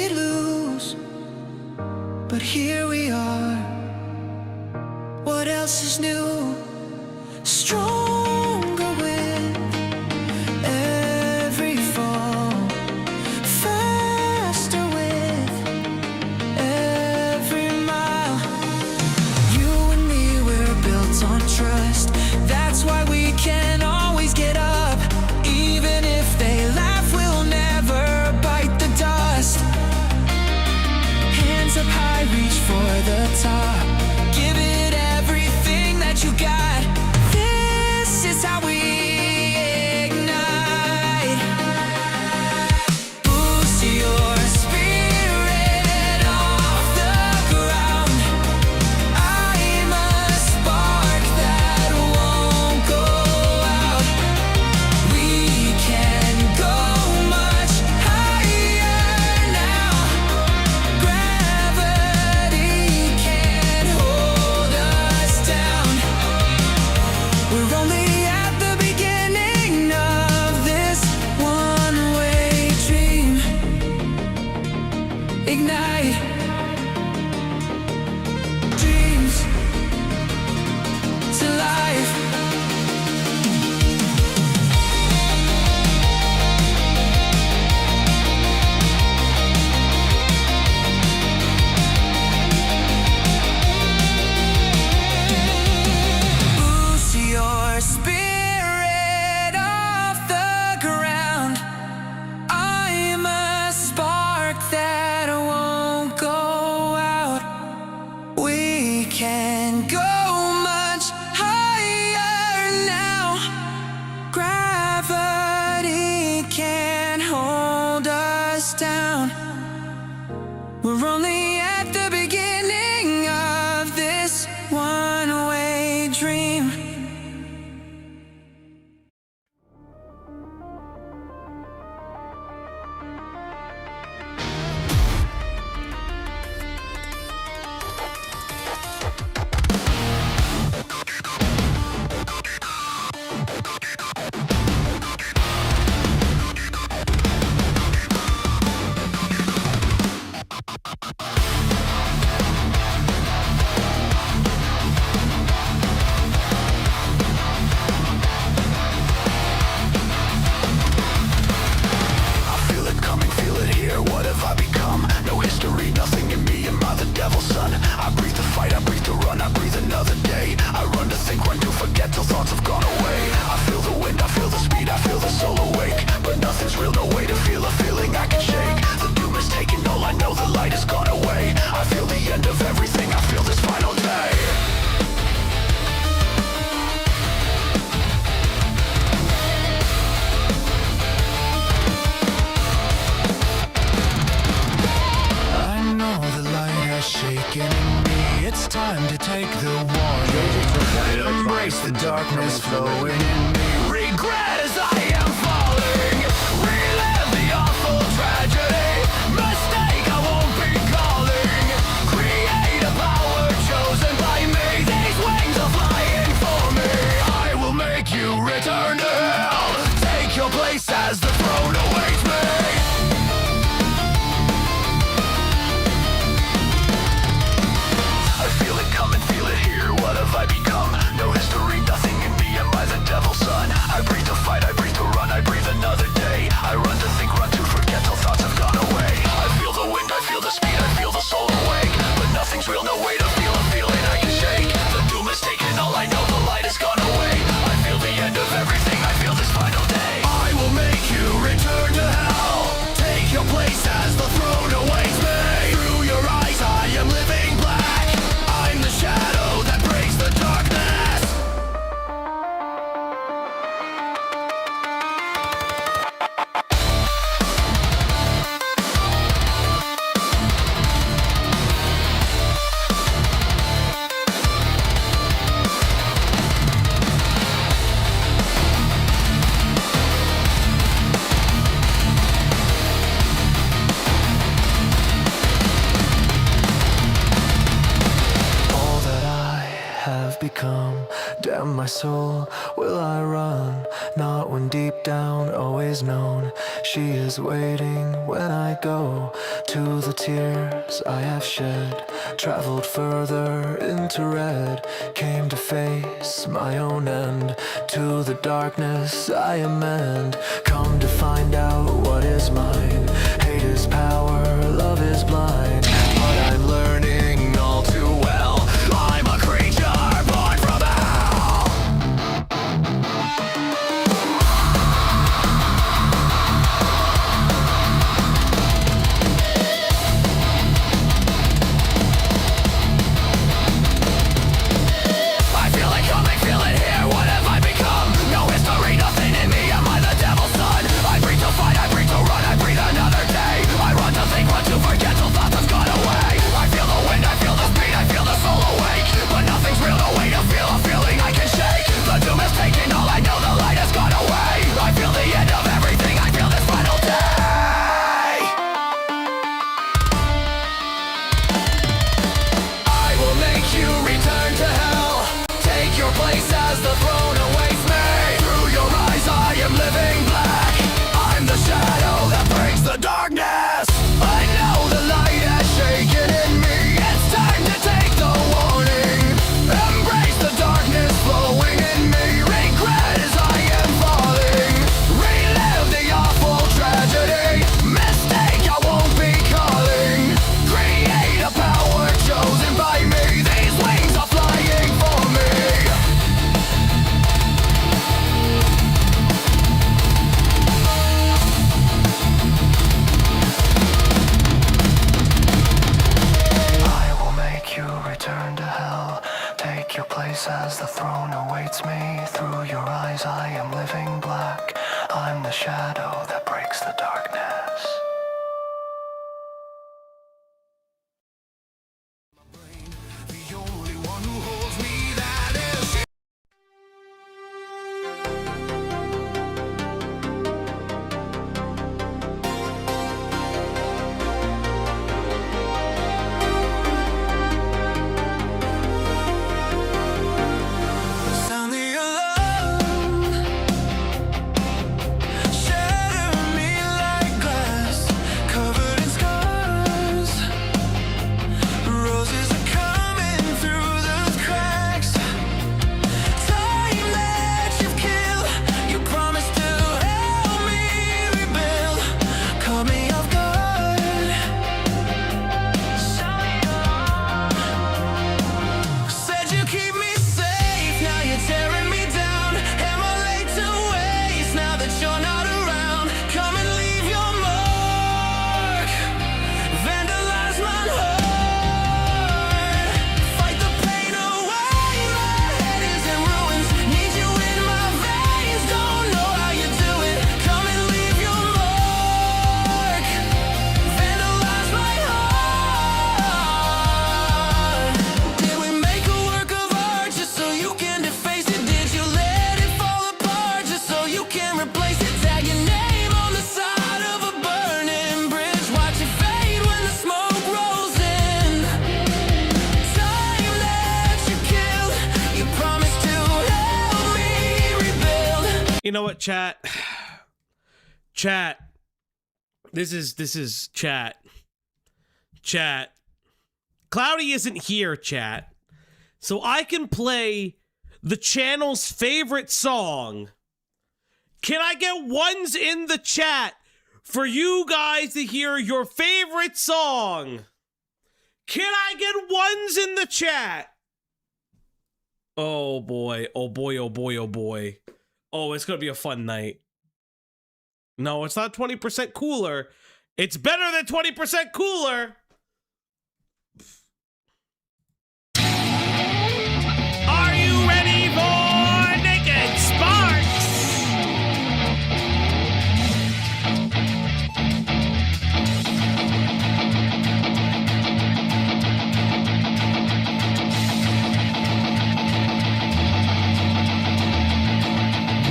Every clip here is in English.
we'd lose, but here we are. What else is new? Stronger with every fall, faster with every mile. You and me, we're built on trust. That's why we can always get up. Even if they laugh, we'll never bite the dust. Hands up high, reach for the top. Give it everything that you got. This is how we ignite. Boost your spirit off the ground. I'm a spark that won't go out. We can go much higher now. Gravity can't hold us down. We're only at the beginning of this one-way dream. Ignite dreams to life. Boost your spirit off the ground. I'm a spark that won't go out. We can go much higher now. Gravity can't hold us down. We're only at the beginning of this one-way dream. I feel it coming, feel it here. What have I become? No history, nothing in me. Am I the devil's son? I breathe to fight, I breathe to run, I breathe another day. I run to think, run to forget till thoughts have gone away. I feel the wind, I feel the speed, I feel the soul awake. But nothing's real, no way to feel a feeling I can shake. The doom is taken, all I know, the light has gone away. I feel the end of everything, I feel this final day. I know the light has shaken in me. It's time to take the warning. Embrace the darkness flowing in me. Regret as I am falling. Relive the awful tragedy. Mistake I won't be calling. Create a power chosen by me. These wings are flying for me. I will make you return to hell. Take your place as the throne awaits me. I feel it coming, feel it here. What have I become? No history, nothing in me. Am I the devil's son? I breathe to fight, I breathe to run, I breathe another day. I run to think, run to forget till thoughts have gone away. I feel the wind, I feel the speed, I feel the soul awake. But nothing's real, no way to feel a feeling I can shake. The doom is taken, all I know, the light has gone away. I feel the end of everything, I feel this final day. I will make you return to hell. Take your place as the throne awaits me. Through your eyes I am living black. I'm the shadow that breaks the darkness. become. Damn my soul, will I run? Not when deep down, always known. She is waiting when I go to the tears I have shed. Traveled further into red, came to face my own end. To the darkness I amend, come to find out what is mine. Hate is power, love is blind, but I'm learning all too well. I'm a creature born from hell. I feel it coming, feel it here. What have I become? No history, nothing in me. Am I the devil's son? I breathe to fight, I breathe to run, I breathe another day. I run to think, run to forget till thoughts have gone away. I feel the wind, I feel the speed, I feel the soul awake. But nothing's real, no way to feel a feeling I can shake. The doom has taken all I know, the light has gone away. I feel the end of everything, I feel this final day. I will make you return to hell. Take your place as the throne awaits me. Through your eyes I am living black. I'm the shadow that breaks the darkness. I know the light has shaken in me. It's time to take the warning. Embrace the darkness flowing in me. Regret as I am falling. Relive the awful tragedy. Mistake I won't be calling. Create a power chosen by me. These wings are flying for me. I will make you return to hell. Take your place as the throne awaits me. Through your eyes I am living black. I'm the shadow that breaks the darkness. The only one who holds me, that is sound the alarm. Shatter me like glass, covered in scars. Roses are coming through the cracks. Time that you've killed, you promised to help me rebuild. Caught me off guard. Sound the alarm. Said you keep me safe, now you're tearing me down. Am I late to waste now that you're not around? Come and leave your mark. Vandalize my heart. Fight the pain away, my head is in ruins. Need you in my veins, don't know how you do it. Come and leave your mark. Vandalize my heart. Did we make a work of art just so you can deface it? Did you let it fall apart just so you can replace it? Tag your name on the side of a burning bridge. Watch it fade when the smoke rolls in. Time that you killed, you promised to help me rebuild. You know what, chat? Chat. This is chat. Chat. Cloudy isn't here, chat. So I can play the channel's favorite song. Can I get ones in the chat for you guys to hear your favorite song? Can I get ones in the chat? Oh boy, oh boy, oh boy, oh boy. Oh, it's gonna be a fun night. No, it's not 20% cooler. It's better than 20% cooler. Are you ready for Naked Sparks?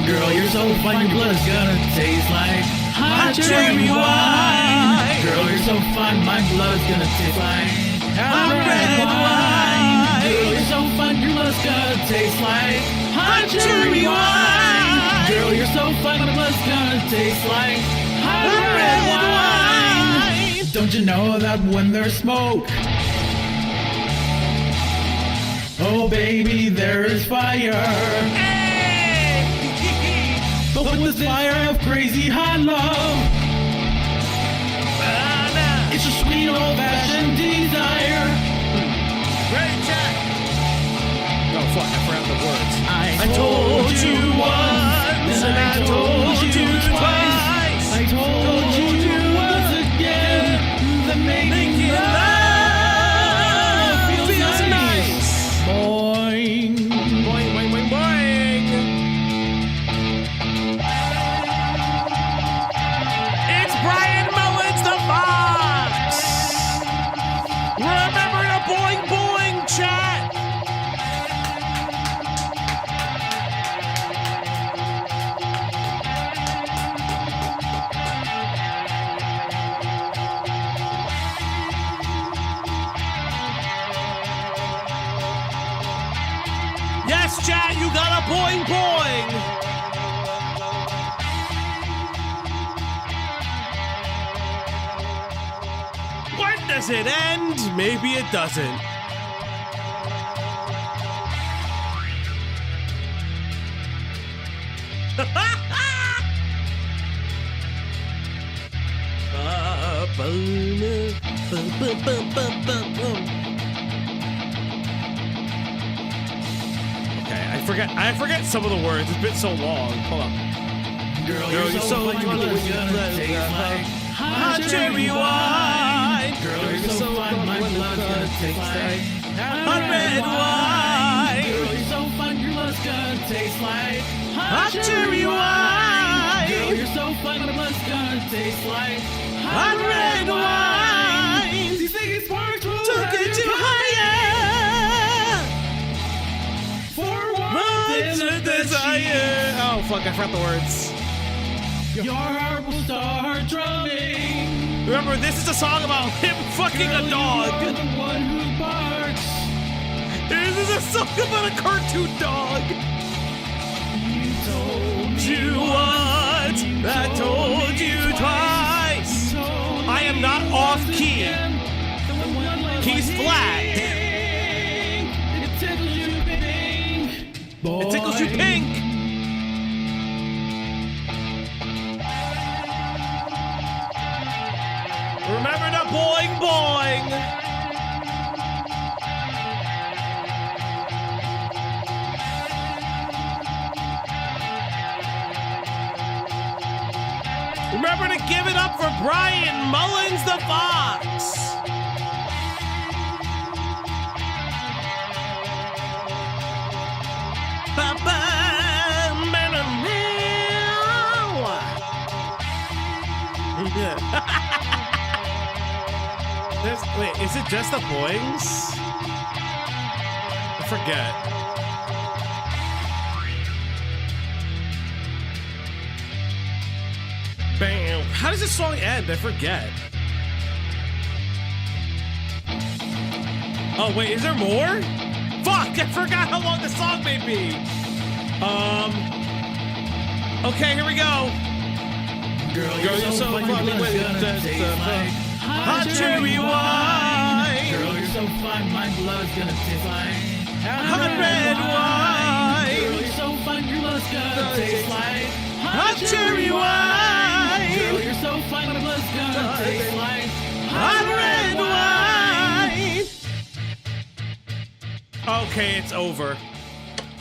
Girl, you're so fun, your blood's gonna taste like hot cherry wine. Girl, you're so fun, my blood's gonna taste like hot red wine. Girl, you're so fun, your blood's gonna taste like hot cherry wine. Girl, you're so fun, my blood's gonna taste like hot hot red wine. Don't you know that when there's smoke, oh baby, there is fire. But with this fire of crazy hot love, it's a sweet old-fashioned desire. Great chat. Oh fuck, I forgot the words. I told you once, and I told you twice. I told you once again that making love feels nice. Boing. Boing, boing, boing, boing. It's Brian Mullins, the Fox. Remember to boing, boing, chat. Yes, chat, you got a boing, boing. When does it end? Maybe it doesn't. Okay, I forget some of the words. It's been so long. Hold on. Girl, you're so funny, blood's gonna taste like hot cherry wine. Girl, you're so fun, my blood's gonna taste like hot red wine. Girl, you're so fun, your blood's gonna taste like hot cherry wine. Girl, you're so fun, my blood's gonna taste like hot red wine. These things sparks will get you higher. For warmth and desire. Oh fuck, I forgot the words. Your heart will start drumming. Remember, this is a song about him fucking a dog. You're the one who barks. This is a song about a cartoon dog. You told You once, I told you twice. I am not off key. Key's flat. It tickles you pink. It tickles you pink. Remember to boing boing. Remember to give it up for Brian Mullins, the Fox. Wait, is it just the boings? I forget. Bam. How does this song end? I forget. Oh, wait, is there more? Fuck, I forgot how long the song may be. Okay, here we go. Girl, you're so funny with the hot cherry wine. Girl, you're so fun, my blood's gonna taste like Hot red wine. Girl, you're so fun, your blood's gonna taste like Hot cherry wine. Girl, you're so fun, my blood's gonna taste like Hot red wine. Okay, it's over.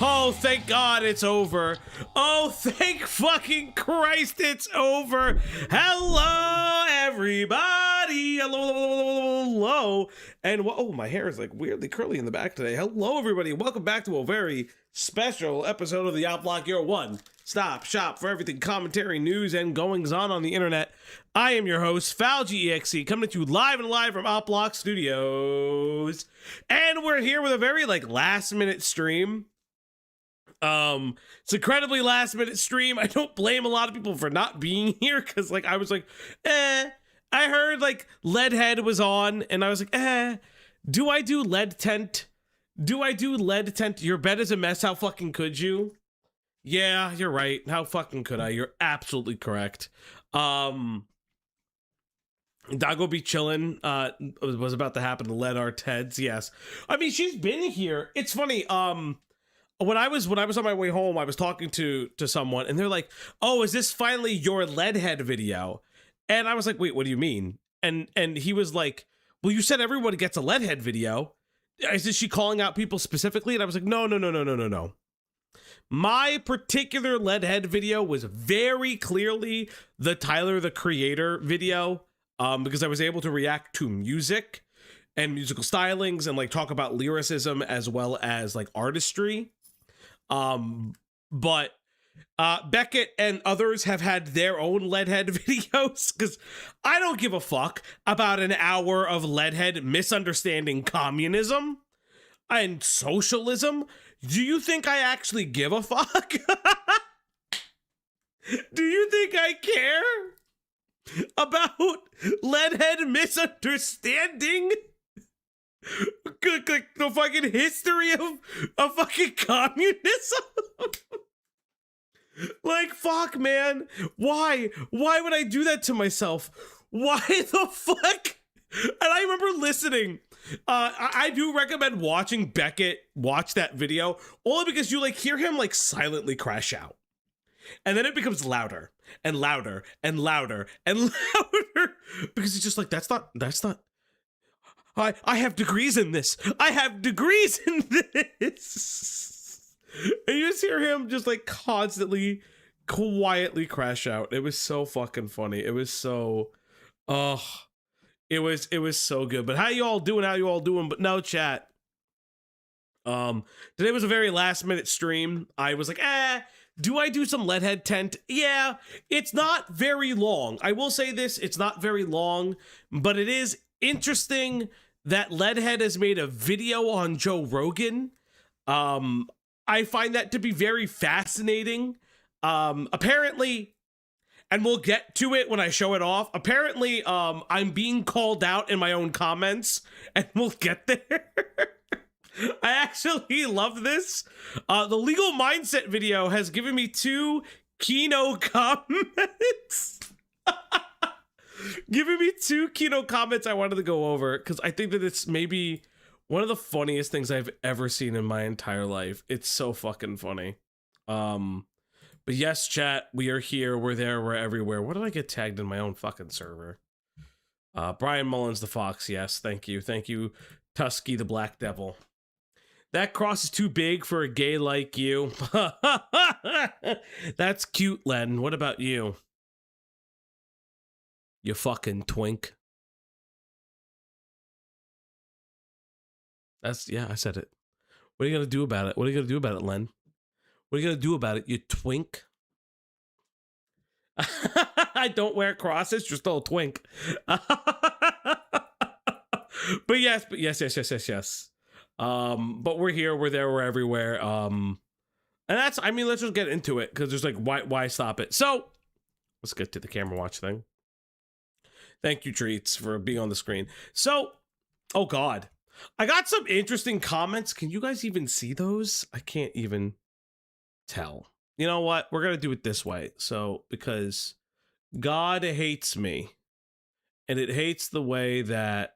Oh, thank God it's over. Oh, thank fucking Christ it's over. Hello, everybody. Hello. And oh, my hair is like weirdly curly in the back today. Hello, everybody. Welcome back to a very special episode of the Op Block, your one stop shop for everything commentary, news, and goings on the internet. I am your host, FalGEXE, coming to you live from Op Block Studios. And we're here with a very last minute stream. It's incredibly last minute stream. I don't blame a lot of people for not being here because I was I heard Leadhead was on and I was do I do Lead Tent? Do I do Lead Tent? Your bed is a mess. How fucking could you? Yeah, you're right. How fucking could I? You're absolutely correct. Dago be chillin', was about to happen to Lead our Teds, yes. I mean, she's been here. It's funny, when I was on my way home, I was talking to someone, and they're like, "Oh, is this finally your Leadhead video?" And I was like, "Wait, what do you mean?" And he was like, "Well, you said everyone gets a Leadhead video. Is she calling out people specifically?" And I was like, No. My particular Leadhead video was very clearly the Tyler the Creator video, because I was able to react to music and musical stylings and like talk about lyricism as well as like artistry. But Beckett and others have had their own Leadhead videos, because I don't give a fuck about an hour of Leadhead misunderstanding communism and socialism. Do you think I actually give a fuck? Do you think I care about Leadhead misunderstanding the fucking history of fucking communism? Like, fuck, man. Why would I do that to myself? Why the fuck? And I remember listening. I do recommend watching Beckett watch that video, only because you like hear him like silently crash out. And then it becomes louder and louder and louder and louder, because it's just like, that's not, I have degrees in this. I have degrees in this. And you just hear him just like constantly, quietly crash out. It was so fucking funny. It was so, it was so good. But how you all doing? But no, chat. Today was a very last minute stream. I was like, do I do some Leadhead tent? Yeah, it's not very long. I will say this, it's not very long, but it is interesting that Leadhead has made a video on Joe Rogan. I find that to be very fascinating. Apparently, and we'll get to it when I show it off. Apparently, I'm being called out in my own comments, and we'll get there. I actually love this. The Legal Mindset video has given me 2 Kino comments. Giving me 2 Kino comments I wanted to go over, because I think that it's maybe one of the funniest things I've ever seen in my entire life. It's so fucking funny. But yes, chat, we are here, we're there, we're everywhere. What did I get tagged in my own fucking server? Brian Mullins the Fox, yes, thank you. Thank you, Tusky the Black Devil. That cross is too big for a gay like you. That's cute, Len. What about you? You fucking twink. Yeah, I said it. What are you gonna do about it? What are you gonna do about it, Len? What are you gonna do about it, you twink? I don't wear crosses, just a little twink. But yes. But we're here, we're there, we're everywhere. And that's, I mean, let's just get into it, because there's like, why stop it? So let's get to the camera watch thing. Thank you, Treats, for being on the screen. So, oh God, I got some interesting comments. Can you guys even see those? I can't even tell. You know what? We're going to do it this way. So, because God hates me, and it hates the way that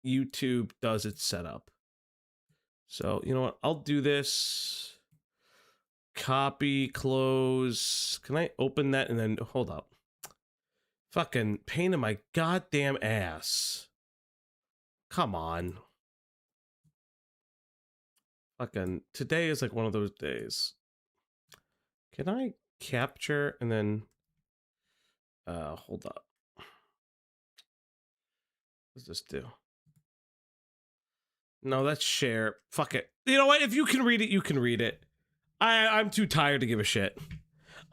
YouTube does its setup. So, you know what? I'll do this. Copy, close. Can I open that and then hold up? Fucking pain in my goddamn ass. Come on. Fucking today is like one of those days. Can I capture and then hold up. What does this do? No, that's share. Fuck it. You know what? If you can read it, you can read it. I'm too tired to give a shit.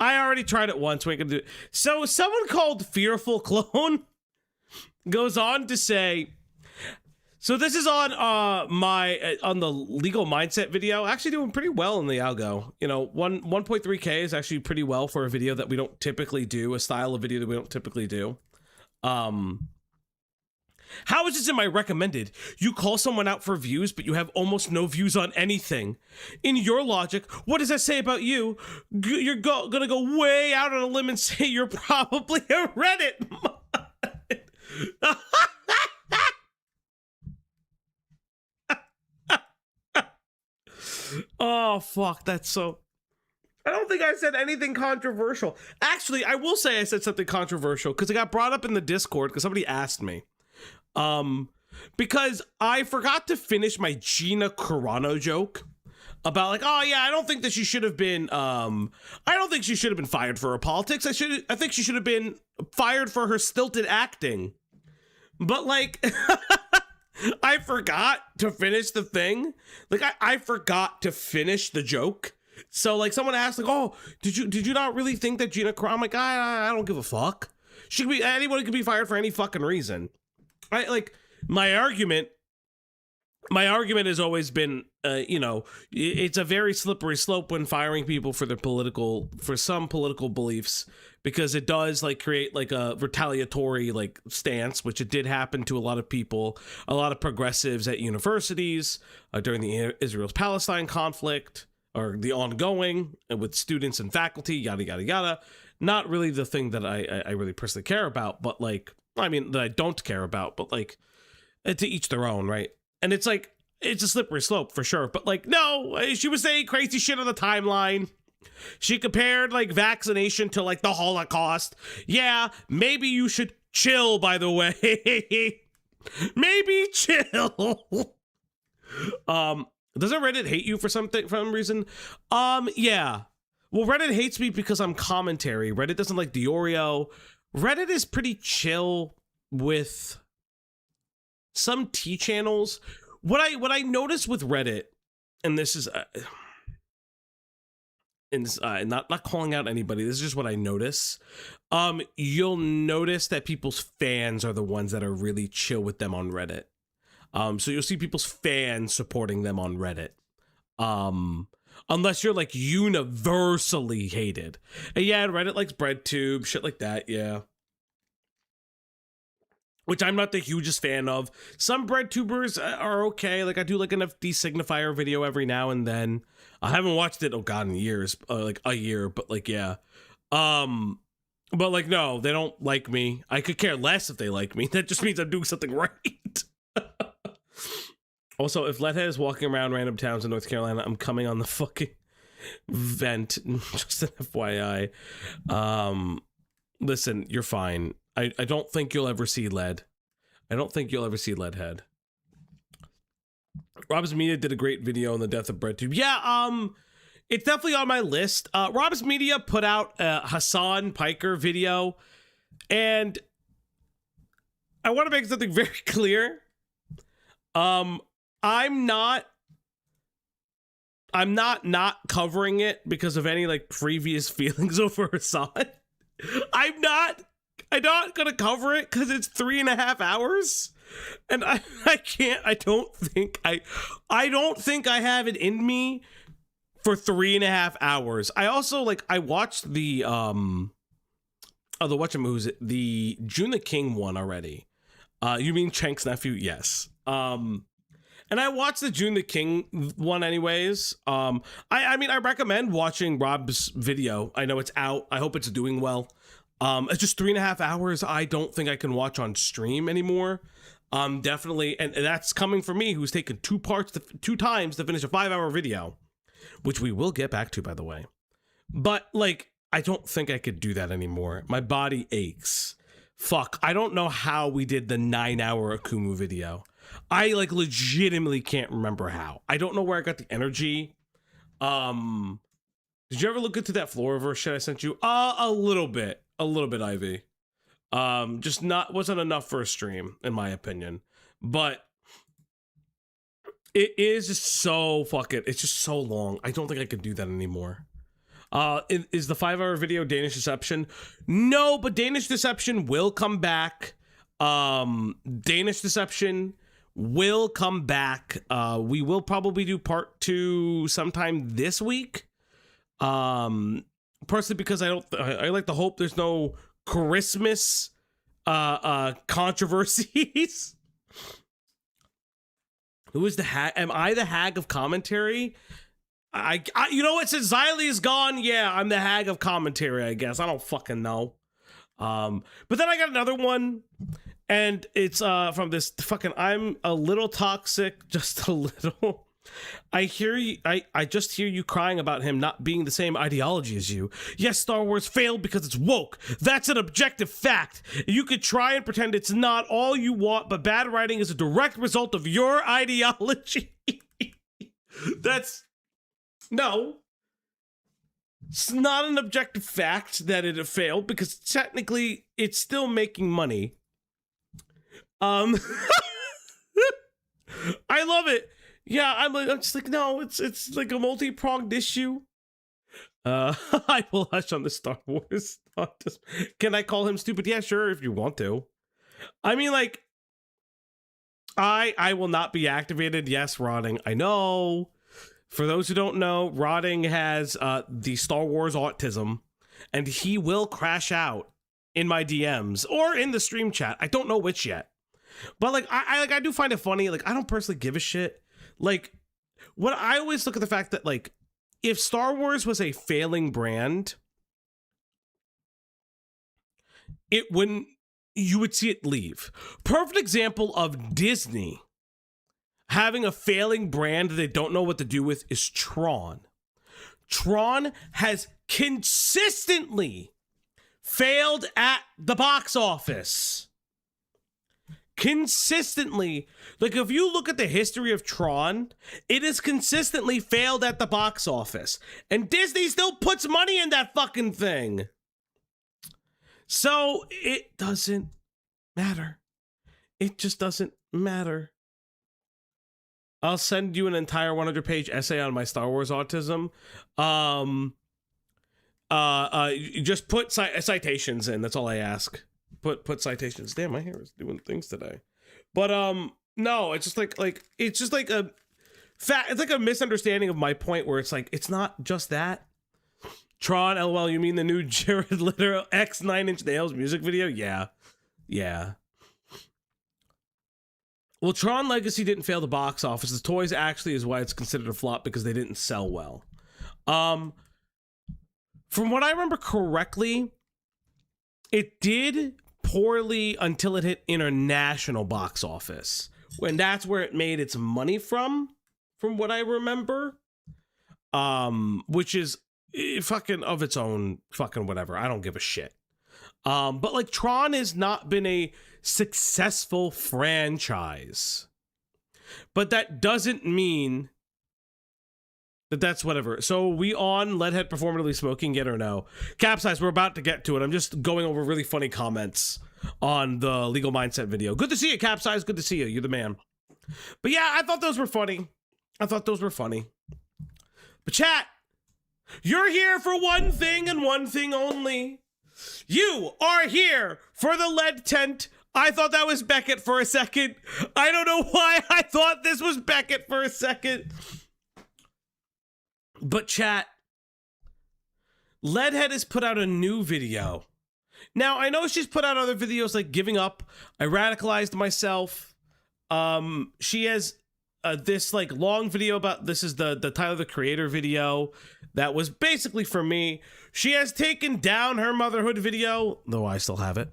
I already tried it once. We can do it. So someone called Fearful Clone goes on to say, so this is on on the Legal Mindset video. Actually doing pretty well in the algo. You know, 1.3K is actually pretty well for a video that we don't typically do, a style of video that we don't typically do. How is this in my recommended? You call someone out for views, but you have almost no views on anything. In your logic, what does that say about you? You're gonna go way out on a limb and say you're probably a Reddit mod. Oh, fuck. That's so... I don't think I said anything controversial. Actually, I will say I said something controversial because it got brought up in the Discord because somebody asked me. Because I forgot to finish my Gina Carano joke about like, oh yeah, I don't think that she should have been, I don't think she should have been fired for her politics. I think she should have been fired for her stilted acting. But like, I forgot to finish the thing. Like I forgot to finish the joke. So like someone asked like, oh, did you not really think that Gina Carano? I'm like, I don't give a fuck. She could be, anybody could be fired for any fucking reason. I like my argument has always been, you know, it's a very slippery slope when firing people for some political beliefs, because it does like create like a retaliatory like stance, which it did happen to a lot of people, a lot of progressives at universities during the Israel-Palestine conflict, or the ongoing with students and faculty, yada, yada, yada. Not really the thing that I really personally care about, but like, I mean, that I don't care about, but like, to each their own, right? And it's like, it's a slippery slope for sure. But like, no, she was saying crazy shit on the timeline. She compared like vaccination to like the Holocaust. Yeah, maybe you should chill, by the way. Maybe chill. Doesn't Reddit hate you for some reason? Yeah. Well, Reddit hates me because I'm commentary. Reddit doesn't like Diorio. Reddit is pretty chill with some T channels. What I notice with Reddit, and this is not calling out anybody, this is just what I notice. You'll notice that people's fans are the ones that are really chill with them on Reddit. So you'll see people's fans supporting them on Reddit. Unless you're like universally hated. And yeah, Reddit likes BreadTube, shit like that, yeah. Which I'm not the hugest fan of. Some BreadTubers are okay. Like I do like an FD signifier video every now and then. I haven't watched it, oh god, in years, like a year, but like, yeah. But like, no, they don't like me. I could care less if they like me. That just means I'm doing something right. Also, if Leadhead is walking around random towns in North Carolina, I'm coming on the fucking vent. Just an FYI. Listen, you're fine. I don't think you'll ever see Lead. I don't think you'll ever see Leadhead. Rob's Media did a great video on the death of BreadTube. Yeah, it's definitely on my list. Rob's Media put out a Hassan Piker video, and I want to make something very clear. I'm not covering it because of any like previous feelings over Hassan. I'm not gonna cover it because it's 3.5 hours, and I don't think I have it in me for 3.5 hours. I also like, I watched the the June the King one already. You mean Chank's nephew? Yes. And I watched the June the King one anyways. I mean, I recommend watching Rob's video. I know it's out. I hope it's doing well. It's just 3.5 hours. I don't think I can watch on stream anymore. Definitely. And that's coming from me, who's taken two times to finish a 5-hour video, which we will get back to, by the way. But like, I don't think I could do that anymore. My body aches. Fuck. I don't know how we did the 9-hour Akumu video. I like legitimately can't remember how. I don't know where I got the energy. Did you ever look into that Floriverse shit I sent you? A little bit, Ivy. Just wasn't enough for a stream, in my opinion. But it is just so it's just so long. I don't think I can do that anymore. Is the 5-hour video Danish Deception? No, but Danish Deception will come back. Danish Deception will come back. We will probably do part 2 sometime this week. Personally, because I like to hope there's no Christmas controversies. Who is the hag? Am I the hag of commentary? I you know what, since Xylee is gone, yeah, I'm the hag of commentary, I guess. I don't fucking know. But then I got another one, And it's from this fucking I'm a little toxic, just a little. I hear you. I just hear you crying about him not being the same ideology as you. Yes, Star Wars failed because it's woke. That's an objective fact. You could try and pretend it's not all you want, but bad writing is a direct result of your ideology. No. It's not an objective fact that it failed because technically it's still making money. I love it. Yeah, I'm just like, no, it's like a multi-pronged issue. I will hush on the Star Wars. Can I call him stupid? Yeah, sure, if you want to. I mean, like, I will not be activated. Yes, Rotting. I know. For those who don't know, Rotting has the Star Wars autism, and he will crash out in my DMs or in the stream chat. I don't know which yet. But like I do find it funny. Like, I don't personally give a shit. Like, what I always look at the fact that, like, if Star Wars was a failing brand, you would see it leave. Perfect example of Disney having a failing brand that they don't know what to do with is Tron. Tron has consistently failed at the box office. Consistently. Like, if you look at the history of Tron, it has consistently failed at the box office. And Disney still puts money in that fucking thing. So, it doesn't matter. It just doesn't matter. I'll send you an entire 100-page essay on my Star Wars autism. You just put citations in. That's all I ask. Put citations. Damn, my hair is doing things today. But no, it's just like it's just like a it's like a misunderstanding of my point where it's like it's not just that. Tron, LOL, you mean the new Jared Leto X 9 Inch Nails music video? Yeah. Well, Tron Legacy didn't fail the box office. The toys actually is why it's considered a flop, because they didn't sell well. From what I remember correctly, it did poorly until it hit international box office, when that's where it made its money from what I remember. Which is fucking of its own fucking whatever. I don't give a shit. But like, Tron has not been a successful franchise, but that doesn't mean that's whatever. So we on Leadhead performatively smoking yet or no? Capsize, we're about to get to it. I'm just going over really funny comments on the Legal Mindset video. Good to see you, Capsize. Good to see you. You're the man. But yeah, I thought those were funny. But chat, you're here for one thing and one thing only. You are here for the lead tent. I thought that was Beckett for a second. I don't know why I thought this was Beckett for a second. But chat, Leadhead has put out a new video. Now, I know she's put out other videos like Giving Up, I Radicalized Myself. She has this like long video about, this is the Tyler the Creator video that was basically for me. She has taken down her motherhood video, though I still have it.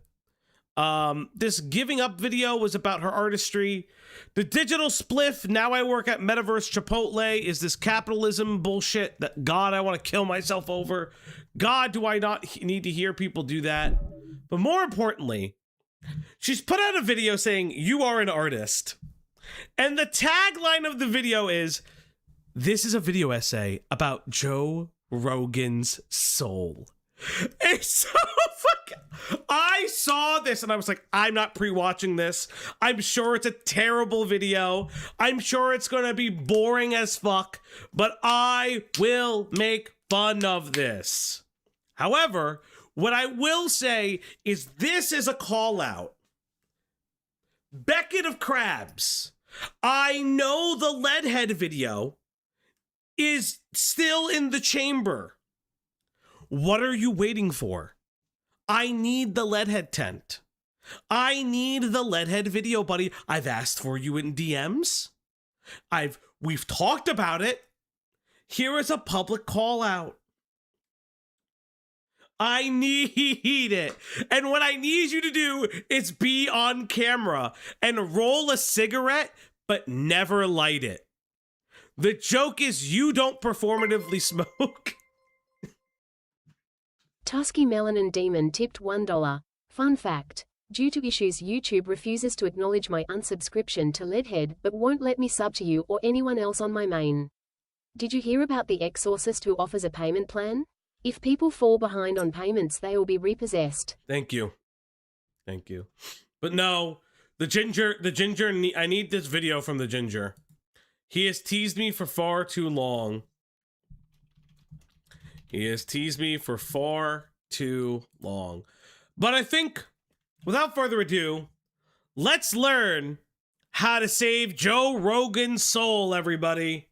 This Giving Up video was about her artistry. The digital spliff, now I work at Metaverse Chipotle, is this capitalism bullshit that, God, I want to kill myself over. God, do I not need to hear people do that? But more importantly, she's put out a video saying, you are an artist. And the tagline of the video is, this is a video essay about Joe Rogan's soul. It's so fucking... I saw this and I was like, I'm not pre-watching this. I'm sure it's a terrible video. I'm sure it's gonna be boring as fuck, but I will make fun of this. However, what I will say is this is a call out. Beckett of Crabs, I know the Leadhead video is still in the chamber. What are you waiting for? I need the Leadhead tent. I need the Leadhead video, buddy. I've asked for you in DMs. We've talked about it. Here is a public call out. I need it. And what I need you to do is be on camera and roll a cigarette, but never light it. The joke is you don't performatively smoke. Tusky Melanin Demon tipped $1. Fun fact. Due to issues, YouTube refuses to acknowledge my unsubscription to Leadhead, but won't let me sub to you or anyone else on my main. Did you hear about the exorcist who offers a payment plan? If people fall behind on payments, they will be repossessed. Thank you. Thank you. But no, the ginger, I need this video from the ginger. He has teased me for far too long. He has teased me for far too long. But I think, without further ado, let's learn how to save Joe Rogan's soul, everybody.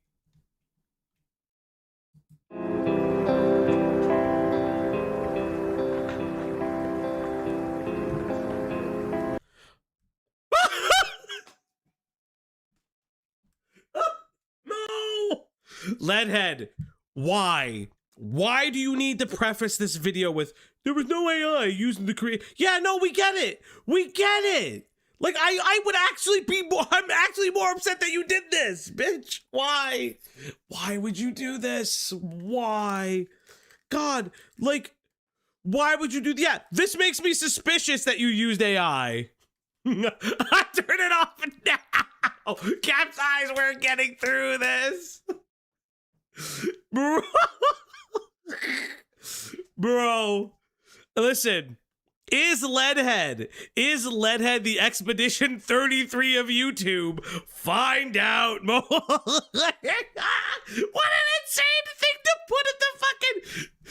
No! Leadhead, why? Why do you need to preface this video with, there was no AI using the create? Yeah, no, we get it. We get it. Like, I would actually be more, I'm actually more upset that you did this, bitch. Why? Why would you do this? Why? God, like, why would you do that? Yeah, this makes me suspicious that you used AI. I turn it off now. Cap's eyes, we're getting through this. Bro. Bro, listen, is Leadhead the Expedition 33 of YouTube? Find out more. What an insane thing to put in the fucking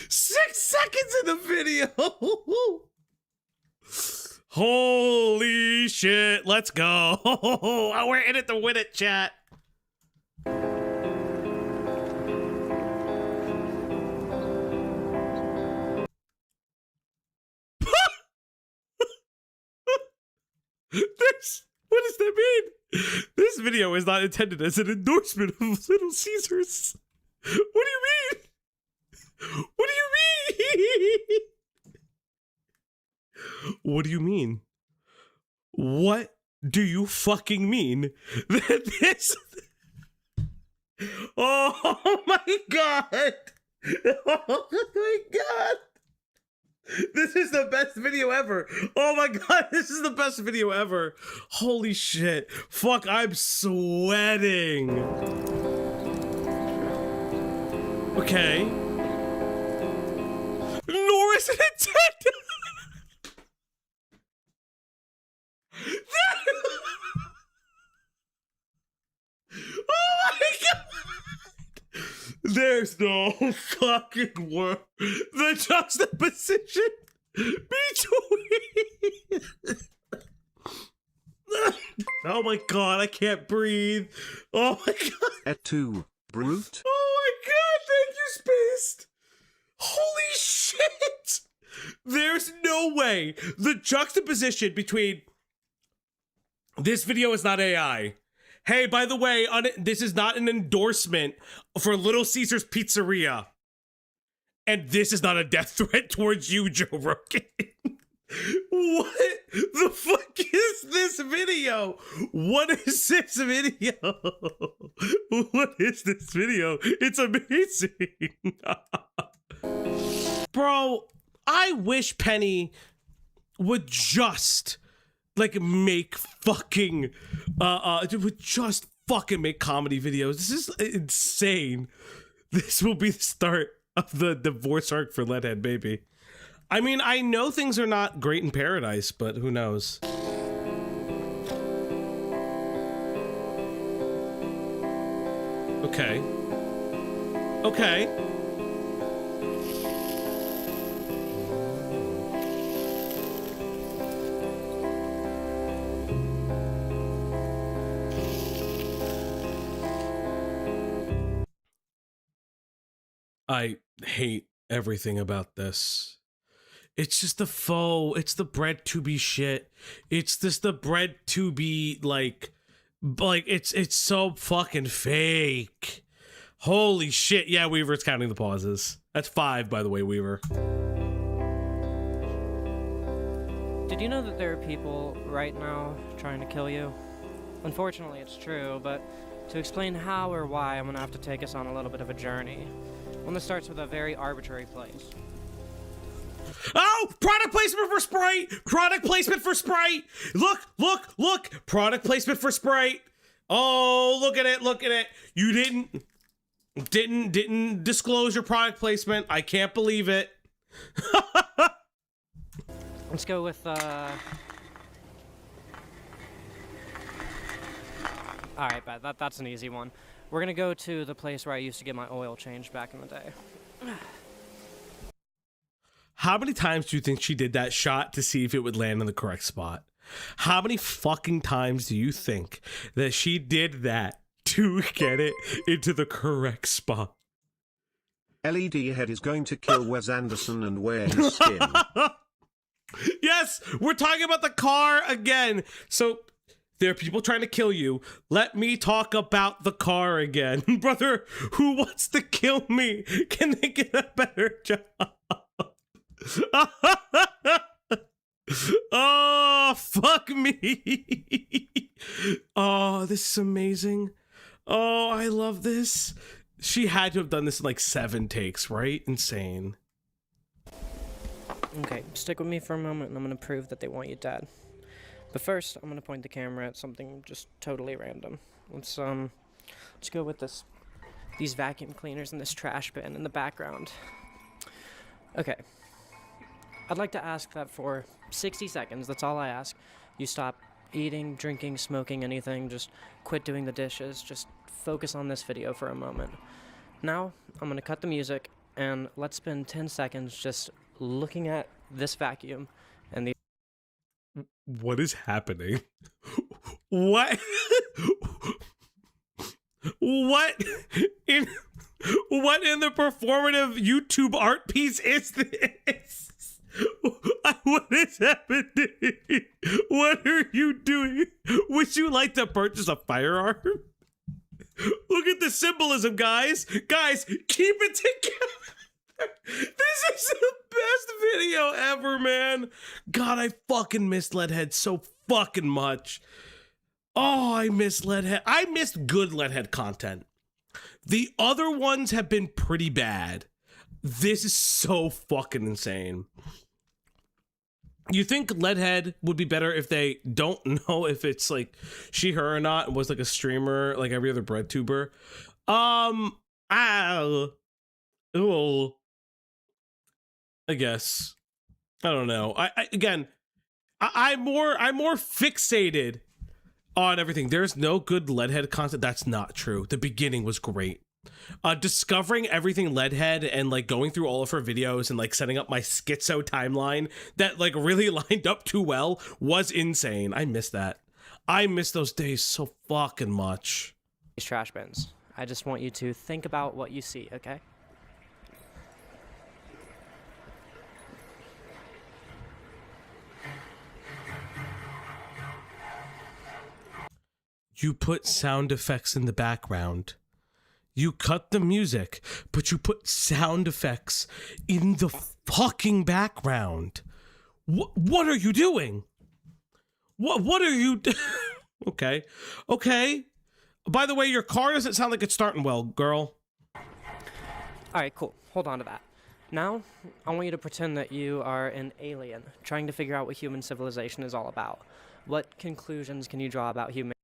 6 seconds in the video. Holy shit, let's go. We're in it to win it, chat. What does that mean? This video is not intended as an endorsement of Little Caesars. What do you mean? What do you mean? What do you mean? What do you fucking mean? That this... Oh my god! Oh my god! This is the best video ever. Oh my god, this is the best video ever. Holy shit. Fuck, I'm sweating. Okay. Nor is it intended. Oh my god. There's no fucking word. The juxtaposition between... Oh my god, I can't breathe. Oh my god. Et tu, brute? Oh my god, thank you, Spaced. Holy shit. There's no way. The juxtaposition between... This video is not AI. Hey, by the way, this is not an endorsement for Little Caesars Pizzeria. And this is not a death threat towards you, Joe Rogan. What the fuck is this video? What is this video? What is this video? It's amazing. Bro, I wish Penny would just... like make fucking would just fucking make comedy videos. This is insane. This will be the start of the divorce arc for Leadhead, baby. I mean, I know things are not great in paradise, but who knows? Okay. Okay. I hate everything about this. It's just the faux. It's the bread to be shit. It's just the bread to be like it's so fucking fake. Holy shit. Yeah, Weaver's counting the pauses. That's 5, by the way, Weaver. did you know that there are people right now trying to kill you? Unfortunately, it's true, but to explain how or why, I'm gonna have to take us on a little bit of a journey. One that starts with a very arbitrary place. Oh, product placement for Sprite! Product placement for Sprite! Look, look, look! Product placement for Sprite! Oh, look at it, look at it. You didn't disclose your product placement. I can't believe it. Let's go with, Alright, bet. That's an easy one. We're gonna go to the place where I used to get my oil changed back in the day. How many times do you think she did that shot to see if it would land in the correct spot? How many fucking times do you think that she did that to get it into the correct spot? Leadhead is going to kill Wes Anderson and wear his skin. Yes, we're talking about the car again. So there are people trying to kill you. Let me talk about the car again. Brother, who wants to kill me? Can they get a better job? Oh, fuck me. Oh, this is amazing. Oh, I love this. She had to have done this in like 7 takes, right? Insane. Okay, stick with me for a moment and I'm gonna prove that they want you dead. But first, I'm gonna point the camera at something just totally random. Let's go with these vacuum cleaners and this trash bin in the background. Okay. I'd like to ask that for 60 seconds, that's all I ask, you stop eating, drinking, smoking, anything, just quit doing the dishes, just focus on this video for a moment. Now, I'm gonna cut the music, and let's spend 10 seconds just looking at this vacuum and the... What is happening? What? What in the performative YouTube art piece is this? What is happening? What are you doing? Would you like to purchase a firearm? Look at the symbolism, guys. Guys, keep it together. This is the best video ever, man. God, I fucking missed Leadhead so fucking much. Oh, I miss Leadhead. I missed good Leadhead content. The other ones have been pretty bad. This is so fucking insane. You think Leadhead would be better if they don't know if it's like she, her or not, and was like a streamer like every other bread tuber? I guess. I don't know. I'm more fixated on everything. There's no good Leadhead content. That's not true. The beginning was great. Discovering everything Leadhead and like going through all of her videos and like setting up my schizo timeline that like really lined up too well was insane. I miss that. I miss those days so fucking much. these trash bins. I just want you to think about what you see, okay? You put sound effects in the background. You cut the music, but you put sound effects in the fucking background. What are you doing? What are you Okay. Okay. By the way, your car doesn't sound like it's starting well, girl. Alright, cool. Hold on to that. Now, I want you to pretend that you are an alien, trying to figure out what human civilization is all about. What conclusions can you draw about humanity,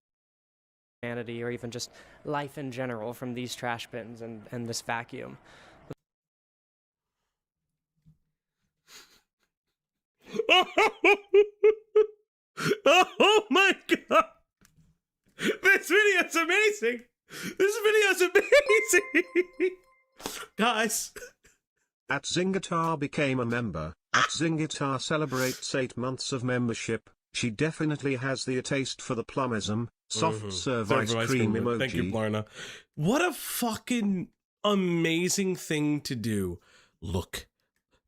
or even just life in general, from these trash bins and this vacuum? Oh my god! This video's amazing! This video's amazing! Guys. At Zingatar became a member. At Zingatar celebrates 8 months of membership. She definitely has the taste for the plumism. Soft serve ice cream emoji. Thank you, Blarna. What a fucking amazing thing to do. Look,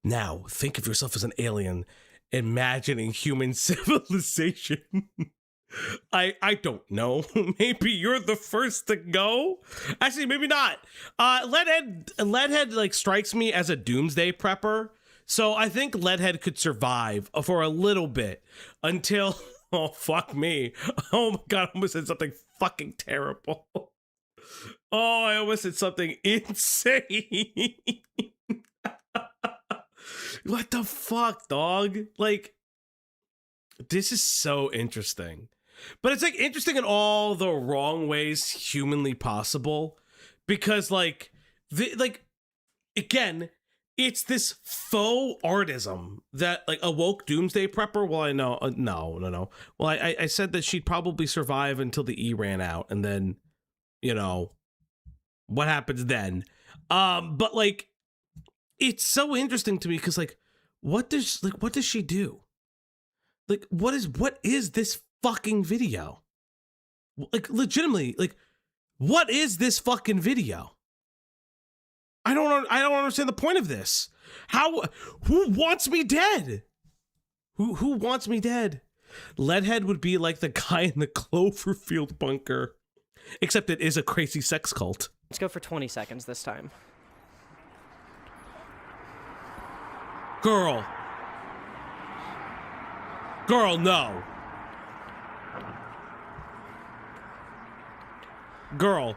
now think of yourself as an alien, imagining human civilization. I don't know. Maybe you're the first to go. Actually, maybe not. Leadhead like strikes me as a doomsday prepper. So I think Leadhead could survive for a little bit until, oh, fuck me. Oh my God, I almost said something fucking terrible. Oh, I almost said something insane. What the fuck, dog? Like, this is so interesting. But it's like interesting in all the wrong ways humanly possible. Because like, again, it's this faux artism that like a woke doomsday prepper. Well, I know, no. Well, I said that she'd probably survive until the E ran out, and then, you know, what happens then? But like, it's so interesting to me because like, what does she do? Like, what is this fucking video? Like, legitimately, like, what is this fucking video? I don't understand the point of this. Who wants me dead? Who wants me dead? Leadhead would be like the guy in the Cloverfield bunker, except it is a crazy sex cult. Let's go for 20 seconds this time. Girl, no. Girl.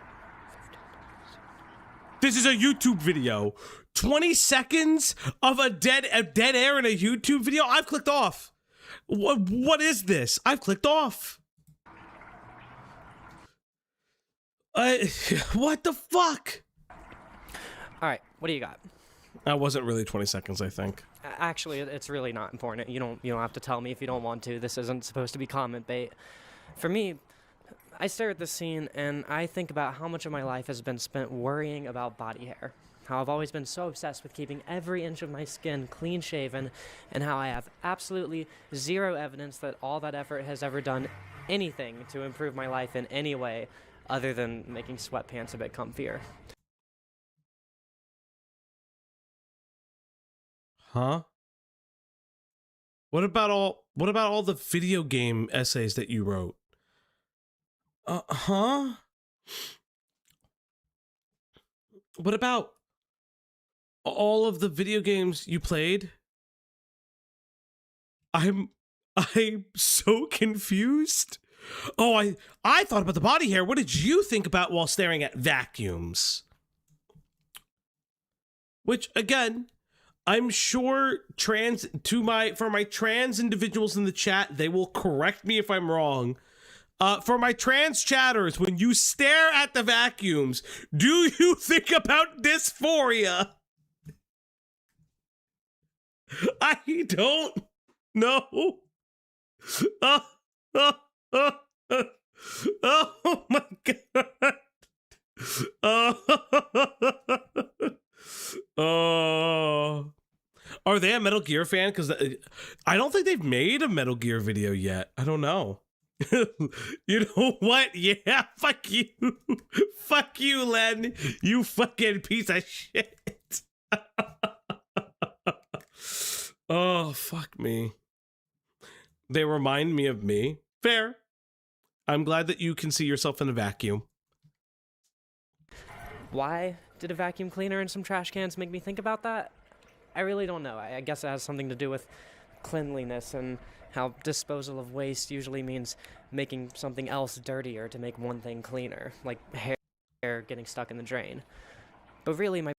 This is a YouTube video. 20 seconds of a dead air in a YouTube video? I've clicked off. What is this? I've clicked off. What the fuck? All right, what do you got? That wasn't really 20 seconds, I think. Actually, it's really not important. You don't have to tell me if you don't want to. This isn't supposed to be comment bait. For me, I stare at this scene and I think about how much of my life has been spent worrying about body hair. How I've always been so obsessed with keeping every inch of my skin clean shaven, and how I have absolutely zero evidence that all that effort has ever done anything to improve my life in any way other than making sweatpants a bit comfier. Huh? What about all the video game essays that you wrote? Huh? What about all of the video games you played? I'm so confused. Oh, I thought about the body hair. What did you think about while staring at vacuums? Which, again, I'm sure for my trans individuals in the chat, they will correct me if I'm wrong. For my trans chatters, when you stare at the vacuums, do you think about dysphoria? I don't know. Oh my God. Oh. Are they a Metal Gear fan? Because I don't think they've made a Metal Gear video yet. I don't know. You know what? Yeah, fuck you. Fuck you, Len. You fucking piece of shit. Oh, fuck me. They remind me of me. Fair. I'm glad that you can see yourself in a vacuum. Why did a vacuum cleaner and some trash cans make me think about that? I really don't know. I guess it has something to do with cleanliness and how disposal of waste usually means making something else dirtier to make one thing cleaner, like hair getting stuck in the drain. But really, my...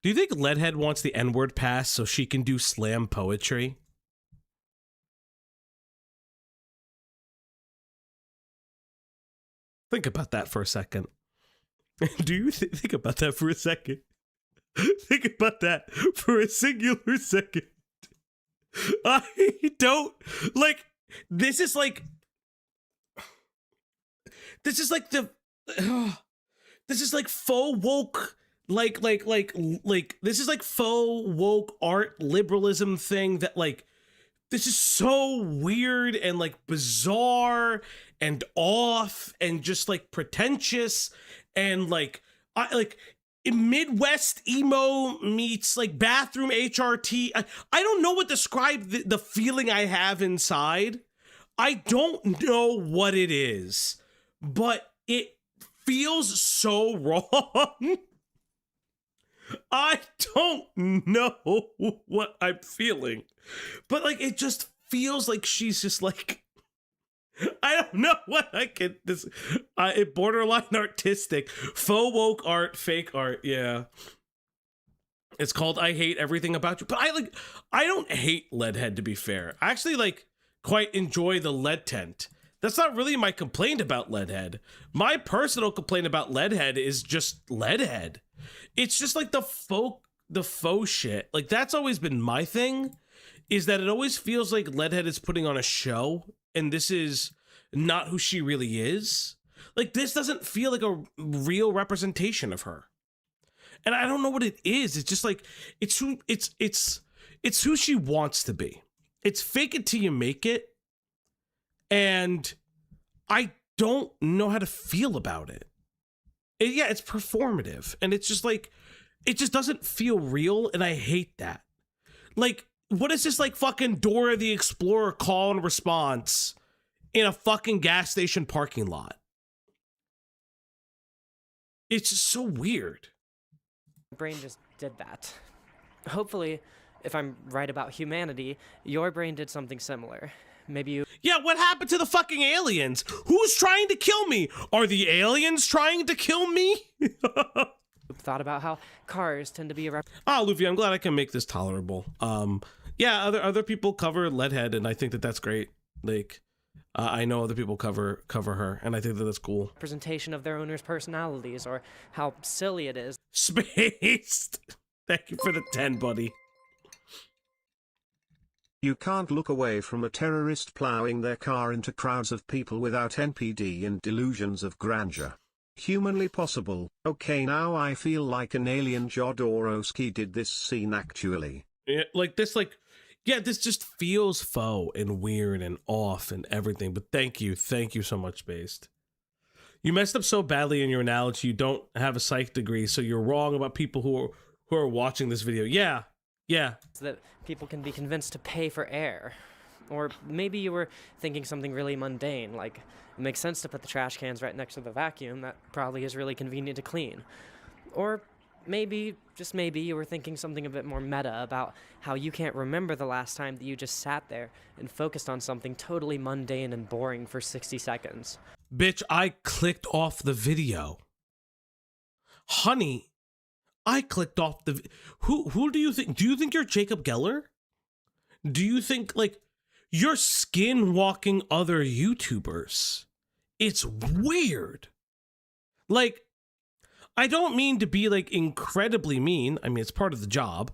Do you think Leadhead wants the N-word pass so she can do slam poetry? Think about that for a second. Do you think about that for a second? Think about that for a singular second. I don't like. This is like this is like faux woke. Like this is like faux woke art liberalism thing that like. This is so weird and like bizarre and off and just like pretentious and like Midwest emo meets like bathroom HRT. I don't know what to describe the feeling I have inside. I don't know what it is, but it feels so wrong. I don't know what I'm feeling, but like it just feels like she's just like, I don't know what I can this it borderline artistic, faux woke art, fake art. Yeah, it's called I Hate Everything About You. But I don't hate Leadhead, to be fair. I actually like quite enjoy the lead tent. That's not really my complaint about Leadhead. My personal complaint about Leadhead is just Leadhead. It's just like the faux shit. Like that's always been my thing, is that it always feels like Leadhead is putting on a show and this is not who she really is. Like this doesn't feel like a real representation of her. And I don't know what it is. It's just like it's who she wants to be. It's fake it till you make it. And I don't know how to feel about it. Yeah, it's performative. And it's just like, it just doesn't feel real. And I hate that. Like, what is this like fucking Dora the Explorer call and response in a fucking gas station parking lot? It's just so weird. My brain just did that. Hopefully, if I'm right about humanity, your brain did something similar. Maybe you... Yeah, what happened to the fucking aliens? Who's trying to kill me? Are the aliens trying to kill me? thought about how cars tend to be a... Luffy, I'm glad I can make this tolerable. Yeah, other people cover Leadhead, and I think that that's great. Like, I know other people cover her, and I think that that's cool. Representation of their owners' personalities, or how silly it is. Spaced! Thank you for the 10, buddy. You can't look away from a terrorist plowing their car into crowds of people without NPD and delusions of grandeur. Humanly possible. Okay, now I feel like an alien Jodorowsky did this scene actually. Yeah, this just feels faux and weird and off and everything, but thank you so much, Spaced. You messed up so badly in your analogy, you don't have a psych degree, so you're wrong about people who are watching this video. Yeah. So that people can be convinced to pay for air. Or maybe you were thinking something really mundane, like it makes sense to put the trash cans right next to the vacuum, that probably is really convenient to clean. Or maybe, just maybe, you were thinking something a bit more meta about how you can't remember the last time that you just sat there and focused on something totally mundane and boring for 60 seconds. Bitch, I clicked off the video. Honey, I clicked off the... Who do you think? Do you think you're Jacob Geller? Do you think, like, you're skinwalking other YouTubers? It's weird. Like, I don't mean to be, like, incredibly mean. I mean, it's part of the job.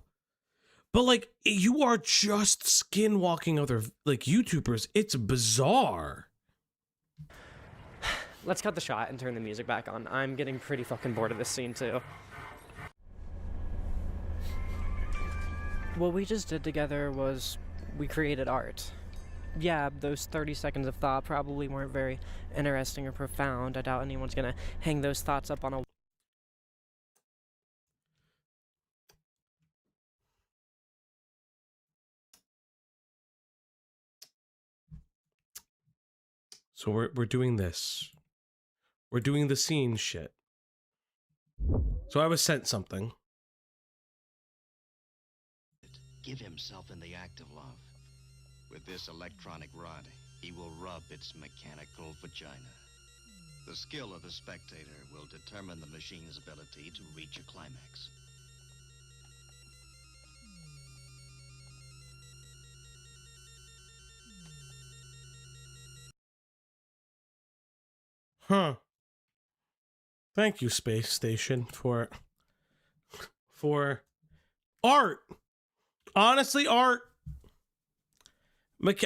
But, like, you are just skinwalking other, like, YouTubers. It's bizarre. Let's cut the shot and turn the music back on. I'm getting pretty fucking bored of this scene, too. What we just did together was we created art. Yeah, those 30 seconds of thought probably weren't very interesting or profound. I doubt anyone's gonna hang those thoughts up on a... So we're doing this. We're doing the scene shit. So I was sent something. Give himself in the act of love. With this electronic rod, he will rub its mechanical vagina. The skill of the spectator will determine the machine's ability to reach a climax. Huh. Thank you, Space Station, for art. Honestly, art.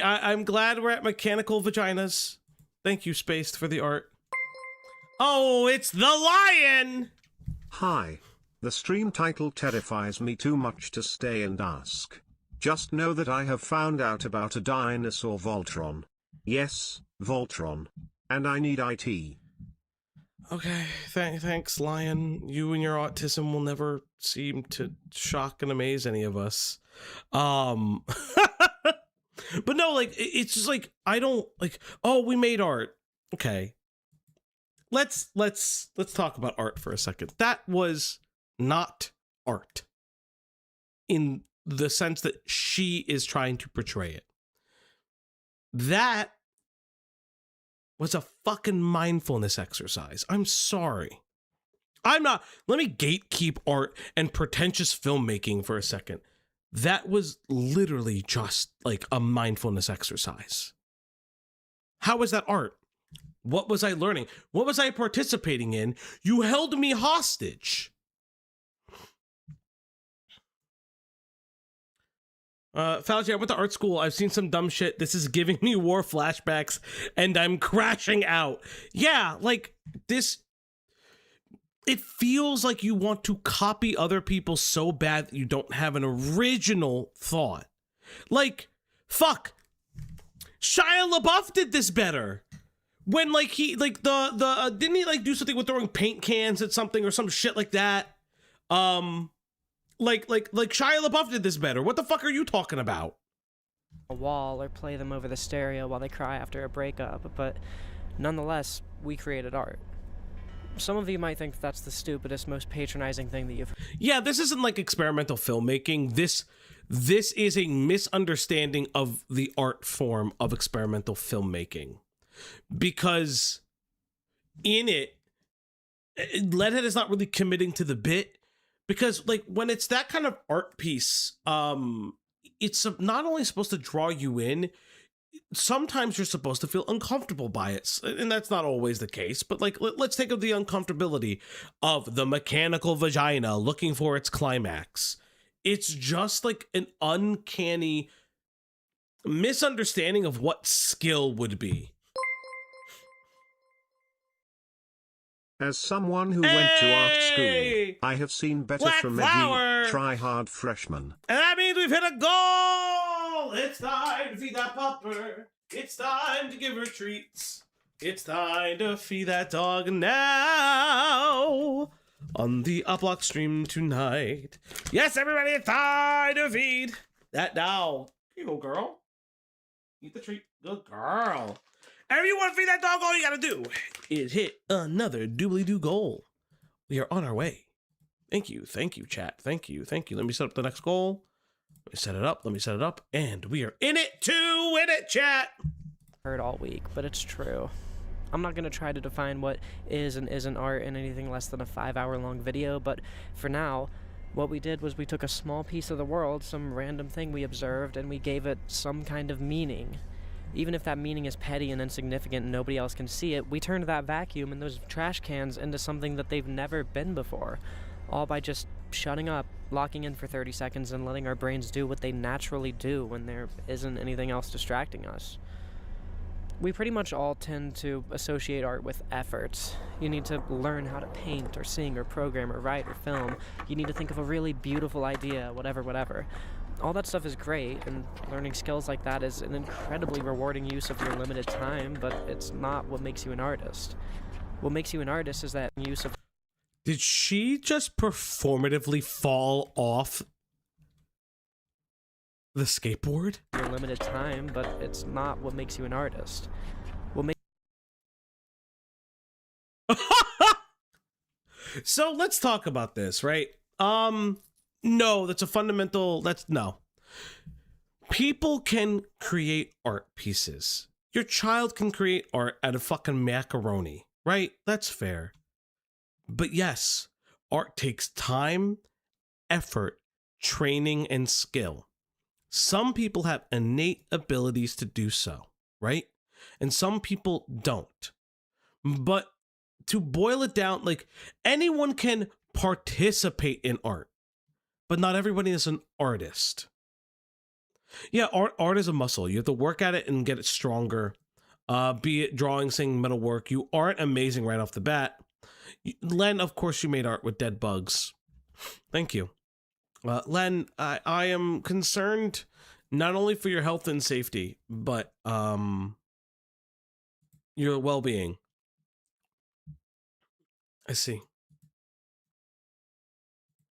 I'm glad we're at mechanical vaginas. Thank you, Spaced, for the art. Oh, it's the lion! Hi. The stream title terrifies me too much to stay and ask. Just know that I have found out about a dinosaur Voltron. Yes, Voltron. And I need IT. Okay, thanks, Lion. You and your autism will never seem to shock and amaze any of us. But no, like it's just like I don't like. Oh, we made art. Okay, let's talk about art for a second. That was not art in the sense that she is trying to portray it. That was a fucking mindfulness exercise. I'm sorry. I'm not. Let me gatekeep art and pretentious filmmaking for a second. That was literally just like a mindfulness exercise. How was that art? What was I learning? What was I participating in? You held me hostage. Fauci, I went to art school. I've seen some dumb shit. This is giving me war flashbacks and I'm crashing out. Yeah, like this. It feels like you want to copy other people so bad that you don't have an original thought. Like, fuck. Shia LaBeouf did this better. When like he like didn't he like do something with throwing paint cans at something or some shit like that? Like Shia LaBeouf did this better. What the fuck are you talking about? A wall or play them over the stereo while they cry after a breakup, but nonetheless, we created art. Some of you might think that's the stupidest, most patronizing thing that you've... Yeah, this isn't like experimental filmmaking. This is a misunderstanding of the art form of experimental filmmaking. Because in it, Leadhead is not really committing to the bit. Because like when it's that kind of art piece, it's not only supposed to draw you in, sometimes you're supposed to feel uncomfortable by it, and that's not always the case. But like, let's think of the uncomfortability of the mechanical vagina looking for its climax. It's just like an uncanny misunderstanding of what skill would be. As someone who went to art school, I have seen better Black from flower! every try-hard freshman. And that means we've hit a goal! It's time to feed that pupper. It's time to give her treats. It's time to feed that dog now. On the Uplock stream tonight. Yes, everybody, it's time to feed that dog. Here you go, girl. Eat the treat. Good girl. If you want to feed that dog, all you gotta do is hit another doobly-doo goal. We are on our way. Thank you, chat. Thank you. Let me set up the next goal. Let me set it up, and we are in it to win it, chat. Heard all week, but it's true. I'm not going to try to define what is and isn't art in anything less than a 5-hour-long video, but for now, what we did was we took a small piece of the world, some random thing we observed, and we gave it some kind of meaning. Even if that meaning is petty and insignificant and nobody else can see it, we turned that vacuum and those trash cans into something that they've never been before. All by just shutting up, locking in for 30 seconds, and letting our brains do what they naturally do when there isn't anything else distracting us. We pretty much all tend to associate art with efforts. You need to learn how to paint or sing or program or write or film. You need to think of a really beautiful idea, whatever. All that stuff is great, and learning skills like that is an incredibly rewarding use of your limited time, but it's not what makes you an artist. What makes you an artist is that use of... Did she just performatively fall off the skateboard? Your limited time, but it's not what makes you an artist. What makes... So let's talk about this, right? No, that's a fundamental, no. People can create art pieces. Your child can create art out of fucking macaroni, right? That's fair. But yes, art takes time, effort, training, and skill. Some people have innate abilities to do so, right? And some people don't. But to boil it down, like, anyone can participate in art, but not everybody is an artist. Yeah, art is a muscle. You have to work at it and get it stronger. Be it drawing, singing, metalwork. You aren't amazing right off the bat. Len, of course, you made art with dead bugs. Thank you. Len, I am concerned not only for your health and safety, but your well-being. I see.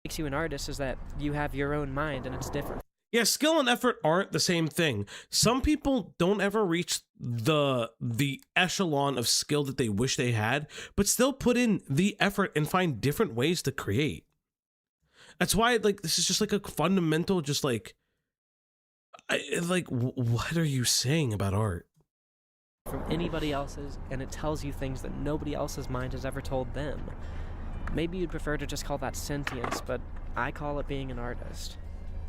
Makes you an artist is that you have your own mind and it's different. Yeah, skill and effort aren't the same thing. Some people don't ever reach the echelon of skill that they wish they had, but still put in the effort and find different ways to create. That's why, like, this is just like a fundamental, just like, what are you saying about art? From anybody else's, and it tells you things that nobody else's mind has ever told them. Maybe you'd prefer to just call that sentience, but I call it being an artist.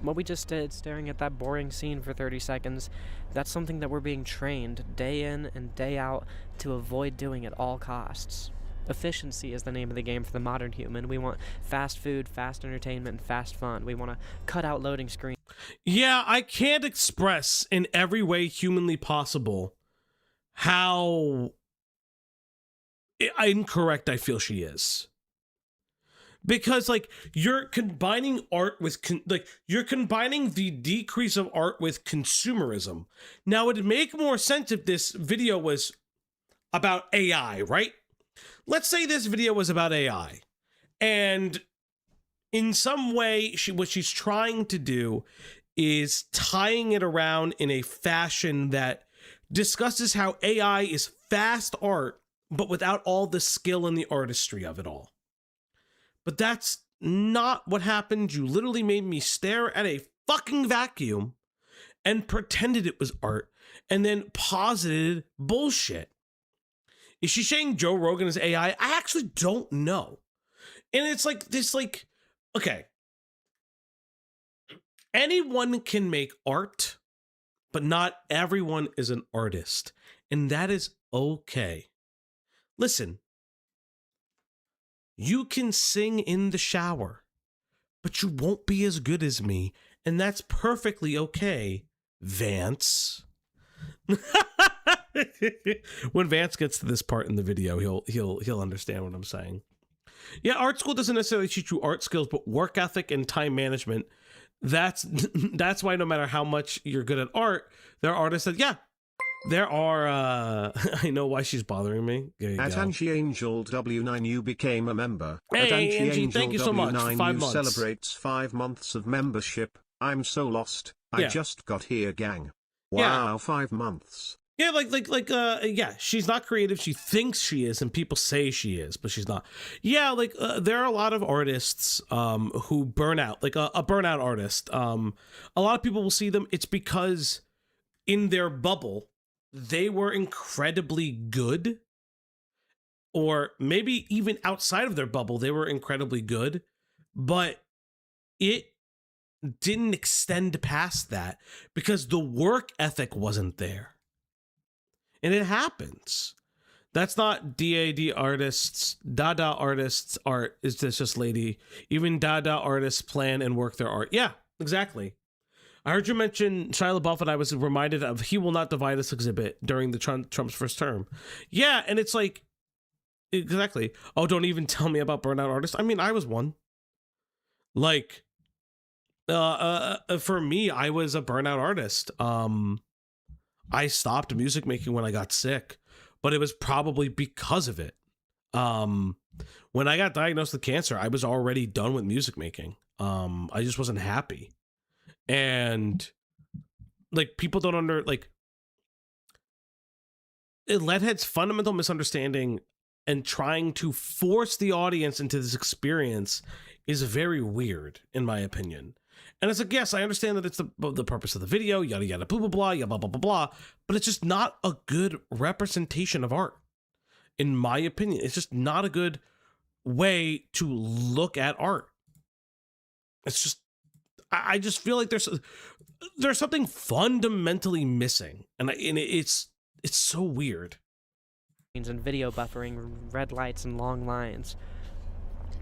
What we just did, staring at that boring scene for 30 seconds, that's something that we're being trained day in and day out to avoid doing at all costs. Efficiency is the name of the game for the modern human. We want fast food, fast entertainment, and fast fun. We want to cut out loading screens. Yeah, I can't express in every way humanly possible how incorrect I feel she is. Because, like, you're combining art with, you're combining the decrease of art with consumerism. Now, it'd make more sense if this video was about AI, right? Let's say this video was about AI. And in some way, what she's trying to do is tying it around in a fashion that discusses how AI is fast art, but without all the skill and the artistry of it all. But that's not what happened. You literally made me stare at a fucking vacuum and pretended it was art and then posited bullshit. Is she saying Joe Rogan is AI? I actually don't know. And it's like this, like, okay. Anyone can make art, but not everyone is an artist. And that is okay. Listen. You can sing in the shower, but you won't be as good as me, and that's perfectly okay, Vance. When Vance gets to this part in the video, he'll understand what I'm saying. Yeah, art school doesn't necessarily teach you art skills, but work ethic and time management. That's why no matter how much you're good at art, there are artists that, yeah, there are, I know why she's bothering me. At Angie Angel W9 you became a member. Hey, At Angie Angie, Angel thank you so much. W9 5 you months. celebrates 5 months of membership. I'm so lost. Yeah. I just got here, gang. Yeah. Wow, 5 months. Yeah, yeah, she's not creative. She thinks she is, and people say she is, but she's not. Yeah, like, there are a lot of artists who burn out, like a burnout artist. A lot of people will see them. It's because in their bubble, they were incredibly good, or maybe even outside of their bubble, they were incredibly good, but it didn't extend past that because the work ethic wasn't there. And it happens. That's not DAD artists, Dada artists art is just lady. Even Dada artists plan and work their art. Yeah, exactly. I heard you mention Shia LaBeouf, and I was reminded of He Will Not Divide Us exhibit during the Trump's first term. Yeah, and it's like, exactly. Oh, don't even tell me about burnout artists. I mean, I was one. Like, for me, I was a burnout artist. I stopped music making when I got sick, but it was probably because of it. When I got diagnosed with cancer, I was already done with music making. I just wasn't happy. And like, people don't Leadhead's fundamental misunderstanding and trying to force the audience into this experience is very weird, in my opinion. And it's like, yes, I understand that it's the purpose of the video, yada, yada, blah, blah, blah, yada, blah, blah, blah, blah, but it's just not a good representation of art, in my opinion. It's just not a good way to look at art. It's just, I just feel like there's something fundamentally missing, and it's so weird. And video buffering, red lights, and long lines.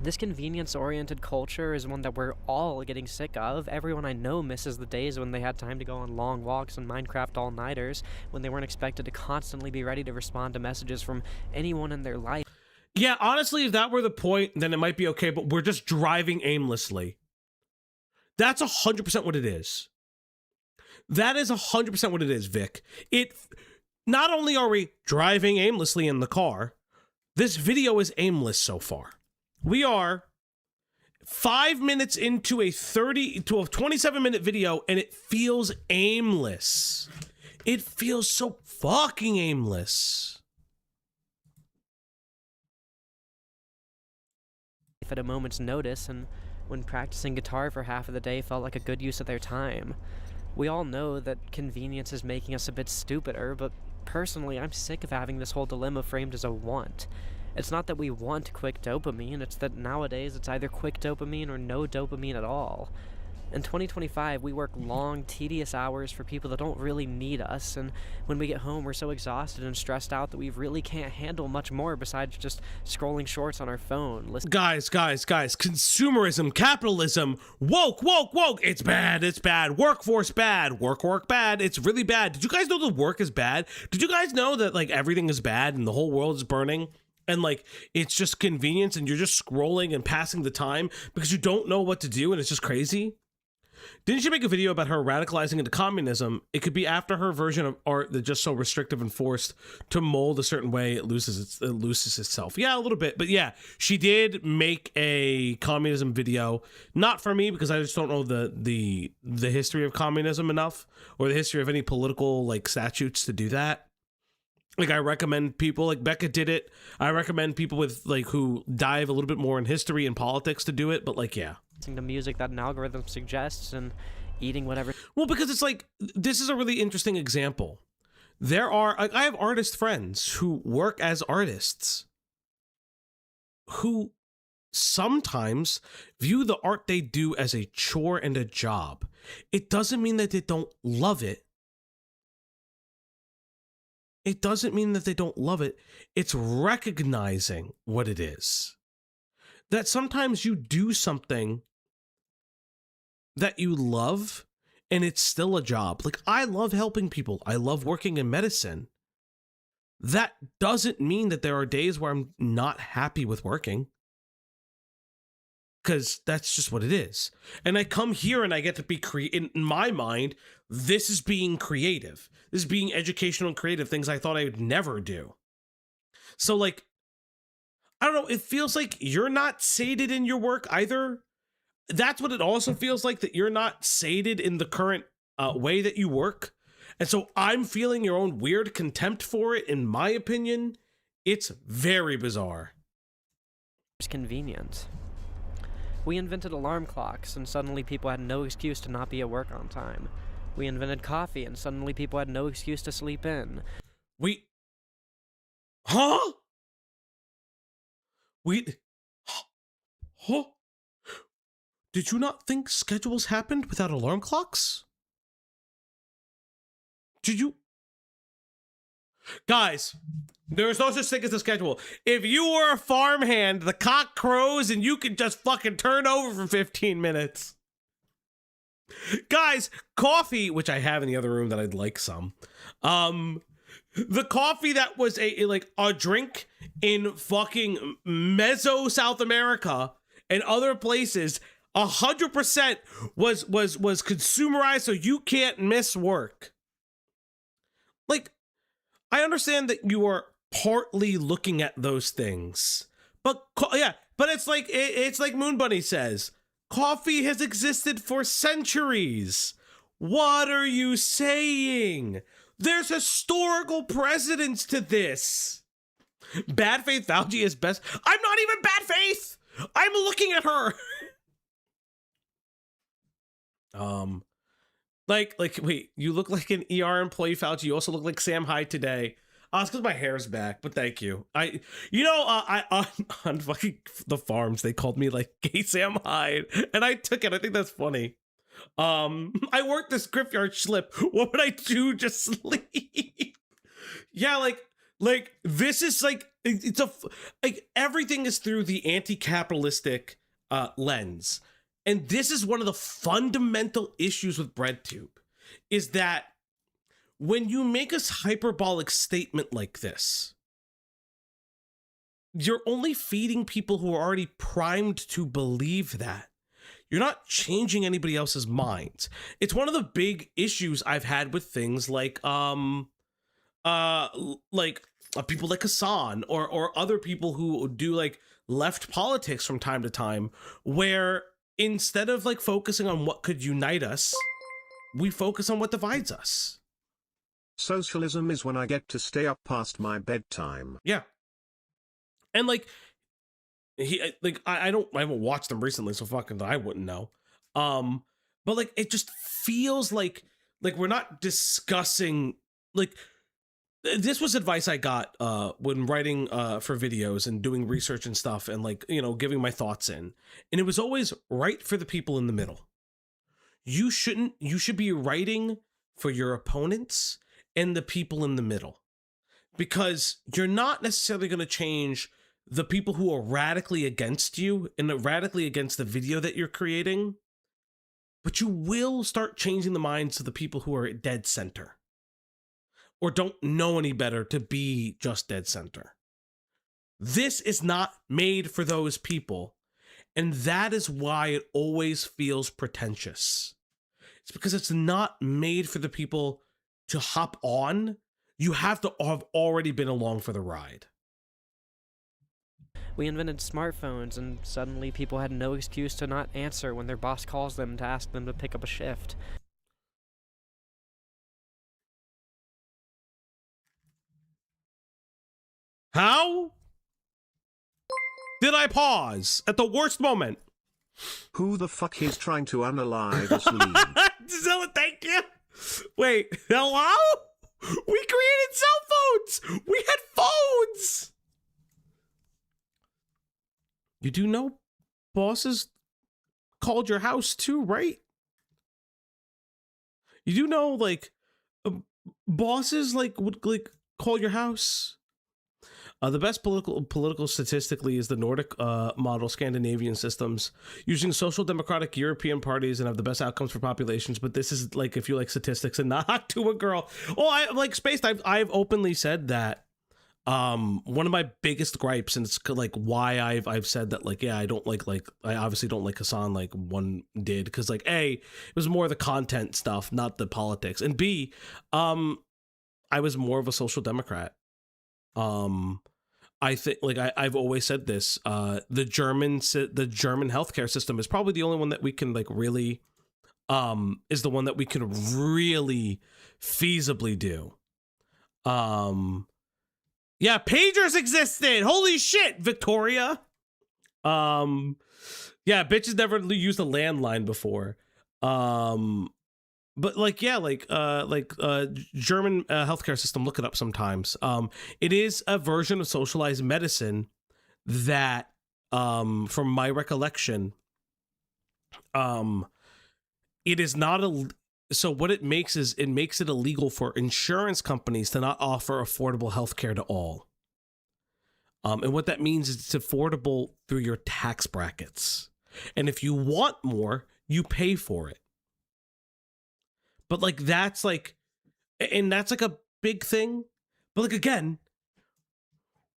This convenience-oriented culture is one that we're all getting sick of. Everyone I know misses the days when they had time to go on long walks and Minecraft all-nighters, when they weren't expected to constantly be ready to respond to messages from anyone in their life. Yeah, honestly, if that were the point, then it might be okay, but we're just driving aimlessly. That's 100% what it is. That is 100% what it is, Vic. Not only are we driving aimlessly in the car, this video is aimless so far. We are 5 minutes into a 27-minute video, and it feels aimless. It feels so fucking aimless. At a moment's notice, and when practicing guitar for half of the day felt like a good use of their time. We all know that convenience is making us a bit stupider, but personally, I'm sick of having this whole dilemma framed as a want. It's not that we want quick dopamine, it's that nowadays it's either quick dopamine or no dopamine at all. In 2025, we work long, tedious hours for people that don't really need us, and when we get home, we're so exhausted and stressed out that we really can't handle much more besides just scrolling shorts on our phone. Guys, consumerism, capitalism, woke, it's bad, workforce bad, work bad, it's really bad. Did you guys know the work is bad? Did you guys know that, like, everything is bad and the whole world is burning? And, like, it's just convenience and you're just scrolling and passing the time because you don't know what to do and it's just crazy? Didn't she make a video about her radicalizing into communism? It could be after her version of art that's just so restrictive and forced to mold a certain way it loses itself. Yeah, a little bit, but yeah, she did make a communism video. Not for me because I just don't know the history of communism enough, or the history of any political like statutes to do that. Like, I recommend people like Becca did it. I recommend people with like who dive a little bit more in history and politics to do it. But like, yeah. Listening to music that an algorithm suggests and eating whatever. Well, because it's like, this is a really interesting example. There are, like, I have artist friends who work as artists who sometimes view the art they do as a chore and a job. It doesn't mean that they don't love it. It doesn't mean that they don't love it. It's recognizing what it is. That sometimes you do something that you love and it's still a job. Like, I love helping people. I love working in medicine. That doesn't mean that there are days where I'm not happy with working. Because that's just what it is. And I come here and I get to be in my mind, this is being creative. This is being educational and creative, things I thought I would never do. So, like, I don't know, it feels like you're not sated in your work either. That's what it also feels like, that you're not sated in the current way that you work. And so I'm feeling your own weird contempt for it, in my opinion. It's very bizarre. It's convenient. We invented alarm clocks, and suddenly people had no excuse to not be at work on time. We invented coffee, and suddenly people had no excuse to sleep in. Huh? Did you not think schedules happened without alarm clocks? Did you? Guys, there is no such thing as a schedule. If you were a farmhand, the cock crows and you can just fucking turn over for 15 minutes. Guys, coffee, which I have in the other room that I'd like some. The coffee that was a drink in fucking Meso South America and other places, 100% was consumerized so you can't miss work. Like, I understand that you are partly looking at those things, but yeah, but it's like Moon Bunny says, coffee has existed for centuries. What are you saying? There's historical precedence to this. Bad Faith Fauci is best. I'm not even bad faith. I'm looking at her. Wait, you look like an ER employee, Fauci. You also look like Sam Hyde today. It's because my hair's back, but thank you. On fucking the farms, they called me like Gay Sam Hyde, and I took it. I think that's funny. I worked this Griffyard Schlip. What would I do? Just sleep? Yeah, like this is like, it's like everything is through the anti-capitalistic lens. And this is one of the fundamental issues with BreadTube, is that when you make a hyperbolic statement like this, you're only feeding people who are already primed to believe that. You're not changing anybody else's minds. It's one of the big issues I've had with things like people like Hassan or other people who do like left politics from time to time, where instead of like focusing on what could unite us, we focus on what divides us. Socialism is when I get to stay up past my bedtime. Yeah. And like I haven't watched them recently, so fucking I wouldn't know. But like it just feels like we're not discussing, like, this was advice I got when writing for videos and doing research and stuff, and like, you know, giving my thoughts in. And it was always write for the people in the middle. You should be writing for your opponents and the people in the middle, because you're not necessarily going to change the people who are radically against you and radically against the video that you're creating, but you will start changing the minds of the people who are at dead center or don't know any better to be just dead center. This is not made for those people, and that is why it always feels pretentious. It's because it's not made for the people to hop on. You have to have already been along for the ride. We invented smartphones, and suddenly people had no excuse to not answer when their boss calls them to ask them to pick up a shift. How did I pause at the worst moment? Who the fuck is trying to unalive us, Lee? Zilla, thank you. Wait, hello? We created cell phones. We had phones. You do know bosses called your house too, right? You do know, like, bosses like would like call your house. The best political statistically is the Nordic model Scandinavian systems, using social democratic European parties, and have the best outcomes for populations. But this is like, if you like statistics and not to a girl. Oh, I like Spaced. I've openly said that. One of my biggest gripes, and it's like why I've said that, like, yeah, I obviously don't like Hassan like one did, because like A, it was more the content stuff, not the politics, and B, I was more of a social democrat. I think, like, I've always said this, the German healthcare system is probably the only one that we can like really, is the one that we can really feasibly do. Yeah, pagers existed. Holy shit, Victoria. Yeah, bitches never used a landline before. But like, yeah, German healthcare system, look it up sometimes. It is a version of socialized medicine that, from my recollection, it is not so what it makes is it makes it illegal for insurance companies to not offer affordable healthcare to all. And what that means is it's affordable through your tax brackets. And if you want more, you pay for it. But like, that's like, and that's like a big thing. But like, again,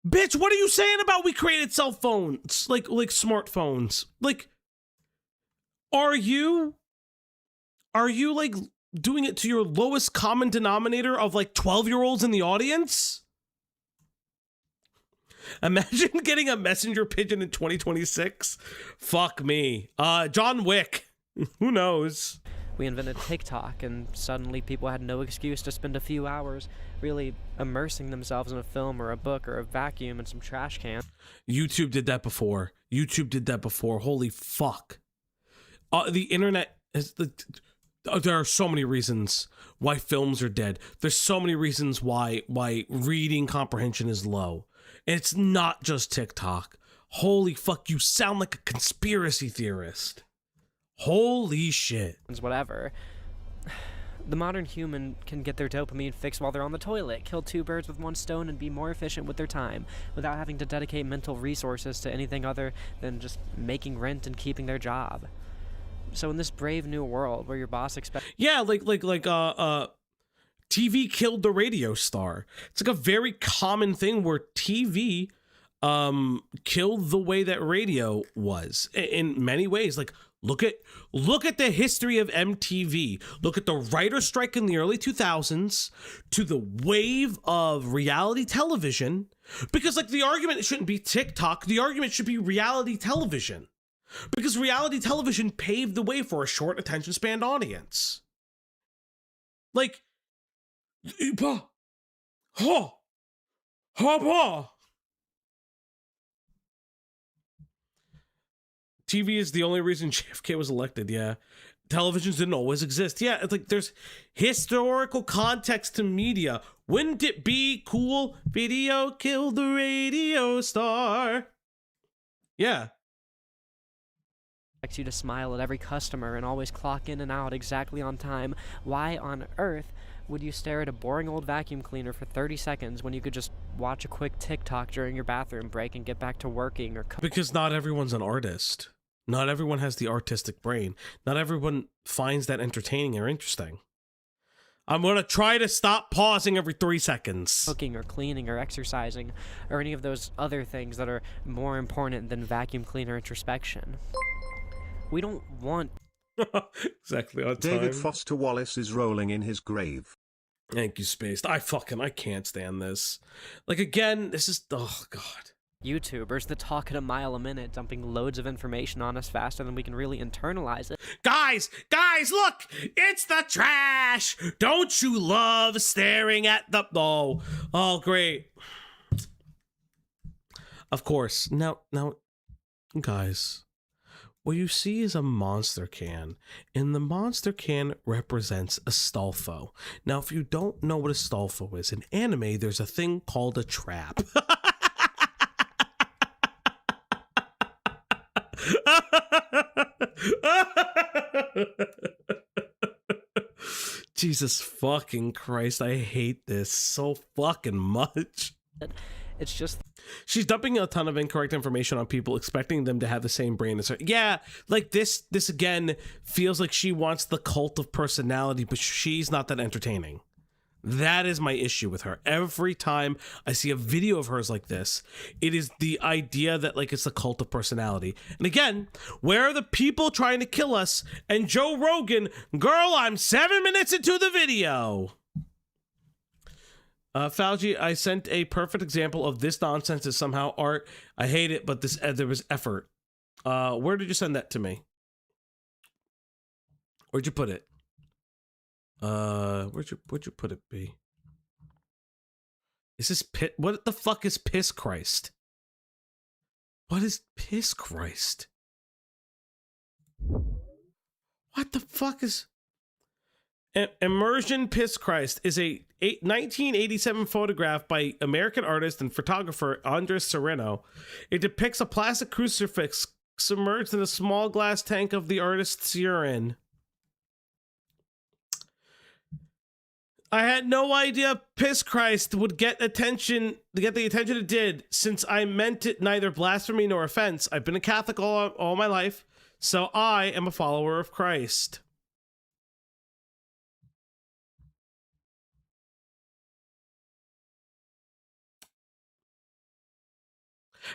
bitch, what are you saying about we created cell phones? Like smartphones? Like, are you like doing it to your lowest common denominator of like 12-year-olds in the audience? Imagine getting a messenger pigeon in 2026. Fuck me. John Wick. Who knows? We invented TikTok, and suddenly people had no excuse to spend a few hours really immersing themselves in a film or a book or a vacuum and some trash can. YouTube did that before. Holy fuck. The internet is there are so many reasons why films are dead. There's so many reasons why reading comprehension is low. And it's not just TikTok. Holy fuck, you sound like a conspiracy theorist. Holy shit. Whatever. The modern human can get their dopamine fix while they're on the toilet, kill two birds with one stone, and be more efficient with their time without having to dedicate mental resources to anything other than just making rent and keeping their job. So in this brave new world where your boss expects... Yeah, like TV killed the radio star. It's like a very common thing where TV killed the way that radio was in many ways. Like, Look at the history of MTV. Look at the writer's strike in the early 2000s to the wave of reality television. Because like the argument shouldn't be TikTok. The argument should be reality television. Because reality television paved the way for a short attention span audience. Like, TV is the only reason JFK was elected, yeah. Televisions didn't always exist. Yeah, it's like there's historical context to media. Wouldn't it be cool? Video killed the radio star. Yeah. Expects you to smile at every customer and always clock in and out exactly on time. Why on earth would you stare at a boring old vacuum cleaner for 30 seconds when you could just watch a quick TikTok during your bathroom break and get back to working or Because not everyone's an artist. Not everyone has the artistic brain. Not everyone finds that entertaining or interesting. I'm going to try to stop pausing every 3 seconds. cooking or cleaning or exercising or any of those other things that are more important than vacuum cleaner introspection. We don't want Exactly on time. David Foster Wallace is rolling in his grave. Thank you, Spaced. I can't stand this. Like, again, this is, oh, God. YouTubers that talk at a mile a minute, dumping loads of information on us faster than we can really internalize it. Guys, look! It's the trash! Don't you love staring at the... Oh, great. Of course. Now, guys, what you see is a monster can, and the monster can represents Astolfo. Now, if you don't know what Astolfo is, in anime, there's a thing called a trap. Jesus fucking Christ, I hate this so fucking much. It's just She's dumping a ton of incorrect information on people, expecting them to have the same brain as her. Yeah, like this again feels like she wants the cult of personality, but she's not that entertaining. That is my issue with her. Every time I see a video of hers like this, it is the idea that like it's the cult of personality. And again, where are the people trying to kill us? And Joe Rogan, girl, I'm 7 minutes into the video. Fauci, I sent a perfect example of this nonsense is somehow art. I hate it, but this there was effort. Where did you send that to me? Where'd you put it? Where'd you put it, B? Is this pit? What the fuck is Piss Christ? What is Piss Christ? What the fuck is... Immersion Piss Christ is a 1987 photograph by American artist and photographer Andres Sereno. It depicts a plastic crucifix submerged in a small glass tank of the artist's urine. I had no idea Piss Christ would get the attention it did, since I meant it neither blasphemy nor offense. I've been a Catholic all my life, so I am a follower of Christ.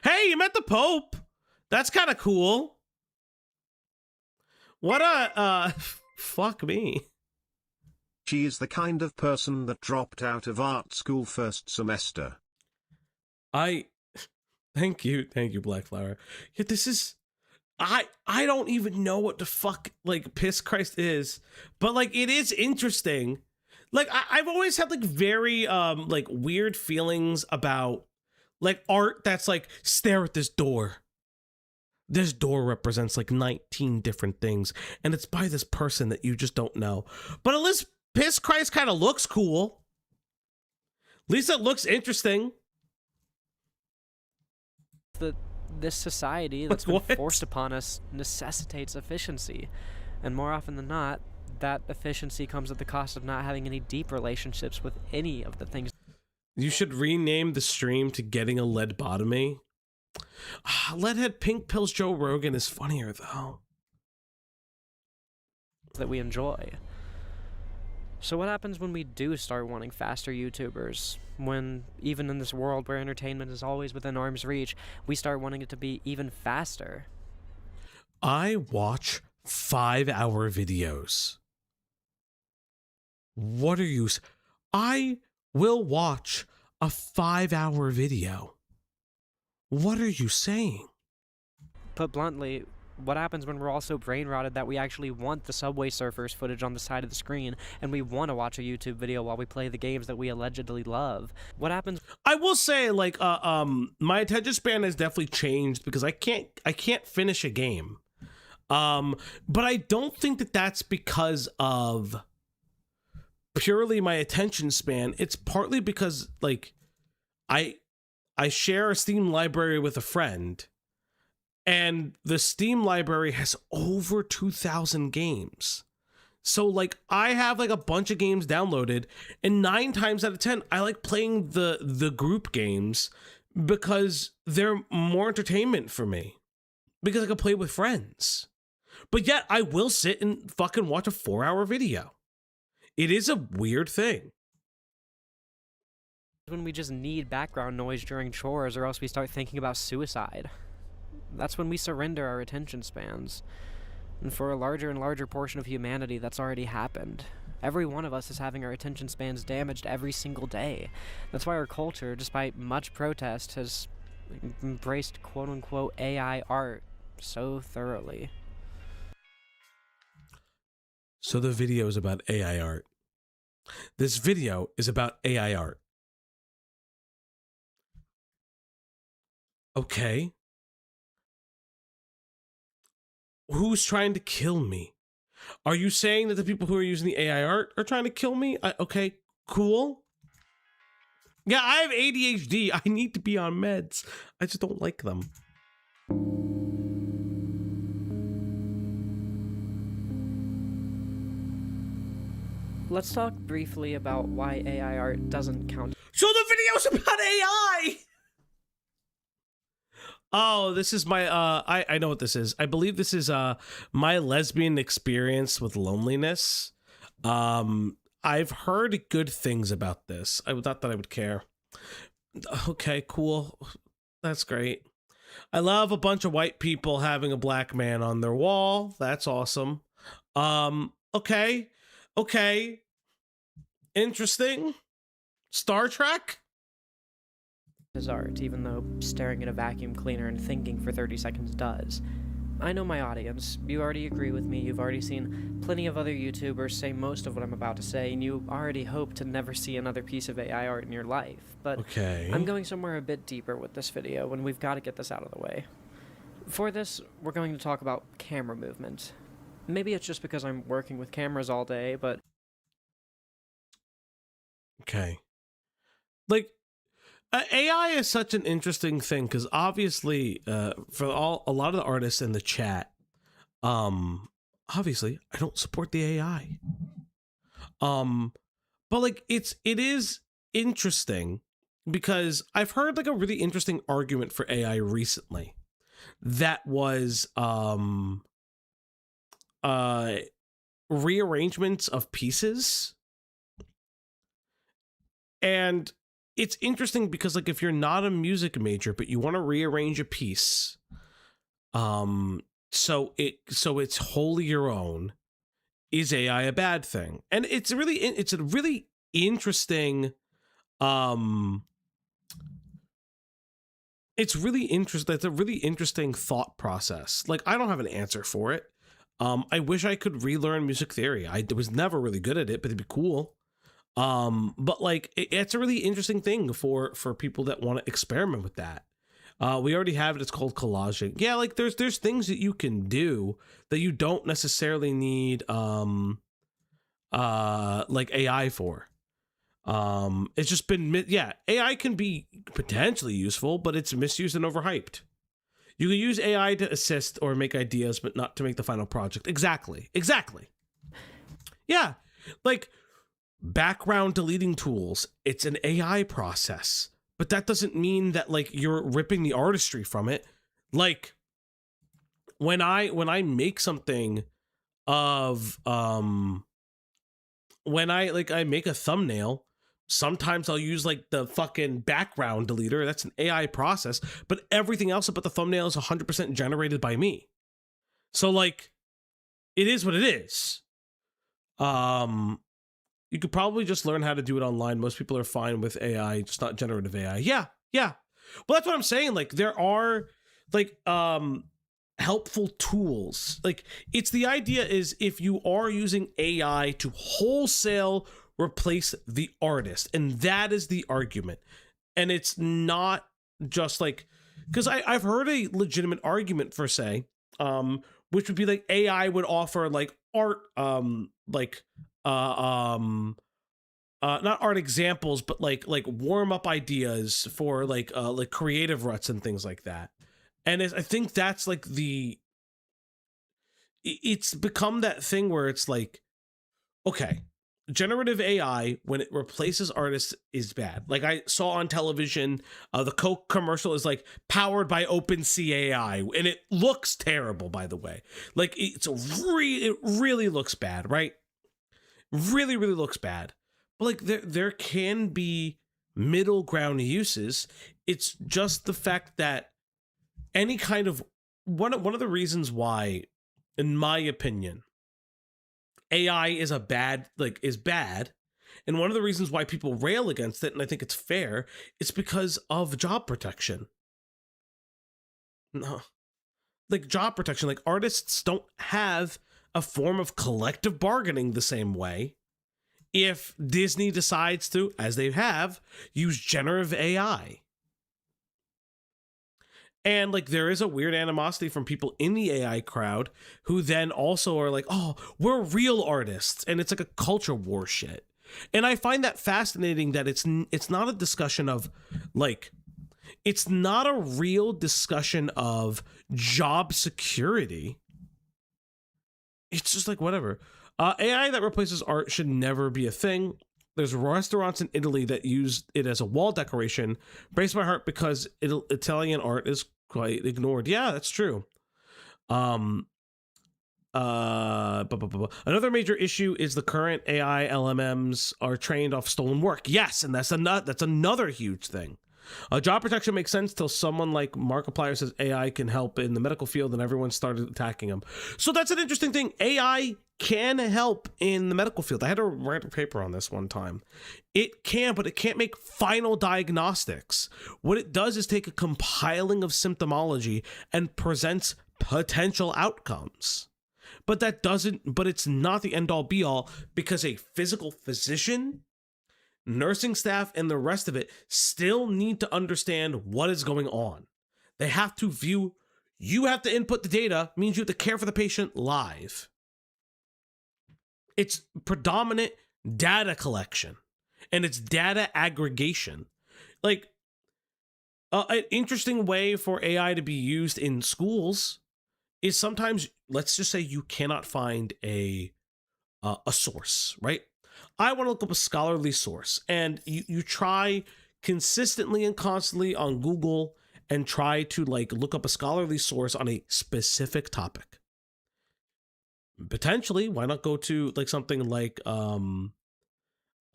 Hey, you met the Pope. That's kind of cool. What a, fuck me. She is the kind of person that dropped out of art school first semester. Thank you, Black Flower. Yeah, this is, I don't even know what the fuck, like, Piss Christ is, but, like, it is interesting. Like, I've always had, like, very, like, weird feelings about, like, art that's, like, stare at this door. This door represents, like, 19 different things, and it's by this person that you just don't know. But at least Piss Christ kind of looks cool. At least it looks interesting. This society that's been forced upon us necessitates efficiency. And more often than not, that efficiency comes at the cost of not having any deep relationships with any of the things. You should rename the stream to Getting a Leadbotomy. Leadhead Pink Pills Joe Rogan is funnier, though. That we enjoy. So what happens when we do start wanting faster YouTubers? When, even in this world where entertainment is always within arm's reach, we start wanting it to be even faster? I watch 5-hour videos. What are you? I will watch a 5-hour video. What are you saying? Put bluntly, what happens when we're all so brain rotted that we actually want the Subway Surfers footage on the side of the screen and we want to watch a YouTube video while we play the games that we allegedly love? What happens? I will say, like, my attention span has definitely changed because I can't finish a game. But I don't think that that's because of purely my attention span. It's partly because, like, I share a Steam library with a friend, and the Steam library has over 2,000 games. So, like, I have, like, a bunch of games downloaded, and 9 times out of 10, I like playing the group games because they're more entertainment for me. Because I can play with friends. But yet, I will sit and fucking watch a 4-hour video. It is a weird thing. When we just need background noise during chores, or else we start thinking about suicide. That's when we surrender our attention spans. And for a larger and larger portion of humanity, that's already happened. Every one of us is having our attention spans damaged every single day. That's why our culture, despite much protest, has embraced quote-unquote AI art so thoroughly. So the video is about AI art. This video is about AI art. Okay. Who's trying to kill me? Are you saying that the people who are using the AI art are trying to kill me? Okay, cool. Yeah, I have ADHD. I need to be on meds. I just don't like them. Let's talk briefly about why AI art doesn't count. So the video's about AI! Oh, this is my, I know what this is. I believe this is, my lesbian experience with loneliness. I've heard good things about this. I thought that I would care. Okay, cool. That's great. I love a bunch of white people having a black man on their wall. That's awesome. Okay. Okay. Interesting. Star Trek? As art, even though staring at a vacuum cleaner and thinking for 30 seconds does. I know my audience. You already agree with me. You've already seen plenty of other YouTubers say most of what I'm about to say, and you already hope to never see another piece of AI art in your life. But okay. I'm going somewhere a bit deeper with this video, and we've got to get this out of the way. For this, we're going to talk about camera movement. Maybe it's just because I'm working with cameras all day, but... Okay. Like, AI is such an interesting thing because obviously, for a lot of the artists in the chat, obviously I don't support the AI. But like it is interesting because I've heard like a really interesting argument for AI recently that was rearrangements of pieces. And it's interesting because like if you're not a music major but you want to rearrange a piece so it's wholly your own, is AI a bad thing? And it's a really interesting it's a really interesting thought process. Like I don't have an answer for it. I wish I could relearn music theory. I was never really good at it, but it'd be cool. But like it's a really interesting thing for people that want to experiment with that. We already have it. It's called collaging. Yeah, like there's things that you can do that you don't necessarily need like AI for. It's just been AI can be potentially useful, but it's misused and overhyped. You can use AI to assist or make ideas, but not to make the final project. Exactly. Yeah, like background deleting tools, it's an AI process, but that doesn't mean that like you're ripping the artistry from it. Like when I make something of when I make a thumbnail, sometimes I'll use like the fucking background deleter. That's an AI process, but everything else about the thumbnail is 100% generated by me. So like it is what it is. You could probably just learn how to do it online. Most people are fine with AI, just not generative AI. Yeah. Well, that's what I'm saying. Like, there are like helpful tools. Like, it's the idea is if you are using AI to wholesale replace the artist, and that is the argument. And it's not just like, because I've heard a legitimate argument for, say, which would be like AI would offer like art, not art examples, but like warm up ideas for like creative ruts and things like that. And I think that's like it's become that thing where it's like, okay, generative AI, when it replaces artists, is bad. Like I saw on television, the Coke commercial is like powered by OpenCAI, and it looks terrible, by the way. Like it really looks bad, right? Really looks bad. But like there can be middle ground uses. It's just the fact that any kind of one of the reasons why, in my opinion, AI is bad, and one of the reasons why people rail against it, and I think it's fair, it's because of job protection. No, like job protection, like artists don't have a form of collective bargaining the same way. If Disney decides to, as they have, use generative AI. And like there is a weird animosity from people in the AI crowd who then also are like, oh, we're real artists. And it's like a culture war shit. And I find that fascinating that it's not a discussion of like, it's not a real discussion of job security. It's just like, whatever. AI that replaces art should never be a thing. There's restaurants in Italy that use it as a wall decoration. Breaks my heart because Italian art is quite ignored. Yeah, that's true. Another major issue is the current AI LMMs are trained off stolen work. Yes, and that's another huge thing. Job protection makes sense till someone like Markiplier says AI can help in the medical field and everyone started attacking him. So that's an interesting thing. AI can help in the medical field. I had to write a paper on this one time. It can, but it can't make final diagnostics. What it does is take a compiling of symptomology and presents potential outcomes. But it's not the end all be all, because a physical physician, nursing staff, and the rest of it still need to understand what is going on. They have to you have to input the data, means you have to care for the patient live. It's predominant data collection and it's data aggregation. Like an interesting way for AI to be used in schools is sometimes, let's just say you cannot find a source, right? I want to look up a scholarly source, and you try consistently and constantly on Google and try to like look up a scholarly source on a specific topic. Potentially, why not go to like something like why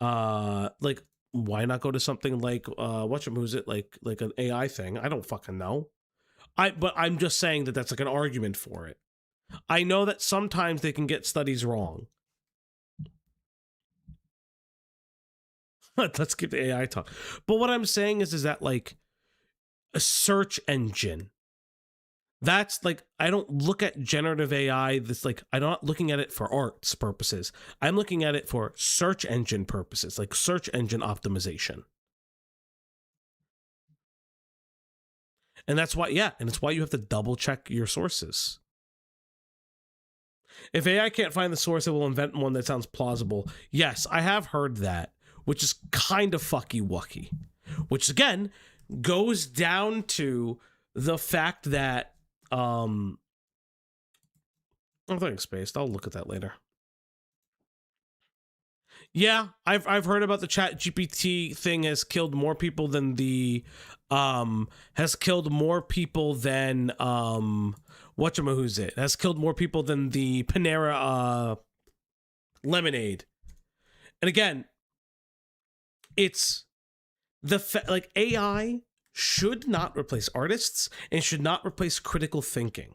not go to something like who's it, like an AI thing? I don't fucking know. But I'm just saying that that's like an argument for it. I know that sometimes they can get studies wrong. Let's keep the AI talk. But what I'm saying is that like a search engine, that's like, I don't look at generative AI. That's like, I'm not looking at it for arts purposes. I'm looking at it for search engine purposes, like search engine optimization. And that's why, and it's why you have to double check your sources. If AI can't find the source, it will invent one that sounds plausible. Yes, I have heard that, which is kind of fucky-wucky. Which, again, goes down to the fact that, I'm thinking spaced. I'll look at that later. Yeah, I've heard about the Chat GPT thing has killed more people than the, has killed more people than, whatchamahoo's it? Has killed more people than the Panera, lemonade. And again, it's like AI should not replace artists and should not replace critical thinking.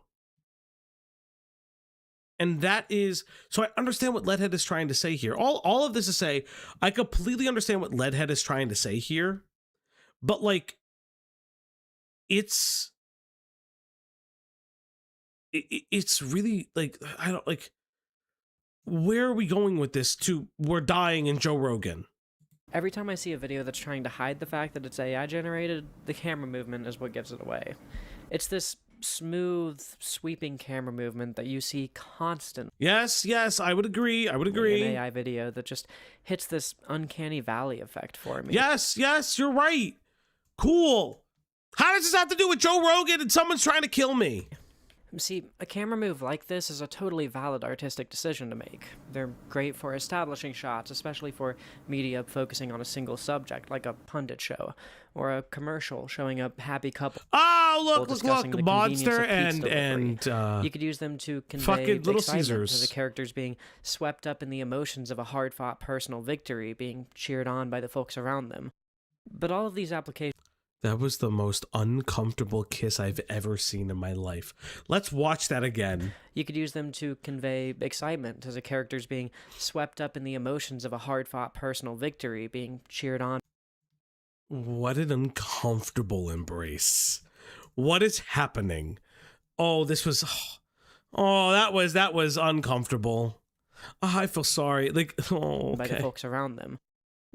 And that is, so I understand what Leadhead is trying to say here. All of this to say, I completely understand what Leadhead is trying to say here, but like, it's really like, I don't like, where are we going with this to we're dying in Joe Rogan? Every time I see a video that's trying to hide the fact that it's AI generated, the camera movement is what gives it away. It's this smooth, sweeping camera movement that you see constantly. Yes, I would agree. I would agree. An AI video that just hits this uncanny valley effect for me. Yes, you're right. Cool. How does this have to do with Joe Rogan and someone's trying to kill me? See, a camera move like this is a totally valid artistic decision to make. They're great for establishing shots, especially for media focusing on a single subject, like a pundit show, or a commercial showing a happy couple. Oh, Discussing look, the Monster convenience of pizza and delivery. You could use them to convey fucking Little excitement Caesars. to the characters being swept up in the emotions of a hard-fought personal victory, being cheered on by the folks around them. But all of these applications... That was the most uncomfortable kiss I've ever seen in my life. Let's watch that again. You could use them to convey excitement as the characters being swept up in the emotions of a hard-fought personal victory, being cheered on. What an uncomfortable embrace. What is happening? Oh, this was... Oh, that was uncomfortable. Oh, I feel sorry. Like, oh, okay. By the folks around them.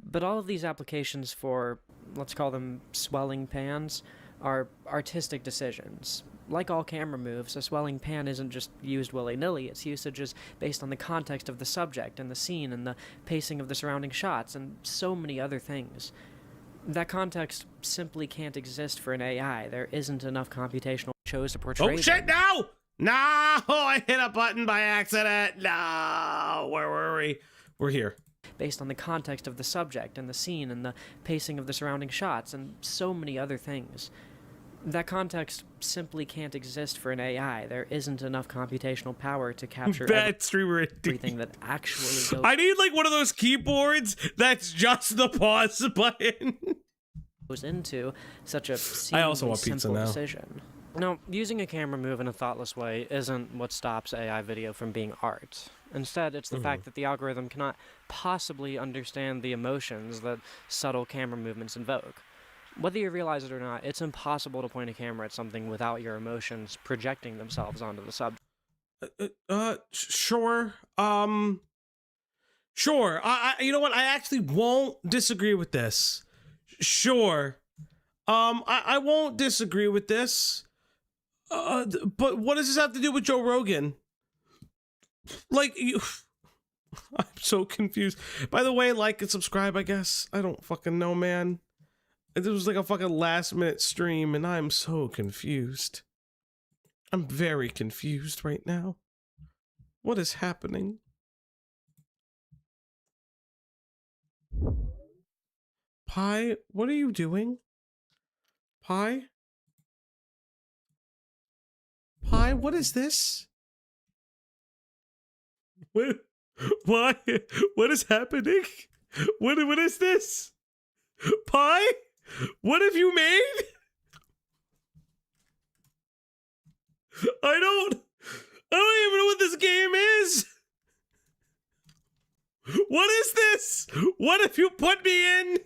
But all of these applications for, let's call them swelling pans, are artistic decisions. Like all camera moves, a swelling pan isn't just used willy-nilly. Its usage is based on the context of the subject and the scene and the pacing of the surrounding shots and so many other things. That context simply can't exist for an AI. There isn't enough computational shows to portray. Oh shit, no! No! I hit a button by accident! No! Where were we? We're here. Based on the context of the subject and the scene and the pacing of the surrounding shots and so many other things. That context simply can't exist for an AI. There isn't enough computational power to capture everything that actually goes... I need like one of those keyboards that's just the pause button. ...goes into such a I also want simple pizza now. decision. Now, using a camera move in a thoughtless way isn't what stops AI video from being art. Instead, it's the fact that the algorithm cannot possibly understand the emotions that subtle camera movements invoke. Whether you realize it or not, it's impossible to point a camera at something without your emotions projecting themselves onto the subject. Sure. Sure. You know what? I actually won't disagree with this. Sure. I won't disagree with this. But what does this have to do with Joe Rogan? Like, I'm so confused. By the way, like and subscribe, I guess. I don't fucking know, man. This was like a fucking last minute stream and I'm so confused. I'm very confused right now. What is happening? Pi, what are you doing? Pi? Pi, what is this? Why? What is happening? What is this? Pi? What have you made? I don't even know what this game is. What is this? What have you put me in?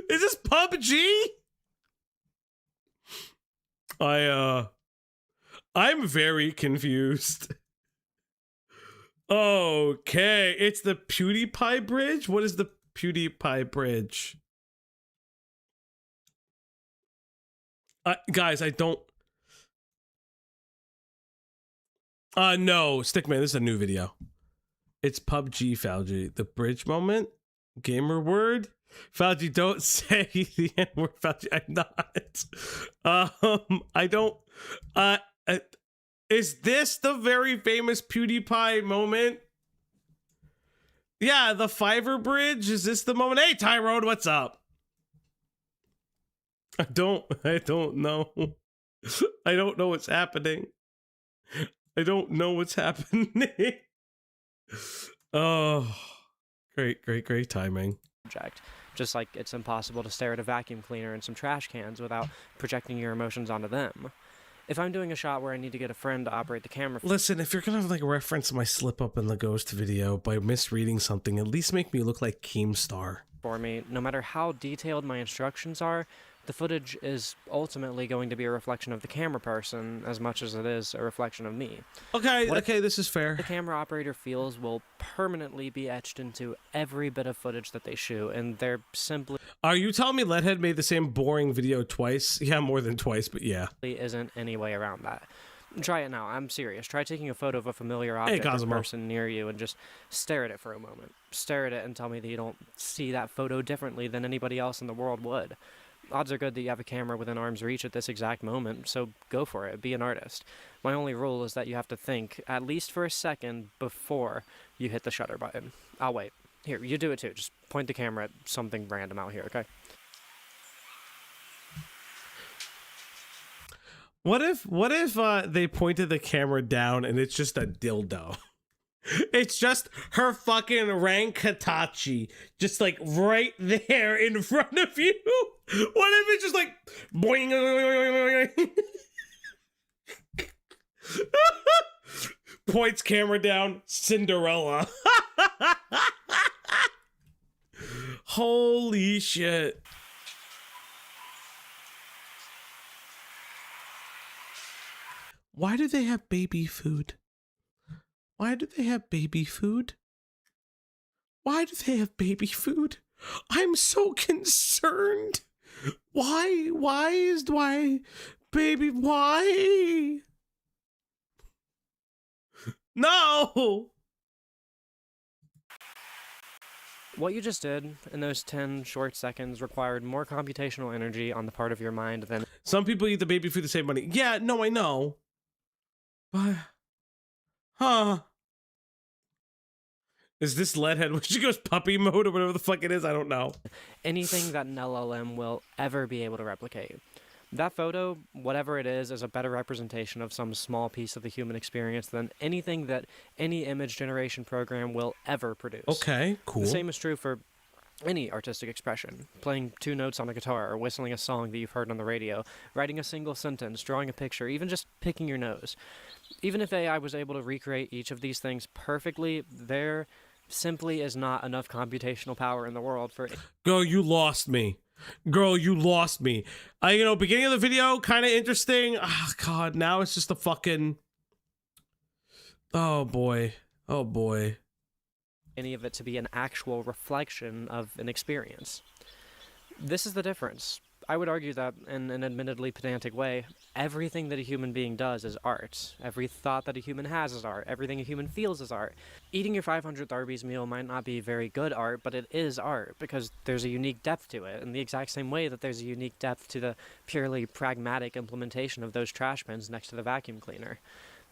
Is this PUBG? I'm very confused. Okay, it's the PewDiePie bridge? What is the PewDiePie bridge? Guys, I don't... no, Stickman, this is a new video. It's PUBG, Fauji. The bridge moment? Gamer word? Fauji, don't say the N-word, Fauji. I'm not. I don't... is this the very famous PewDiePie moment? Yeah, the Fiverr bridge? Is this the moment? Hey, Tyrone, what's up? I don't know. I don't know what's happening. I don't know what's happening. Oh, great timing. Just like it's impossible to stare at a vacuum cleaner and some trash cans without projecting your emotions onto them. If I'm doing a shot where I need to get a friend to operate the camera Listen, if you're gonna like reference my slip up in the ghost video by misreading something, at least make me look like Keemstar. for me, no matter how detailed my instructions are, the footage is ultimately going to be a reflection of the camera person as much as it is a reflection of me. Okay, What okay, this is fair. The camera operator feels will permanently be etched into every bit of footage that they shoot, and they're simply Are you telling me Leadhead made the same boring video twice? Yeah, more than twice, but yeah. isn't any way around that. Try it now. I'm serious. Try taking a photo of a familiar object or Cosmo. person near you and just stare at it for a moment. Stare at it and tell me that you don't see that photo differently than anybody else in the world would. Odds are good that you have a camera within arm's reach at this exact moment, so go for it. Be an artist. My only rule is that you have to think, at least for a second, before you hit the shutter button. I'll wait. Here, you do it too. Just point the camera at something random out here, okay? What if they pointed the camera down and it's just a dildo? It's just her fucking rank Hitachi, just like right there in front of you. What if it's just like boing? Points camera down, Cinderella. Holy shit. Why do they have baby food? Why do they have baby food? Why do they have baby food? I'm so concerned. Why baby, why? No! What you just did in those 10 short seconds required more computational energy on the part of your mind than... Some people eat the baby food to save money. Yeah, no, I know. But, huh? Is this Leadhead when she goes puppy mode or whatever the fuck it is? I don't know. Anything that an LLM will ever be able to replicate. That photo, whatever it is a better representation of some small piece of the human experience than anything that any image generation program will ever produce. Okay, cool. The same is true for any artistic expression. Playing 2 notes on a guitar, or whistling a song that you've heard on the radio, writing a single sentence, drawing a picture, even just picking your nose. Even if AI was able to recreate each of these things perfectly, there simply is not enough computational power in the world for... Girl, you lost me. Girl, you lost me. You know, beginning of the video, kind of interesting. Oh, God, now it's just a fucking... Oh, boy. Oh, boy. Any of it to be an actual reflection of an experience. This is the difference. I would argue that, in an admittedly pedantic way, everything that a human being does is art. Every thought that a human has is art. Everything a human feels is art. Eating your 500th Arby's meal might not be very good art, but it is art, because there's a unique depth to it, in the exact same way that there's a unique depth to the purely pragmatic implementation of those trash bins next to the vacuum cleaner.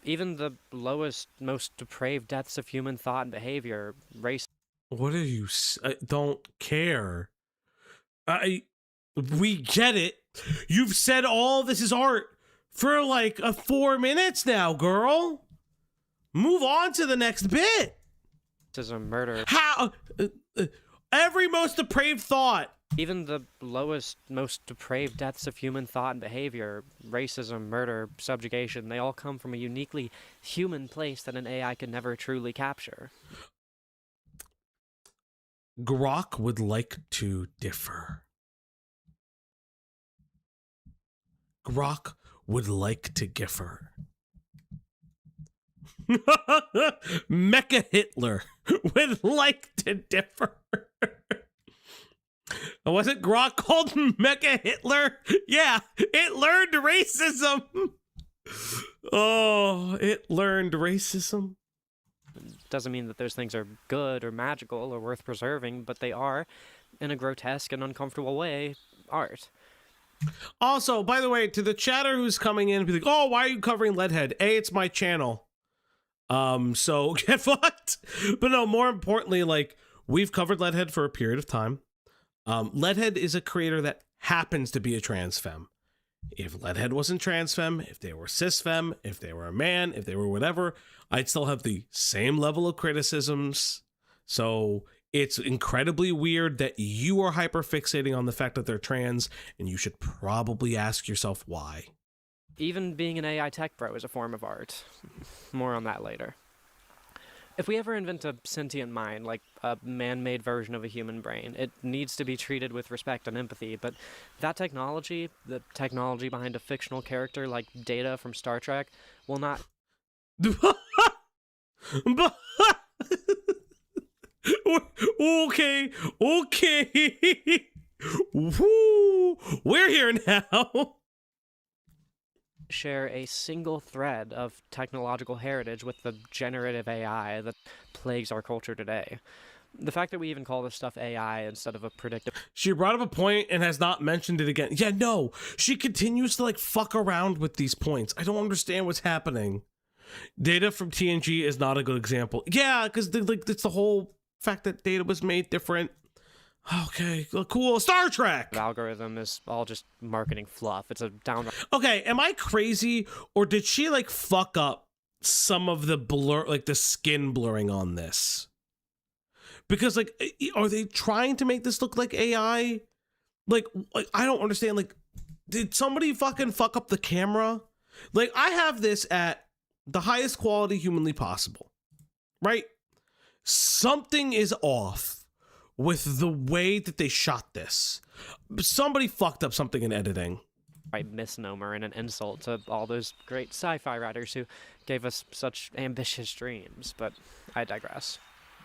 Even the lowest, most depraved depths of human thought and behavior, race... What are you... I don't care. We get it. You've said all this is art for like 4 minutes now, girl. Move on to the next bit. This is a murder. How? Every most depraved thought. Even the lowest, most depraved depths of human thought and behavior, racism, murder, subjugation, they all come from a uniquely human place that an AI could never truly capture. Grok would like to differ. Grok would like to differ. Mecha Hitler would like to differ. Wasn't Grok called Mecha Hitler? Yeah, it learned racism. Oh, it learned racism. Doesn't mean that those things are good or magical or worth preserving, but they are, in a grotesque and uncomfortable way, art. Also, by the way, to the chatter who's coming in, be like, oh, why are you covering Leadhead? A, it's my channel. So get fucked. But no, more importantly, like, we've covered Leadhead for a period of time. Leadhead is a creator that happens to be a trans femme. If Leadhead wasn't trans femme, if they were cis femme, if they were a man, if they were whatever, I'd still have the same level of criticisms. So it's incredibly weird that you are hyper fixating on the fact that they're trans, and you should probably ask yourself why. Even being an AI tech bro is a form of art. More on that later. If we ever invent a sentient mind, like a man-made version of a human brain, it needs to be treated with respect and empathy, but that technology, the technology behind a fictional character like Data from Star Trek, will not... Okay. Woo, we're here now. share a single thread of technological heritage with the generative AI that plagues our culture today. The fact that we even call this stuff AI instead of a predictive... She brought up a point and has not mentioned it again. Yeah, no, she continues to like fuck around with these points. I don't understand what's happening. Data from TNG is not a good example. Yeah, because like it's the whole fact that Data was made different. Okay, cool. Star Trek algorithm is all just marketing fluff. It's a downright... Okay, am I crazy, or did she like fuck up some of the blur, like the skin blurring on this? Because like, are they trying to make this look like AI? Like I don't understand. Like, did somebody fucking fuck up the camera? Like, I have this at the highest quality humanly possible, right? Something is off with the way that they shot this. Somebody fucked up something in editing. misnomer and an insult to all those great sci-fi writers who gave us such ambitious dreams, but I digress.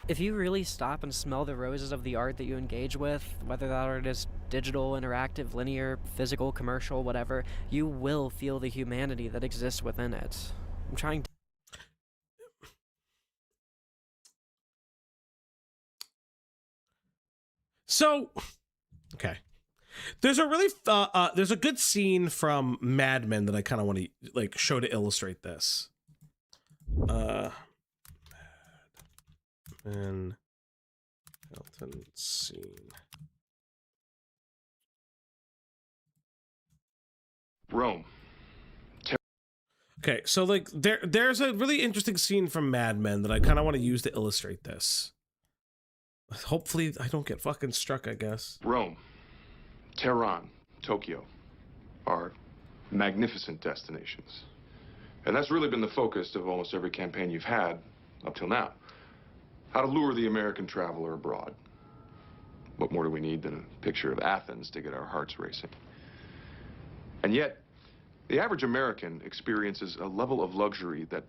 If you really stop and smell the roses of the art that you engage with, whether that art is digital, interactive, linear, physical, commercial, whatever, you will feel the humanity that exists within it. I'm trying to... So, okay. There's a really there's a good scene from Mad Men that I kind of want to like show to illustrate this. Mad Men Elton scene. Rome. Okay, so like there's a really interesting scene from Mad Men that I kind of want to use to illustrate this. Hopefully I don't get fucking struck, I guess. Rome, Tehran, Tokyo are magnificent destinations. And that's really been the focus of almost every campaign you've had up till now. How to lure the American traveler abroad. What more do we need than a picture of Athens to get our hearts racing? And yet, the average American experiences a level of luxury that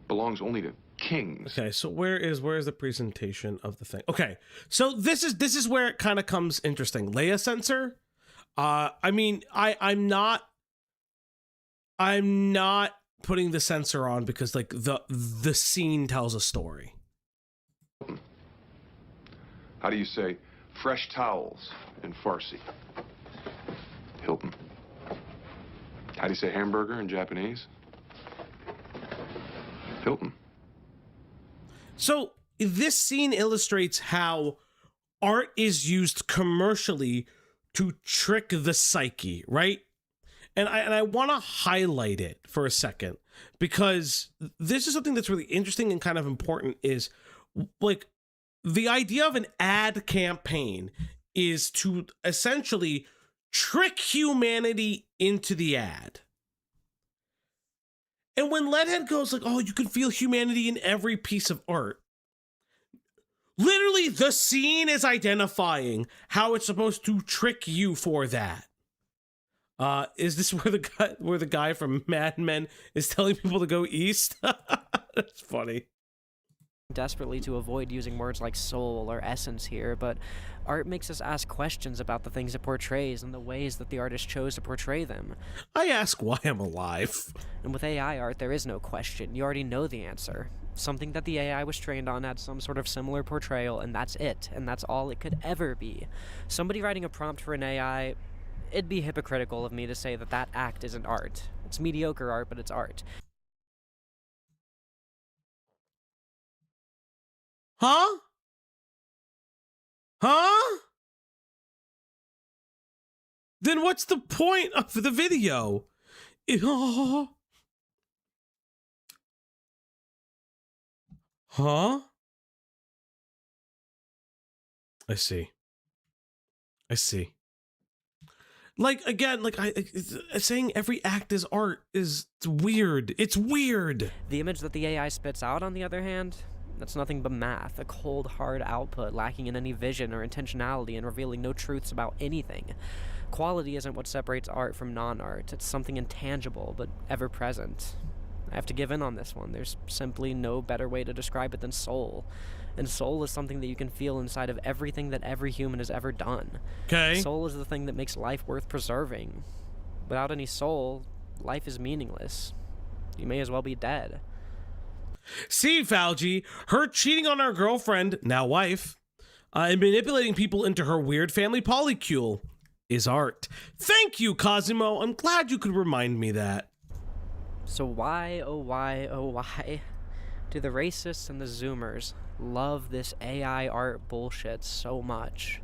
belongs only to kings. Okay, so where is the presentation of the thing? Okay, so this is where it kind of comes interesting. Leia sensor. I mean, I'm not putting the sensor on because like the scene tells a story. How do you say fresh towels in Farsi? Hilton. How do you say hamburger in Japanese? Hilton. So this scene illustrates how art is used commercially to trick the psyche, right? And I want to highlight it for a second because this is something that's really interesting and kind of important. Is like the idea of an ad campaign is to essentially trick humanity into the ad. And when Leadhead goes like, oh, you can feel humanity in every piece of art. Literally, the scene is identifying how it's supposed to trick you for that. Is this where the guy from Mad Men is telling people to go east? That's funny. Desperately to avoid using words like soul or essence here, but art makes us ask questions about the things it portrays and the ways that the artist chose to portray them. I ask why I'm alive. And with AI art, there is no question. You already know the answer. Something that the AI was trained on had some sort of similar portrayal, and that's it. And that's all it could ever be. Somebody writing a prompt for an AI, it'd be hypocritical of me to say that that act isn't art. It's mediocre art, but it's art. Huh? Huh? Then what's the point of the video? Huh? I see. Like, again, like, saying every act is art is weird. It's weird. The image that the AI spits out, on the other hand, that's nothing but math, a cold, hard output lacking in any vision or intentionality and revealing no truths about anything. Quality isn't what separates art from non-art. It's something intangible, but ever-present. I have to give in on this one. There's simply no better way to describe it than soul. And soul is something that you can feel inside of everything that every human has ever done. Okay. Soul is the thing that makes life worth preserving. Without any soul, life is meaningless. You may as well be dead. See, Fauci, her cheating on her girlfriend, now wife, and manipulating people into her weird family polycule is art. Thank you, Cosimo. I'm glad you could remind me that. So why, oh why, do the racists and the Zoomers love this AI art bullshit so much?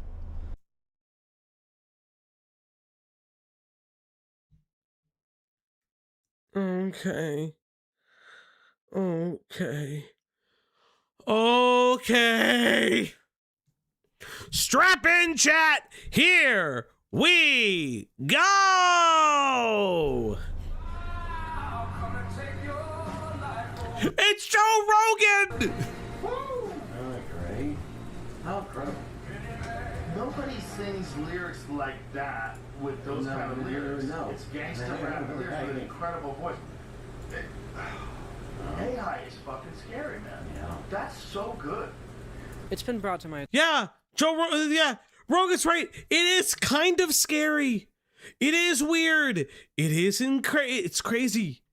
Okay. Okay. Strap in, chat. Here we go. It's Joe Rogan. Great. How incredible. Nobody sings lyrics like that with those kind of lyrics. No. It's gangster rap lyrics with an incredible voice. AI is fucking scary, man. Yeah. That's so good. It's been brought to my Yeah, Rogan's right. It is kind of scary. It is weird. It's crazy.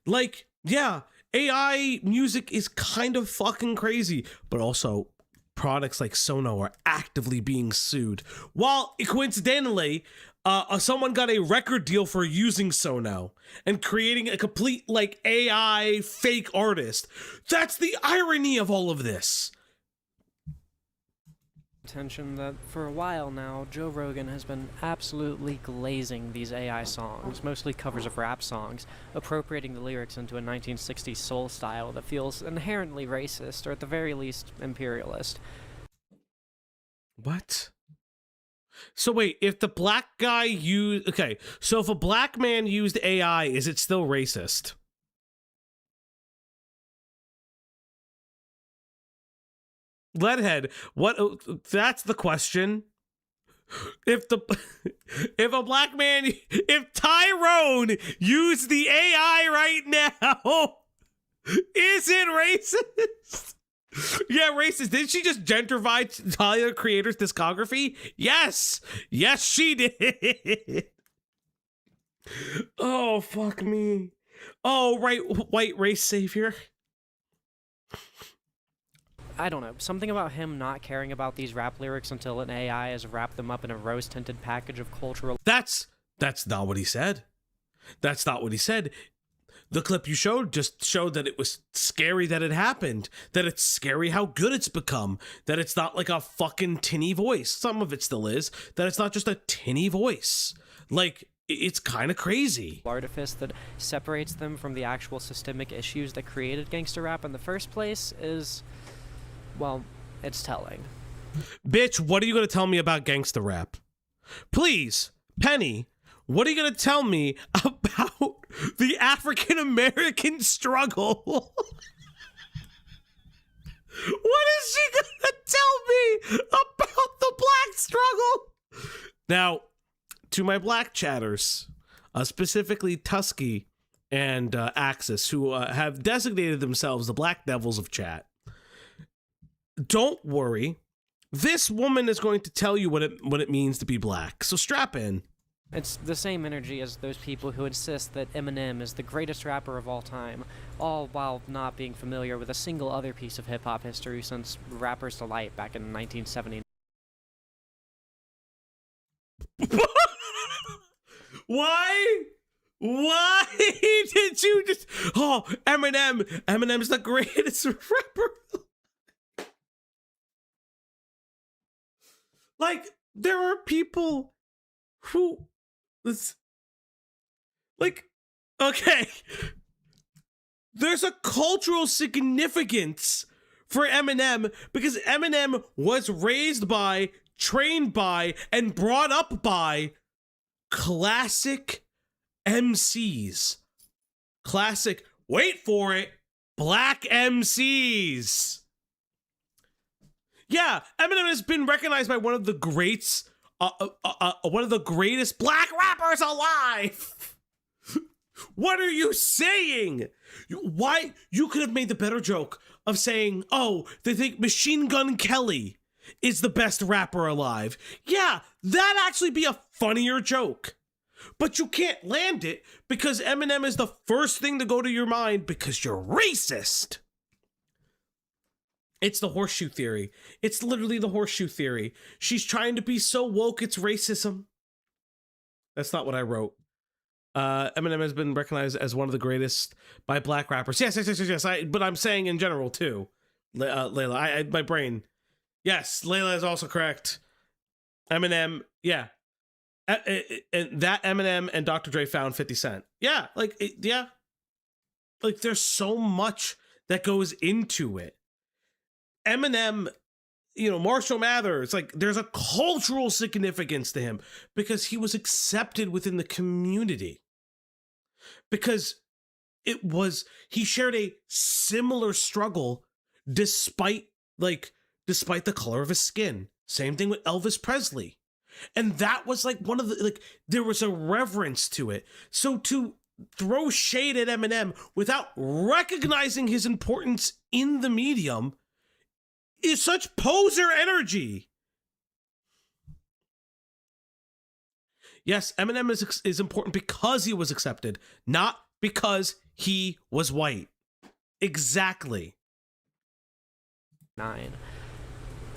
Like, yeah, AI music is kind of fucking crazy, but also products like Sono are actively being sued. While coincidentally, someone got a record deal for using Sono and creating a complete like AI fake artist. That's the irony of all of this. attention that for a while now, Joe Rogan has been absolutely glazing these AI songs, mostly covers of rap songs, appropriating the lyrics into a 1960s soul style that feels inherently racist, or at the very least, imperialist. What? So wait, if the black guy used... Okay, so if a black man used AI, is it still racist? Leadhead, what? That's the question. If a black man, if Tyrone used the AI right now, is it racist? Yeah, racist. Did she just gentrify Tyler the Creator's discography? Yes. Yes, she did. Oh, fuck me. Oh, right, white race savior. I don't know, something about him not caring about these rap lyrics until an AI has wrapped them up in a rose-tinted package of cultural... That's not what he said. That's not what he said. The clip you showed just showed that it was scary that it happened, that it's scary how good it's become, that it's not like a fucking tinny voice. Some of it still is, that it's not just a tinny voice. Like, it's kind of crazy. Artifice that separates them from the actual systemic issues that created gangster rap in the first place is... well, it's telling. Bitch, what are you going to tell me about gangsta rap? Please, Penny, what are you going to tell me about the African American struggle? What is she going to tell me about the black struggle? Now, to my black chatters, specifically Tusky and Axis, who have designated themselves the Black Devils of chat, don't worry. This woman is going to tell you what it means to be black. So strap in. It's the same energy as those people who insist that Eminem is the greatest rapper of all time, all while not being familiar with a single other piece of hip-hop history since Rapper's Delight back in 1970. Why? Why did you just... Oh, Eminem's the greatest rapper. Like, there are people who, like, okay, there's a cultural significance for Eminem because Eminem was raised by, trained by, and brought up by classic MCs. Classic, wait for it, black MCs. Yeah, Eminem has been recognized by one of the greats, one of the greatest black rappers alive. What are you saying? Why? You could have made the better joke of saying, oh, they think Machine Gun Kelly is the best rapper alive. Yeah, that'd actually be a funnier joke. But you can't land it because Eminem is the first thing to go to your mind because you're racist. It's the horseshoe theory. It's literally the horseshoe theory. She's trying to be so woke, it's racism. That's not what I wrote. Eminem has been recognized as one of the greatest by black rappers. Yes. But I'm saying in general too. Layla, my brain. Yes, Layla is also correct. Eminem, yeah. And that Eminem and Dr. Dre found 50 Cent. Yeah, yeah. Like, there's so much that goes into it. Eminem, Marshall Mathers, like, there's a cultural significance to him because he was accepted within the community. Because he shared a similar struggle despite the color of his skin. Same thing with Elvis Presley. And that was like one of the, there was a reverence to it. So to throw shade at Eminem without recognizing his importance in the medium is such poser energy. Yes, Eminem is important because he was accepted, not because he was white. Exactly. 9.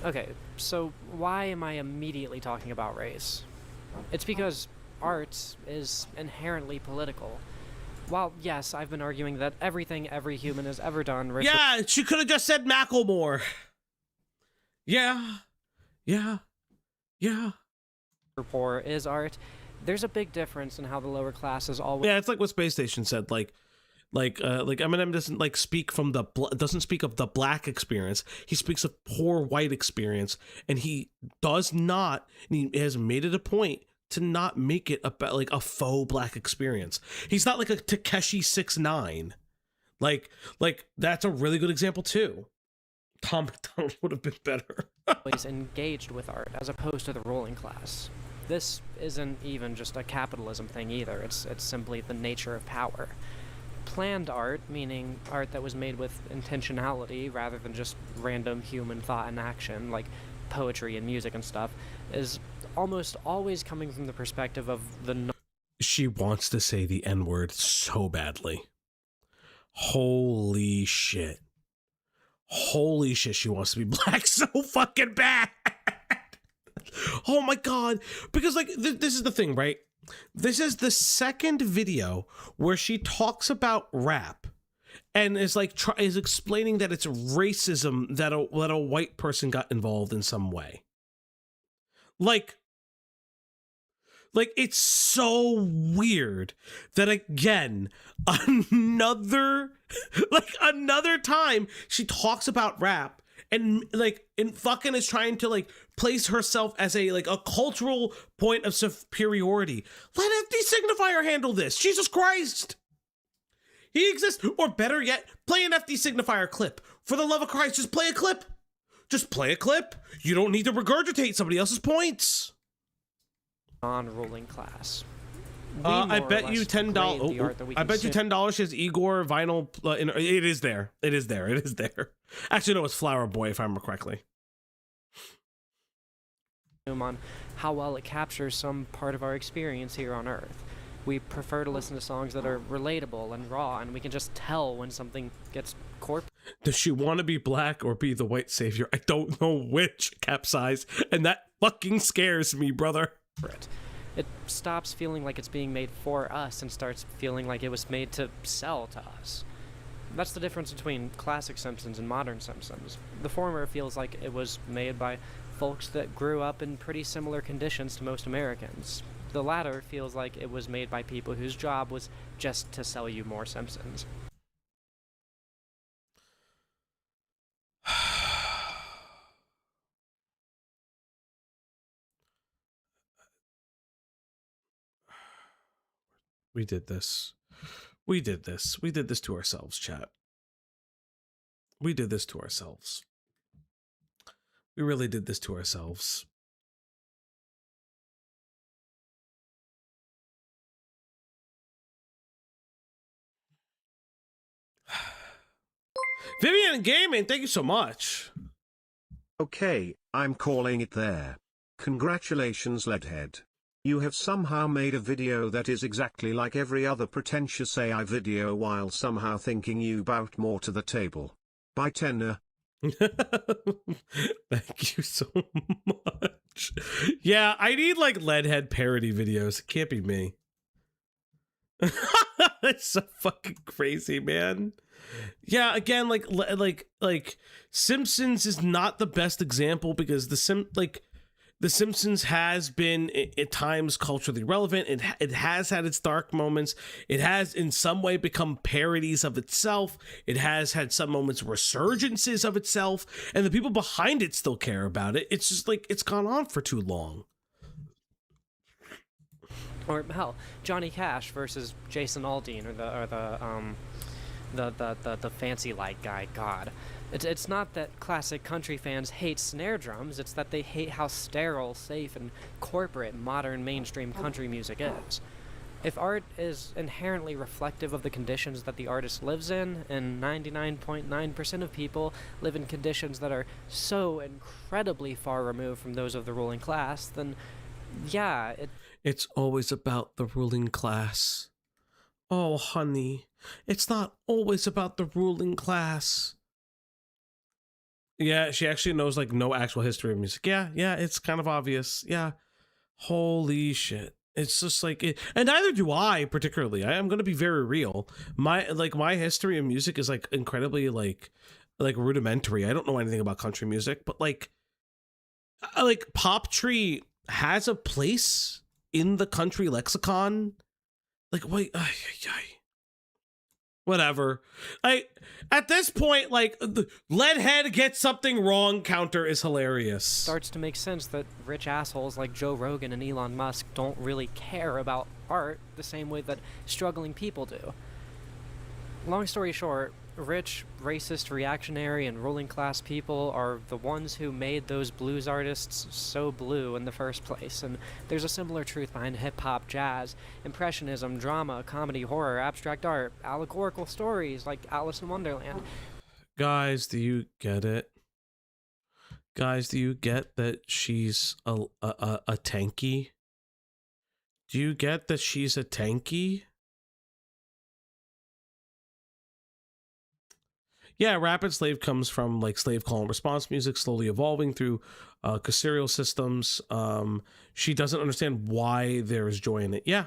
Okay, so why am I immediately talking about race? It's because art is inherently political. While, yes, I've been arguing that everything every human has ever done... Yeah, she could have just said Macklemore. Yeah. Poor is art. There's a big difference in how the lower classes always... Yeah, it's like what Space Station said, like Eminem doesn't speak from doesn't speak of the black experience. He speaks of poor white experience, and he does not. And he has made it a point to not make it about like a faux black experience. He's not like a Takeshi 6ix9ine. Like that's a really good example too. Tom McDonald would have been better. always engaged with art as opposed to the ruling class. This isn't even just a capitalism thing either. It's simply the nature of power. Planned art, meaning art that was made with intentionality rather than just random human thought and action, like poetry and music and stuff, is almost always coming from the perspective of the... She wants to say the N-word so badly. Holy shit. Holy shit, she wants to be black so fucking bad. Oh my god. Because, like, this is the thing, right? This is the second video where she talks about rap and is like is explaining that it's racism that a white person got involved in some way. Like it's so weird that again another time she talks about rap and fucking is trying to like place herself as a cultural point of superiority. Let FD Signifier handle this. Jesus Christ. He exists. Or better yet, play an FD Signifier clip. For the love of Christ, just play a clip. Just play a clip. You don't need to regurgitate somebody else's points. Non-ruling class. I bet you $10. I bet you $10. She has Igor vinyl. It is there. It is there. It is there. Actually, no, it's Flower Boy, if I remember correctly. On how well it captures some part of our experience here on Earth. We prefer to listen to songs that are relatable and raw, and we can just tell when something gets corporate. Does she want to be black or be the white savior? I don't know which, Capsize, and that fucking scares me, brother. It stops feeling like it's being made for us and starts feeling like it was made to sell to us. That's the difference between classic Simpsons and modern Simpsons. The former feels like it was made by folks that grew up in pretty similar conditions to most Americans. The latter feels like it was made by people whose job was just to sell you more Simpsons. We did this. We did this. We did this to ourselves, chat. We did this to ourselves. We really did this to ourselves. Vivian Gaming, thank you so much. Okay, I'm calling it there. Congratulations, Leadhead. You have somehow made a video that is exactly like every other pretentious AI video while somehow thinking you brought more to the table. Bye, Tenor. Thank you so much. Yeah, I need like Leadhead parody videos. It can't be me. It's so fucking crazy, man. Yeah, again, like Simpsons is not the best example because the Simpsons has been at times culturally relevant. It has had its dark moments. It has in some way become parodies of itself. It has had some moments resurgences of itself, and the people behind it still care about it. It's just like it's gone on for too long. Or hell, Johnny Cash versus Jason Aldean, or the fancy light guy. God, it's not that classic country fans hate snare drums. It's that they hate how sterile, safe, and corporate modern mainstream country music is. If art is inherently reflective of the conditions that the artist lives in, and 99.9% of people live in conditions that are so incredibly far removed from those of the ruling class, then yeah, it's always about the ruling class. Oh, honey, it's not always about the ruling class. Yeah, she actually knows like no actual history of music. Yeah, it's kind of obvious. Yeah, holy shit. It's just like it, and neither do I particularly. I'm gonna be very real. My history of music is like incredibly like rudimentary. I don't know anything about country music, but like Pop Tree has a place in the country lexicon. Like, wait, whatever. At this point, like, the Leadhead gets something wrong counter is hilarious. Starts to make sense that rich assholes like Joe Rogan and Elon Musk don't really care about art the same way that struggling people do. Long story short, rich, racist, reactionary, and ruling class people are the ones who made those blues artists so blue in the first place, and there's a similar truth behind hip-hop, jazz, impressionism, drama, comedy, horror, abstract art, allegorical stories like Alice in Wonderland. Guys, do you get it? Guys, do you get that she's a tanky? Do you get that she's a tanky? Yeah, Rapid Slave comes from like slave call and response music, slowly evolving through casserial systems. She doesn't understand why there is joy in it. Yeah.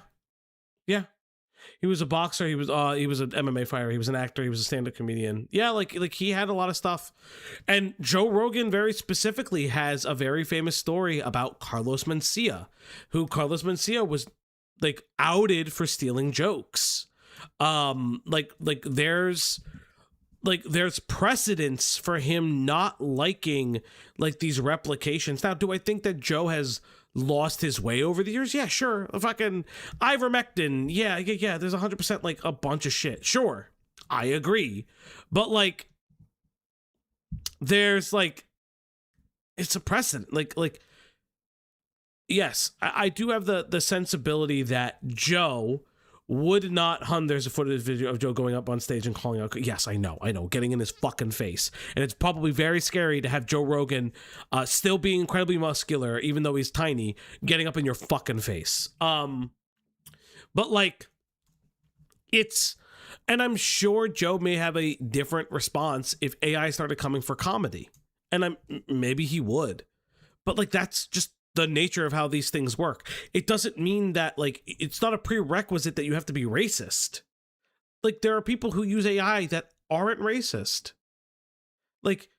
He was a boxer. He was an MMA fighter. He was an actor. He was a stand-up comedian. Yeah, like he had a lot of stuff. And Joe Rogan very specifically has a very famous story about Carlos Mencia, who Carlos Mencia was like outed for stealing jokes. There's precedence for him not liking like these replications. Now, do I think that Joe has lost his way over the years? Yeah, sure. Fucking ivermectin. Yeah. There's 100% like a bunch of shit. Sure. I agree. But like, there's like, it's a precedent. Like, yes, I do have the sensibility that Joe would not there's a footage video of Joe going up on stage and calling out. Yes, I know, getting in his fucking face. And it's probably very scary to have Joe Rogan still being incredibly muscular, even though he's tiny, getting up in your fucking face. But like, and I'm sure Joe may have a different response if AI started coming for comedy. And maybe he would. But like, that's just the nature of how these things work. It doesn't mean that like it's not a prerequisite that you have to be racist. Like there are people who use AI that aren't racist. Like,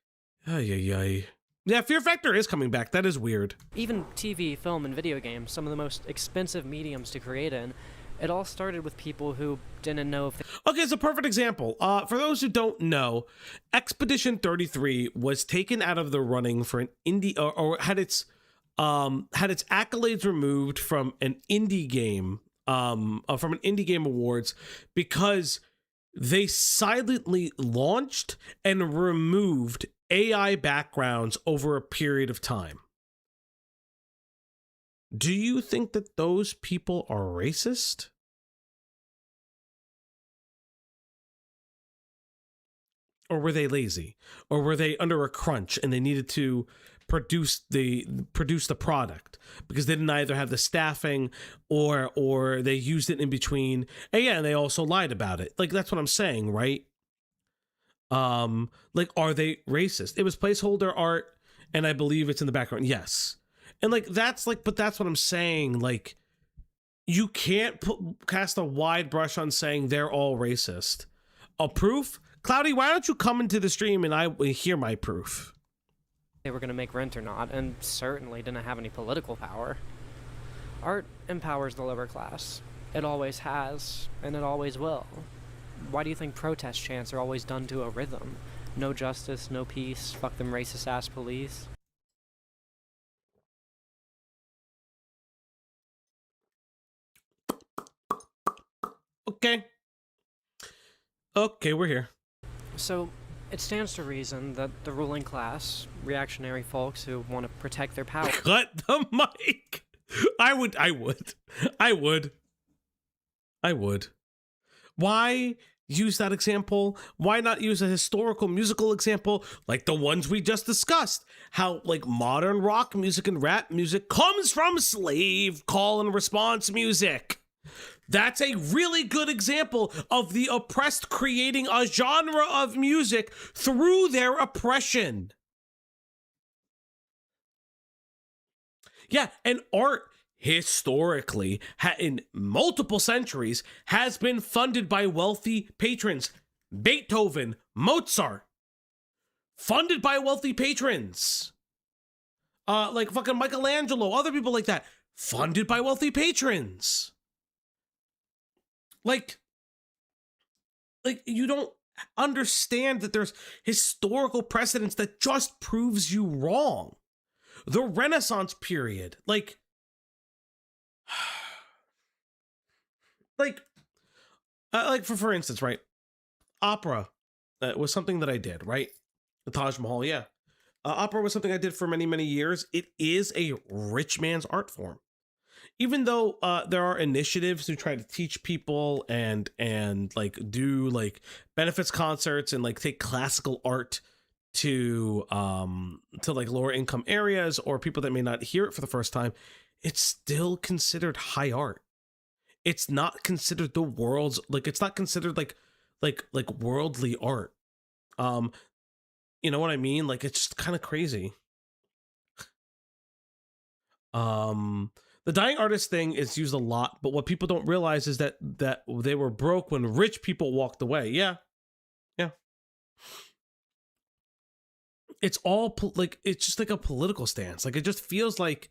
yeah, Fear Factor is coming back. That is weird. Even TV, film, and video games, some of the most expensive mediums to create in, it all started with people who didn't know if Okay, it's a perfect example. For those who don't know, Expedition 33 was taken out of the running for an indie or had its accolades removed from an indie game from an Indie Game Awards because they silently launched and removed AI backgrounds over a period of time. Do you think that those people are racist? Or were they lazy? Or were they under a crunch and they needed to produce the product because they didn't either have the staffing or they used it in between? And yeah, and they also lied about it. Like, that's what I'm saying, right? Like, are they racist? It was placeholder art, and I believe it's in the background. Yes. And like, that's like, but that's what I'm saying. Like, you can't cast a wide brush on saying they're all racist. A proof? Cloudy, why don't you come into the stream and I hear my proof? They were going to make rent or not, and certainly didn't have any political power. Art empowers the lower class. It always has, and it always will. Why do you think protest chants are always done to a rhythm? No justice, no peace, fuck them racist-ass police. Okay. Okay, we're here. So, it stands to reason that the ruling class, reactionary folks who want to protect their power... Cut the mic! I would. Why use that example? Why not use a historical musical example like the ones we just discussed? How, like, modern rock music and rap music comes from slave call and response music. That's a really good example of the oppressed creating a genre of music through their oppression. Yeah, and art historically, in multiple centuries, has been funded by wealthy patrons. Beethoven, Mozart, funded by wealthy patrons. Like fucking Michelangelo, other people like that, funded by wealthy patrons. Like you don't understand that there's historical precedence that just proves you wrong. The Renaissance period, like for instance, right? Opera was something that I did, right? The Taj Mahal, yeah. Opera was something I did for many, many years. It is a rich man's art form. Even though there are initiatives to try to teach people and like do like benefits concerts and like take classical art to like lower income areas or people that may not hear it for the first time, it's still considered high art. It's not considered the world's, like, it's not considered like worldly art. You know what I mean? Like, it's just kind of crazy. The dying artist thing is used a lot, but what people don't realize is that they were broke when rich people walked away. Yeah. It's all like, it's just like a political stance. Like, it just feels like,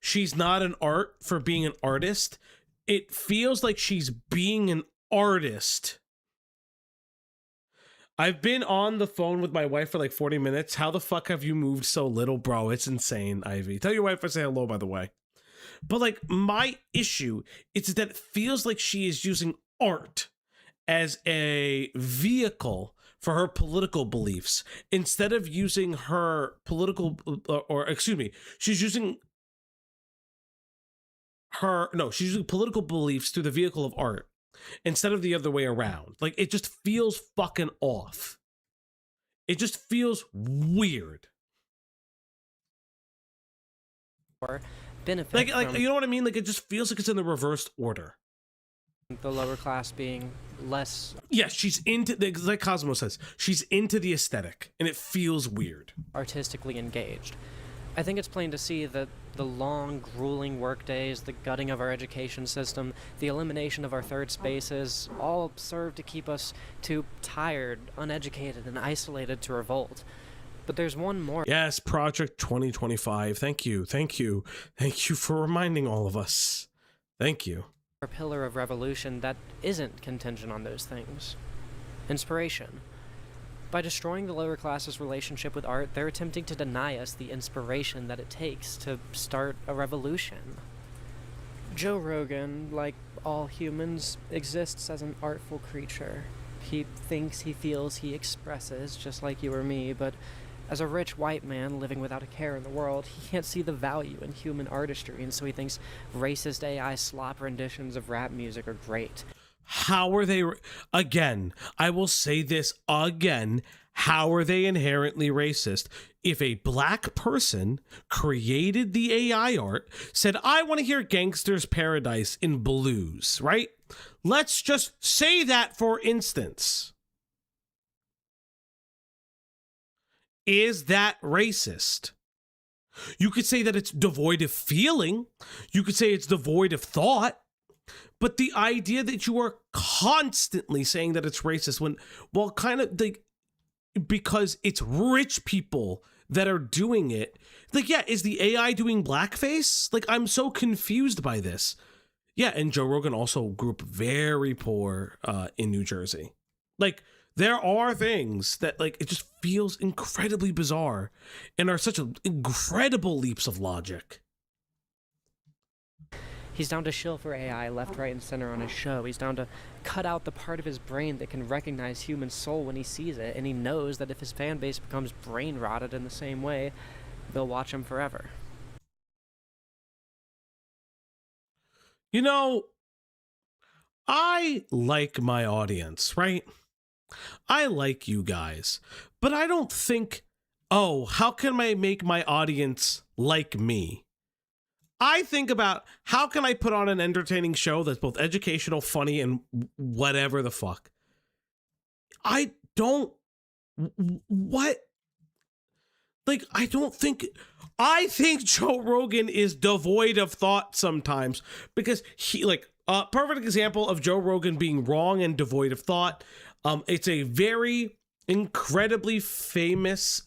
she's not an art for being an artist. It feels like she's being an artist. I've been on the phone with my wife for like 40 minutes. How the fuck have you moved so little, bro? It's insane, Ivy. Tell your wife I say hello, by the way. But like, my issue is that it feels like she is using art as a vehicle for her political beliefs instead of using her political, she's using political beliefs through the vehicle of art instead of the other way around. Like, it just feels fucking off. It just feels weird. Or benefit like you know what I mean? Like, it just feels like it's in the reversed order. the lower class being less... Yeah, she's into, like Cosmo says, she's into the aesthetic, and it feels weird. ...artistically engaged. I think it's plain to see that the long, grueling work days, the gutting of our education system, the elimination of our third spaces, all serve to keep us too tired, uneducated, and isolated to revolt. But there's one more... Yes, Project 2025. Thank you. Thank you. Thank you for reminding all of us. Thank you. ...a pillar of revolution that isn't contingent on those things. Inspiration. By destroying the lower class's relationship with art, they're attempting to deny us the inspiration that it takes to start a revolution. Joe Rogan, like all humans, exists as an artful creature. He thinks, he feels, he expresses, just like you or me, but as a rich white man living without a care in the world, he can't see the value in human artistry, and so he thinks racist AI slop renditions of rap music are great. How are they, again, I will say this again, how are they inherently racist? If a black person created the AI art, said, I want to hear Gangster's Paradise in blues, right? Let's just say that, for instance. Is that racist? You could say that it's devoid of feeling. You could say it's devoid of thought. But the idea that you are constantly saying that it's racist when, well, kind of like, because it's rich people that are doing it. Like, yeah, is the AI doing blackface? Like, I'm so confused by this. Yeah, and Joe Rogan also grew up very poor in New Jersey. Like, there are things that, like, it just feels incredibly bizarre and are such incredible leaps of logic. He's down to shill for AI left, right, and center on his show. He's down to cut out the part of his brain that can recognize human soul when he sees it, and he knows that if his fan base becomes brain rotted in the same way, they'll watch him forever. You know, I like my audience, right? I like you guys, but I don't think, oh, how can I make my audience like me? I think about, how can I put on an entertaining show that's both educational, funny, and whatever the fuck? I don't, what? Like, I think Joe Rogan is devoid of thought sometimes, because he, like, perfect example of Joe Rogan being wrong and devoid of thought. It's a very incredibly famous,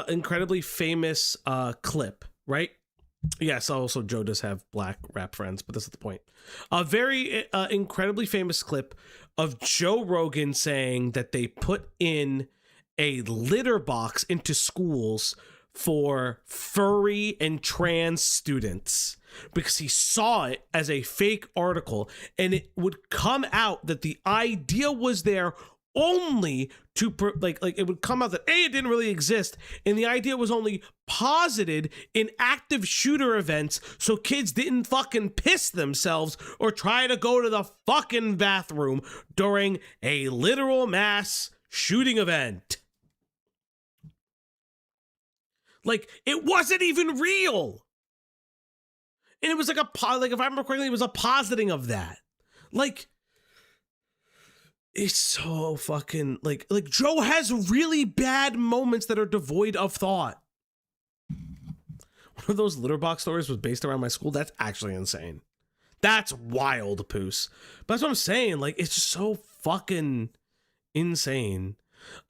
incredibly famous clip, right? Yes, also Joe does have black rap friends, but this is the point. A very incredibly famous clip of Joe Rogan saying that they put in a litter box into schools for furry and trans students because he saw it as a fake article, and it would come out that the idea was there only to like it would come out that it didn't really exist, and the idea was only posited in active shooter events so kids didn't fucking piss themselves or try to go to the fucking bathroom during a literal mass shooting event. Like, it wasn't even real. And it was like if I remember correctly, it was a positing of that. Like, it's so fucking, like Joe has really bad moments that are devoid of thought. One of those litter box stories was based around my school. That's actually insane. That's wild, Poos. But that's what I'm saying. Like, it's just so fucking insane.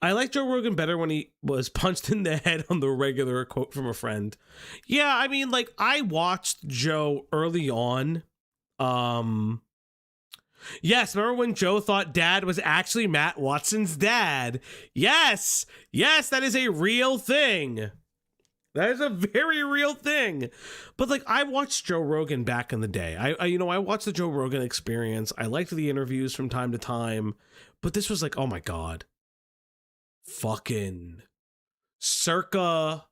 I like Joe Rogan better when he was punched in the head on the regular, quote from a friend. Yeah, I mean, like, I watched Joe early on. Yes, remember when Joe thought Dad was actually Matt Watson's dad? Yes, that is a real thing. That is a very real thing. But, like, I watched Joe Rogan back in the day. I watched the Joe Rogan Experience. I liked the interviews from time to time. But this was like, oh my God. Fucking circa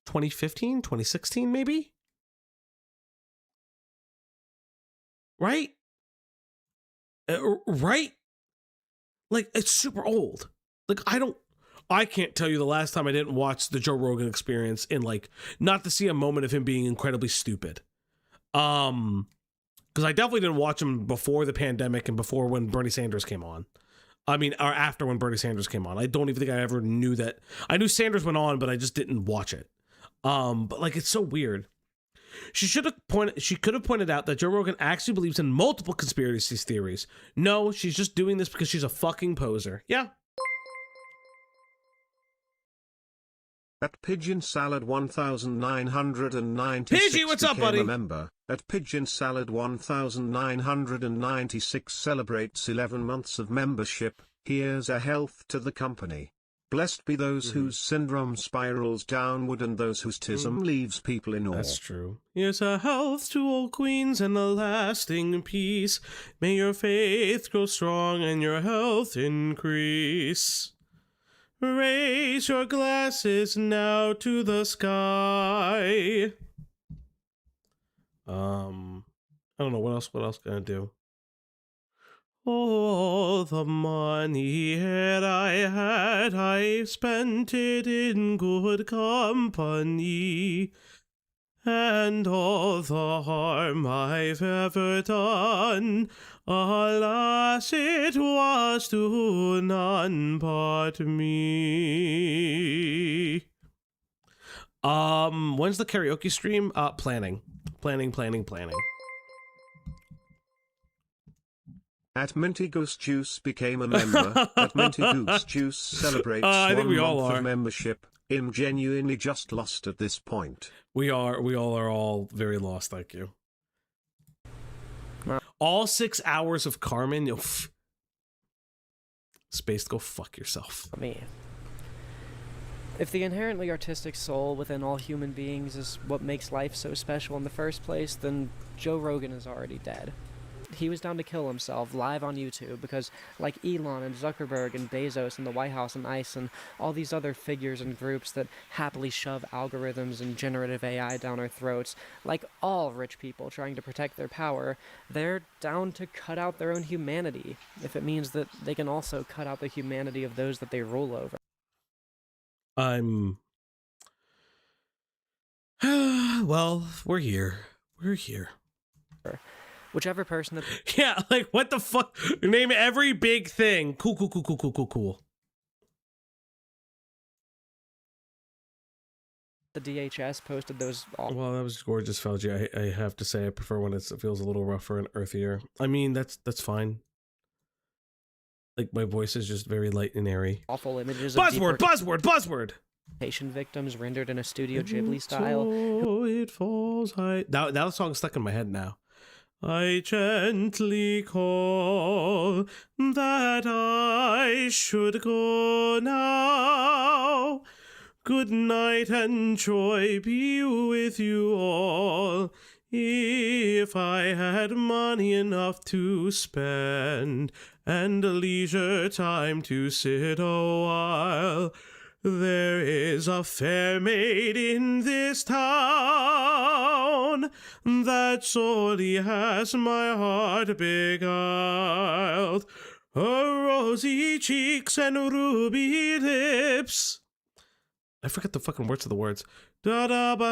2015, 2016, maybe? Right? Right? Like, it's super old. Like, I can't tell you the last time I didn't watch the Joe Rogan Experience and, like, not to see a moment of him being incredibly stupid. Because I definitely didn't watch him before the pandemic and before when Bernie Sanders came on. I mean, or after when Bernie Sanders came on. I don't even think I ever knew that. I knew Sanders went on, but I just didn't watch it. But, like, it's so weird. She could have pointed out that Joe Rogan actually believes in multiple conspiracy theories. No, she's just doing this because she's a fucking poser. Yeah. At Pigeon Salad 1996 Pidgey, what's up, buddy? A member. At Pigeon Salad 1996 celebrates 11 months of membership. Here's a health to the company. Blessed be those whose syndrome spirals downward and those whose tism leaves people in awe. That's true. Here's a health to all queens and a lasting peace. May your faith grow strong and your health increase. Raise your glasses now to the sky. I don't know what else can I do? All the money that I had, I spent it in good company. And all the harm I've ever done, alas, it was to none but me. When's the karaoke stream? Planning. At Minty Goose Juice became a member. At Minty Goose Juice celebrates I think 1 we all month are. of membership. I'm genuinely just lost at this point. We all are all very lost, thank you. All 6 hours of Carmen, Space, go fuck yourself. Me. If the inherently artistic soul within all human beings is what makes life so special in the first place, then Joe Rogan is already dead. He was down to kill himself live on YouTube because, like Elon and Zuckerberg and Bezos and the White House and ICE and all these other figures and groups that happily shove algorithms and generative AI down our throats, like all rich people trying to protect their power, they're down to cut out their own humanity, if it means that they can also cut out the humanity of those that they rule over. Well, we're here. We're here. Whichever person that Yeah, like, what the fuck? Name every big thing. Cool. the DHS posted those all. Well, that was gorgeous, Fauci. I have to say, I prefer when it feels a little rougher and earthier. I mean, that's fine. Like, my voice is just very light and airy. Awful images Buzzword! Patient victims rendered in a Studio Ghibli style. So it falls high. That song's stuck in my head now. I gently call that I should go now. Good night and joy be with you all. If I had money enough to spend and leisure time to sit a while, there is a fair maid in this town that sorely has my heart beguiled. Her rosy cheeks and ruby lips. I forget the fucking words of the words. Da-da-ba,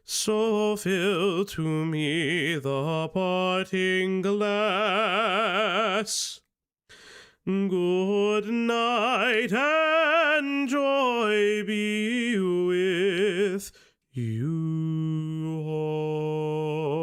so fill to me the parting glass. Good night and joy be with you all.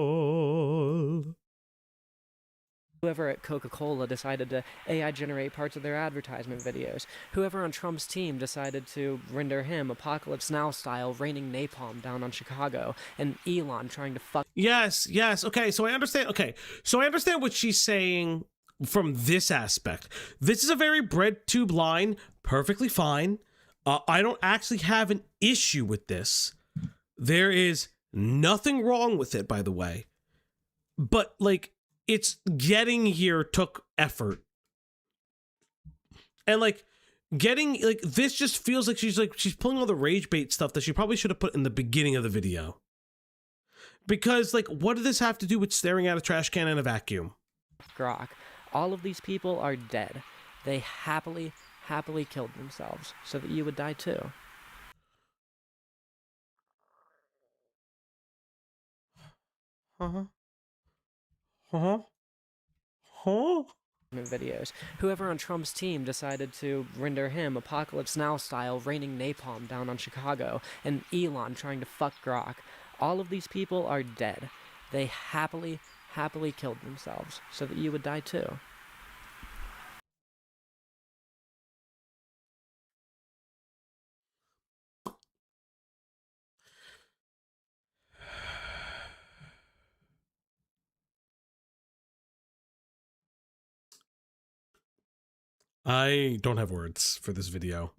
Whoever at Coca-Cola decided to AI generate parts of their advertisement videos. Whoever on Trump's team decided to render him Apocalypse Now style raining napalm down on Chicago. And Elon trying to fuck. Yes. Okay, so I understand. So I understand what she's saying from this aspect. This is a very bread tube line. Perfectly fine. I don't actually have an issue with this. There is nothing wrong with it, by the way. But, like, it's getting here took effort. And, like, getting, like, this just feels like she's pulling all the rage bait stuff that she probably should have put in the beginning of the video. Because, like, what did this have to do with staring at a trash can in a vacuum? Grok. All of these people are dead. They happily killed themselves so that you would die too. Videos. Whoever on Trump's team decided to render him Apocalypse Now style raining napalm down on Chicago. And Elon trying to fuck Grok. All of these people are dead. They happily killed themselves so that you would die too. I don't have words for this video.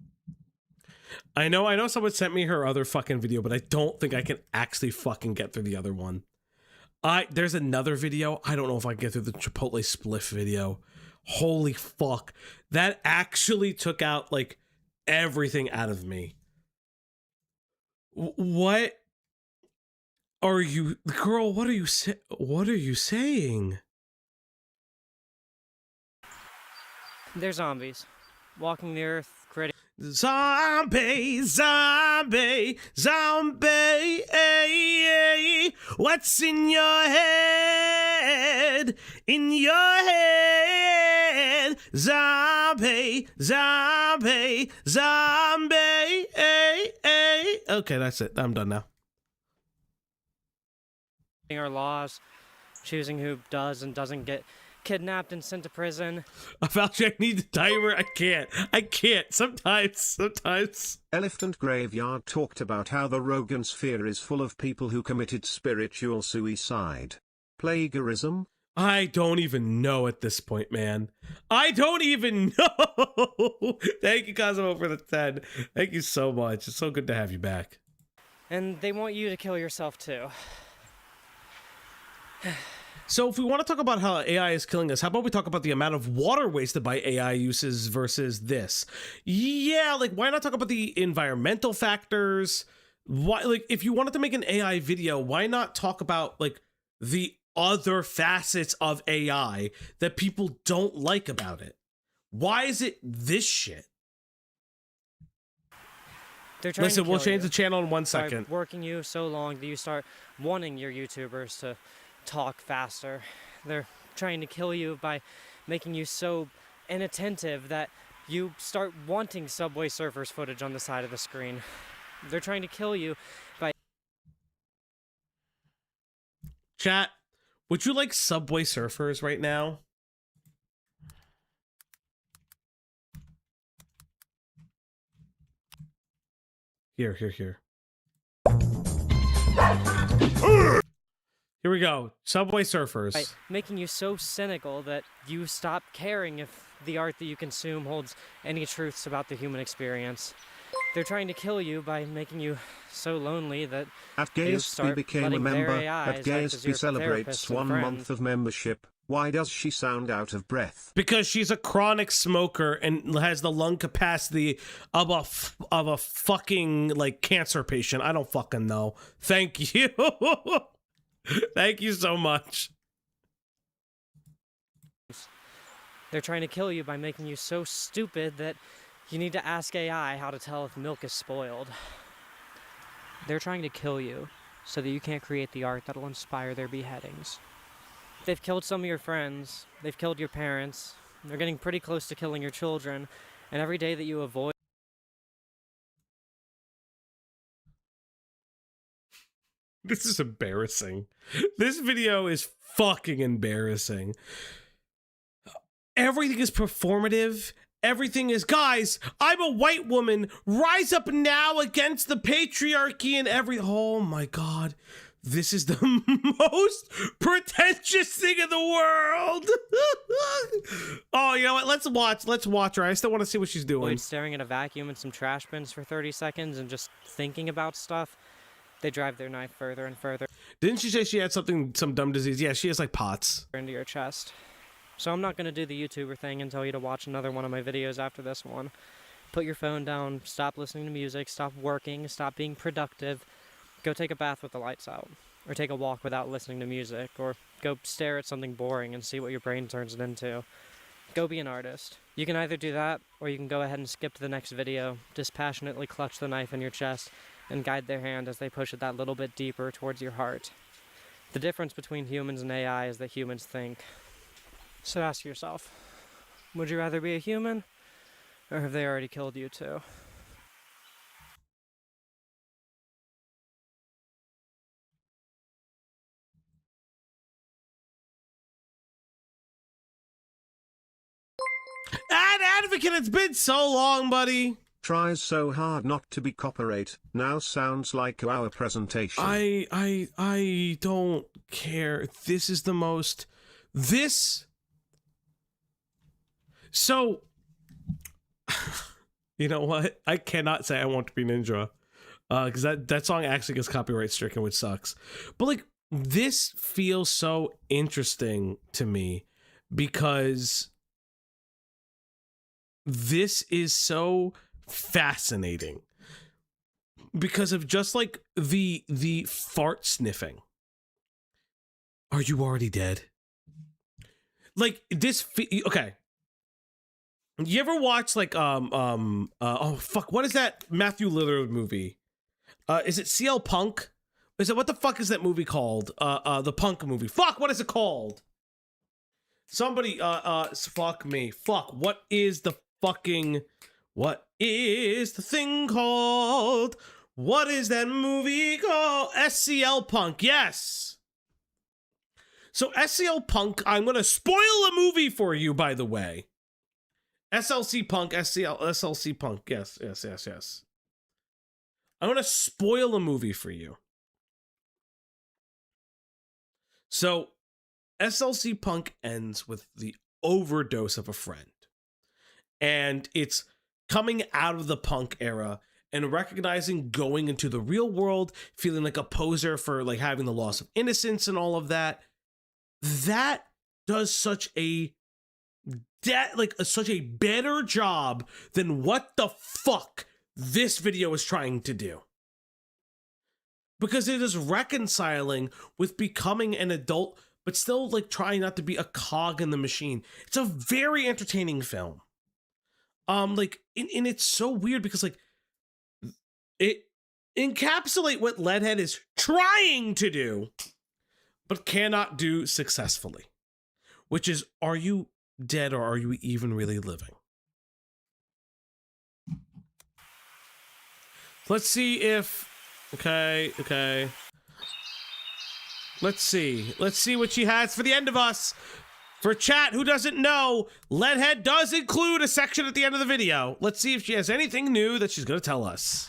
I know someone sent me her other fucking video, but I don't think I can actually fucking get through the other one. There's another video. I don't know if I can get through the Chipotle spliff video. Holy fuck. That actually took out, like, everything out of me. What are you, girl, what are you saying? They're zombies. Walking the earth, creating... Zombie, zombie, zombie, what's in your head? In your head, zombie, zombie, zombie, Okay, that's it. I'm done now. Our laws, choosing who does and doesn't get kidnapped and sent to prison. About I need the timer. I can't. Sometimes. Elephant Graveyard talked about how the Rogan sphere is full of people who committed spiritual suicide. Plagiarism? I don't even know at this point, man. I don't even know. Thank you, Cosmo, for the 10. Thank you so much. It's so good to have you back. And they want you to kill yourself too. So if we want to talk about how AI is killing us, how about we talk about the amount of water wasted by AI uses versus this? Yeah, like, why not talk about the environmental factors? Why, like, if you wanted to make an AI video, why not talk about, like, the other facets of AI that people don't like about it? Why is it this shit? Listen, we'll change the channel in 1 second. By working you so long that you start wanting your YouTubers to talk faster. They're trying to kill you by making you so inattentive that you start wanting Subway Surfers footage on the side of the screen. They're trying to kill you by... Chat, would you like Subway Surfers right now? Here. Here we go. Subway Surfers. By making you so cynical that you stop caring if the art that you consume holds any truths about the human experience. They're trying to kill you by making you so lonely that At you GASP start became a letting their member. AIs At act as GASP your celebrates therapist and 1 friend. month of membership. Why does she sound out of breath? Because she's a chronic smoker and has the lung capacity of a fucking, like, cancer patient. I don't fucking know. Thank you. Thank you so much. They're trying to kill you by making you so stupid that you need to ask AI how to tell if milk is spoiled. They're trying to kill you so that you can't create the art that'll inspire their beheadings. They've killed some of your friends, they've killed your parents, they're getting pretty close to killing your children, and every day that you avoid... This is embarrassing. This video is fucking embarrassing. Everything is performative. Everything is, guys, I'm a white woman. Rise up now against the patriarchy and oh my God. This is the most pretentious thing in the world. Oh, you know what? Let's watch her. I still want to see what she's doing. staring at a vacuum and some trash bins for 30 seconds and just thinking about stuff. They drive their knife further and further. Didn't she say she had some dumb disease? Yeah, she has like POTS. Into your chest. So I'm not going to do the YouTuber thing and tell you to watch another one of my videos after this one. Put your phone down, stop listening to music, stop working, stop being productive. Go take a bath with the lights out. Or take a walk without listening to music. Or go stare at something boring and see what your brain turns it into. Go be an artist. You can either do that, or you can go ahead and skip to the next video, dispassionately clutch the knife in your chest, and guide their hand as they push it that little bit deeper towards your heart. The difference between humans and AI is that humans think. So ask yourself, would you rather be a human, or have they already killed you too? Ad advocate, it's been so long, buddy. Tries so hard not to be copyright. Now sounds like our presentation. I don't care. This is the most. So, You know what? I cannot say I want to be ninja. Because that song actually gets copyright stricken, which sucks. But like, this feels so interesting to me because this is so fascinating because of just like the fart sniffing. Are you already dead? Like this. Okay. You ever watch like oh fuck, what is that Matthew Lillard movie? Is it CL Punk? Is it, what the fuck is that movie called? The Punk movie. Fuck, what is it called? Somebody fuck me. Fuck, what is the thing called? What is that movie called? SCL Punk. Yes. So SCL Punk, I'm gonna spoil a movie for you, by the way. SLC Punk, SLC Punk. Yes. I'm going to spoil a movie for you. So, SLC Punk ends with the overdose of a friend. And it's coming out of the punk era and recognizing going into the real world, feeling like a poser for like having the loss of innocence and all of that. That does such a better job than what the fuck this video is trying to do. Because it is reconciling with becoming an adult, but still like trying not to be a cog in the machine. It's a very entertaining film. And it's so weird because like it encapsulate what Leadhead is trying to do, but cannot do successfully. Which is, are you dead or are you even really living? Let's see if... Okay. Let's see what she has for the end of us. For chat who doesn't know, Leadhead does include a section at the end of the video. Let's see if she has anything new that she's gonna tell us.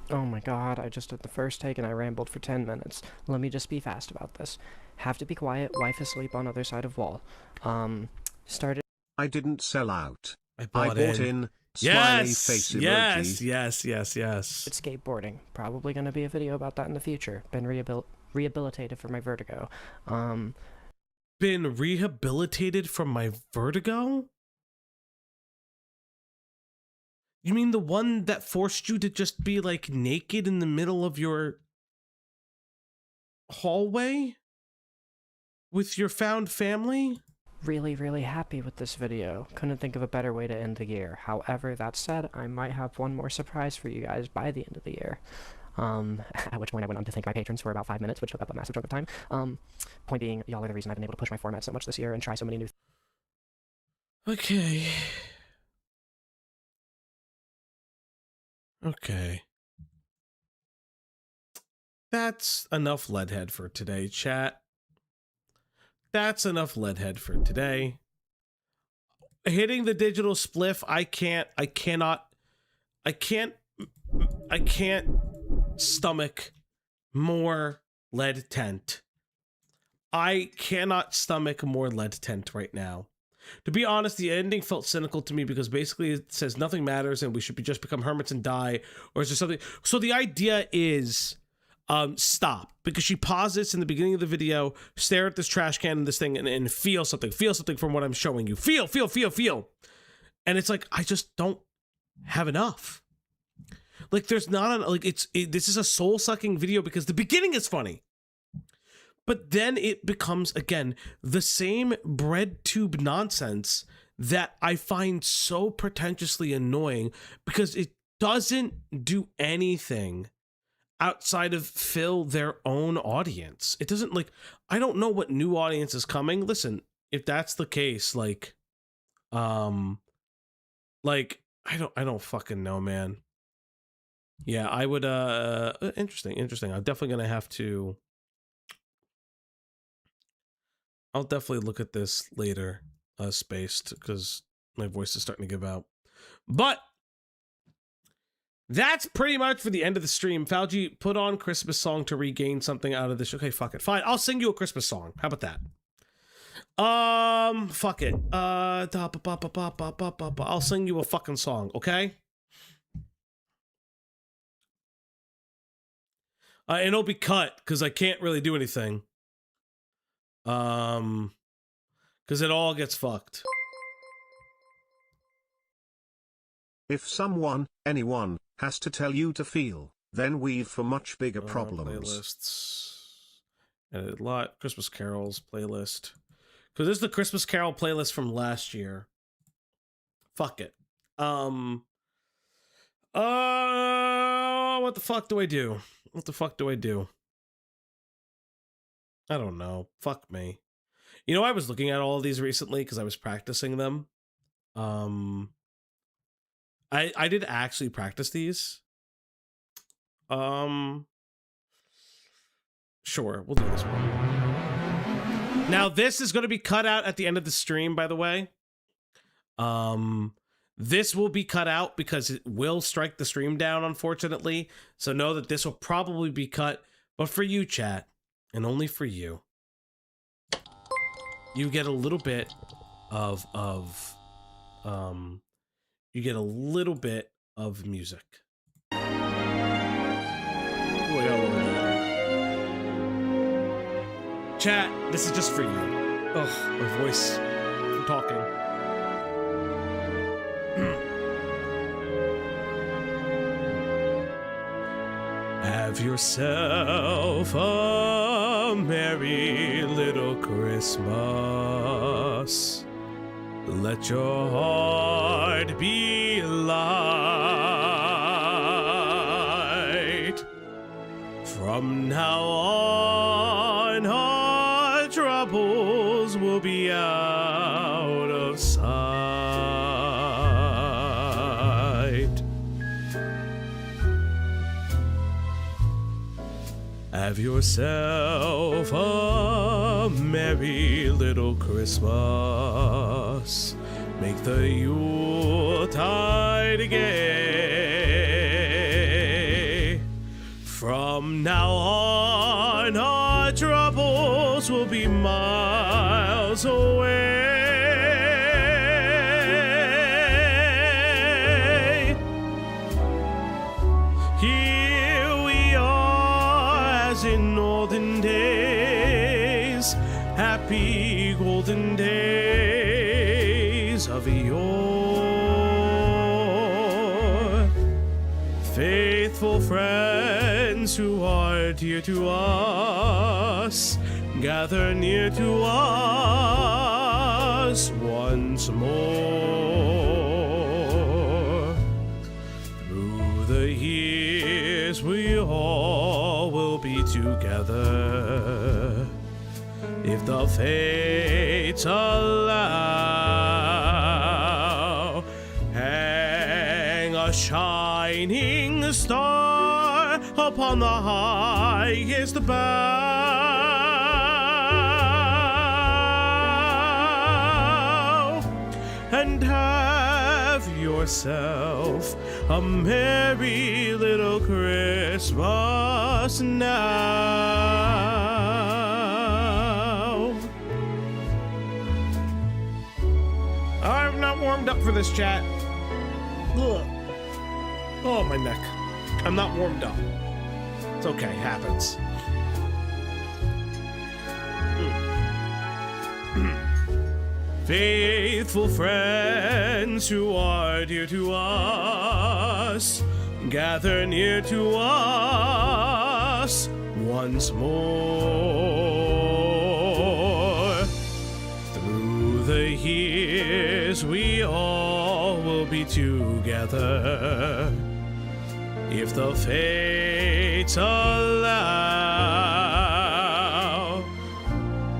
Oh my god, I just did the first take and I rambled for 10 minutes. Let me just be fast about this. Have to be quiet, wife asleep on other side of wall. Started... I didn't sell out. I bought in. Smiley face emoji. Yes. It's skateboarding. Probably gonna be a video about that in the future. Been rehabilitated for my vertigo. Been rehabilitated from my vertigo? You mean the one that forced you to just be like naked in the middle of your hallway with your found family? Really happy with this video. Couldn't think of a better way to end the year. However, that said, I might have one more surprise for you guys by the end of the year. At which point I went on to thank my patrons for about 5 minutes, which took up a massive chunk of time. Point being, y'all are the reason I've been able to push my format so much this year and try so many new... Okay. That's enough Leadhead for today, chat. That's enough Leadhead for today. Hitting the digital spliff, I can't stomach more lead tent. I cannot stomach more lead tent right now. To be honest, the ending felt cynical to me because basically it says nothing matters and we should just become hermits and die, or is there something? So the idea is, stop, because she pauses in the beginning of the video, stare at this trash can and this thing, and feel something from what I'm showing you. Feel. And it's like, I just don't have enough. Like, there's not, this is a soul-sucking video because the beginning is funny. But then it becomes, again, the same bread tube nonsense that I find so pretentiously annoying because it doesn't do anything outside of fill their own audience. It doesn't, like, I don't know what new audience is coming. Listen, if that's the case, I don't fucking know, man. Yeah, I would, interesting. I'm definitely gonna have to, I'll definitely look at this later, spaced, because my voice is starting to give out. But that's pretty much for the end of the stream. Fauji, put on Christmas song to regain something out of this. Okay, fuck it. Fine, I'll sing you a Christmas song. How about that? Fuck it. I'll sing you a fucking song, okay? And it'll be cut because I can't really do anything. Because it all gets fucked. If someone, anyone, has to tell you to feel, then we've for much bigger problems. Playlists. Edit lot. Christmas carols playlist. Because this is the Christmas Carol playlist from last year. Fuck it. What the fuck do I do? What the fuck do I do? I don't know. Fuck me. You know, I was looking at all of these recently because I was practicing them. I did actually practice these. Sure, we'll do this one. Now, this is going to be cut out at the end of the stream, by the way. This will be cut out because it will strike the stream down, unfortunately. So know that this will probably be cut. But for you, chat, and only for you, you get a little bit of you get a little bit of music. Ooh, I got a little bit. Chat, this is just for you. Ugh, my voice from talking. Have yourself a merry little Christmas. Let your heart be light. From now on, our troubles will be out of sight. Have yourself a merry little Christmas. Make the Yuletide gay. From now on, our troubles will be miles away. Here we are as in olden days, happy golden days of yore. Faithful friends who are dear to us, gather near to us once more. Through the years we all will be together, if the fates allow. Hang a shining star upon the highest bough, and have yourself a merry little Christmas now. I'm not warmed up for this, chat. Ugh. Oh, my neck. I'm not warmed up. It's okay, happens. Faithful friends who are dear to us, gather near to us once more. Through the years we all will be together, if the fates allow.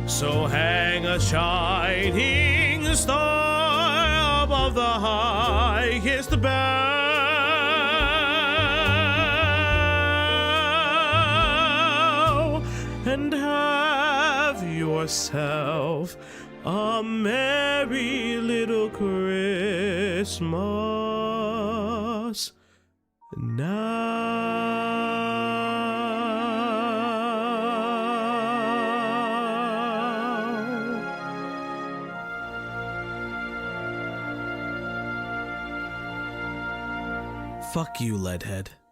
So hang a shining star above the highest bough, and have yourself a merry little Christmas now. Fuck you, Leadhead.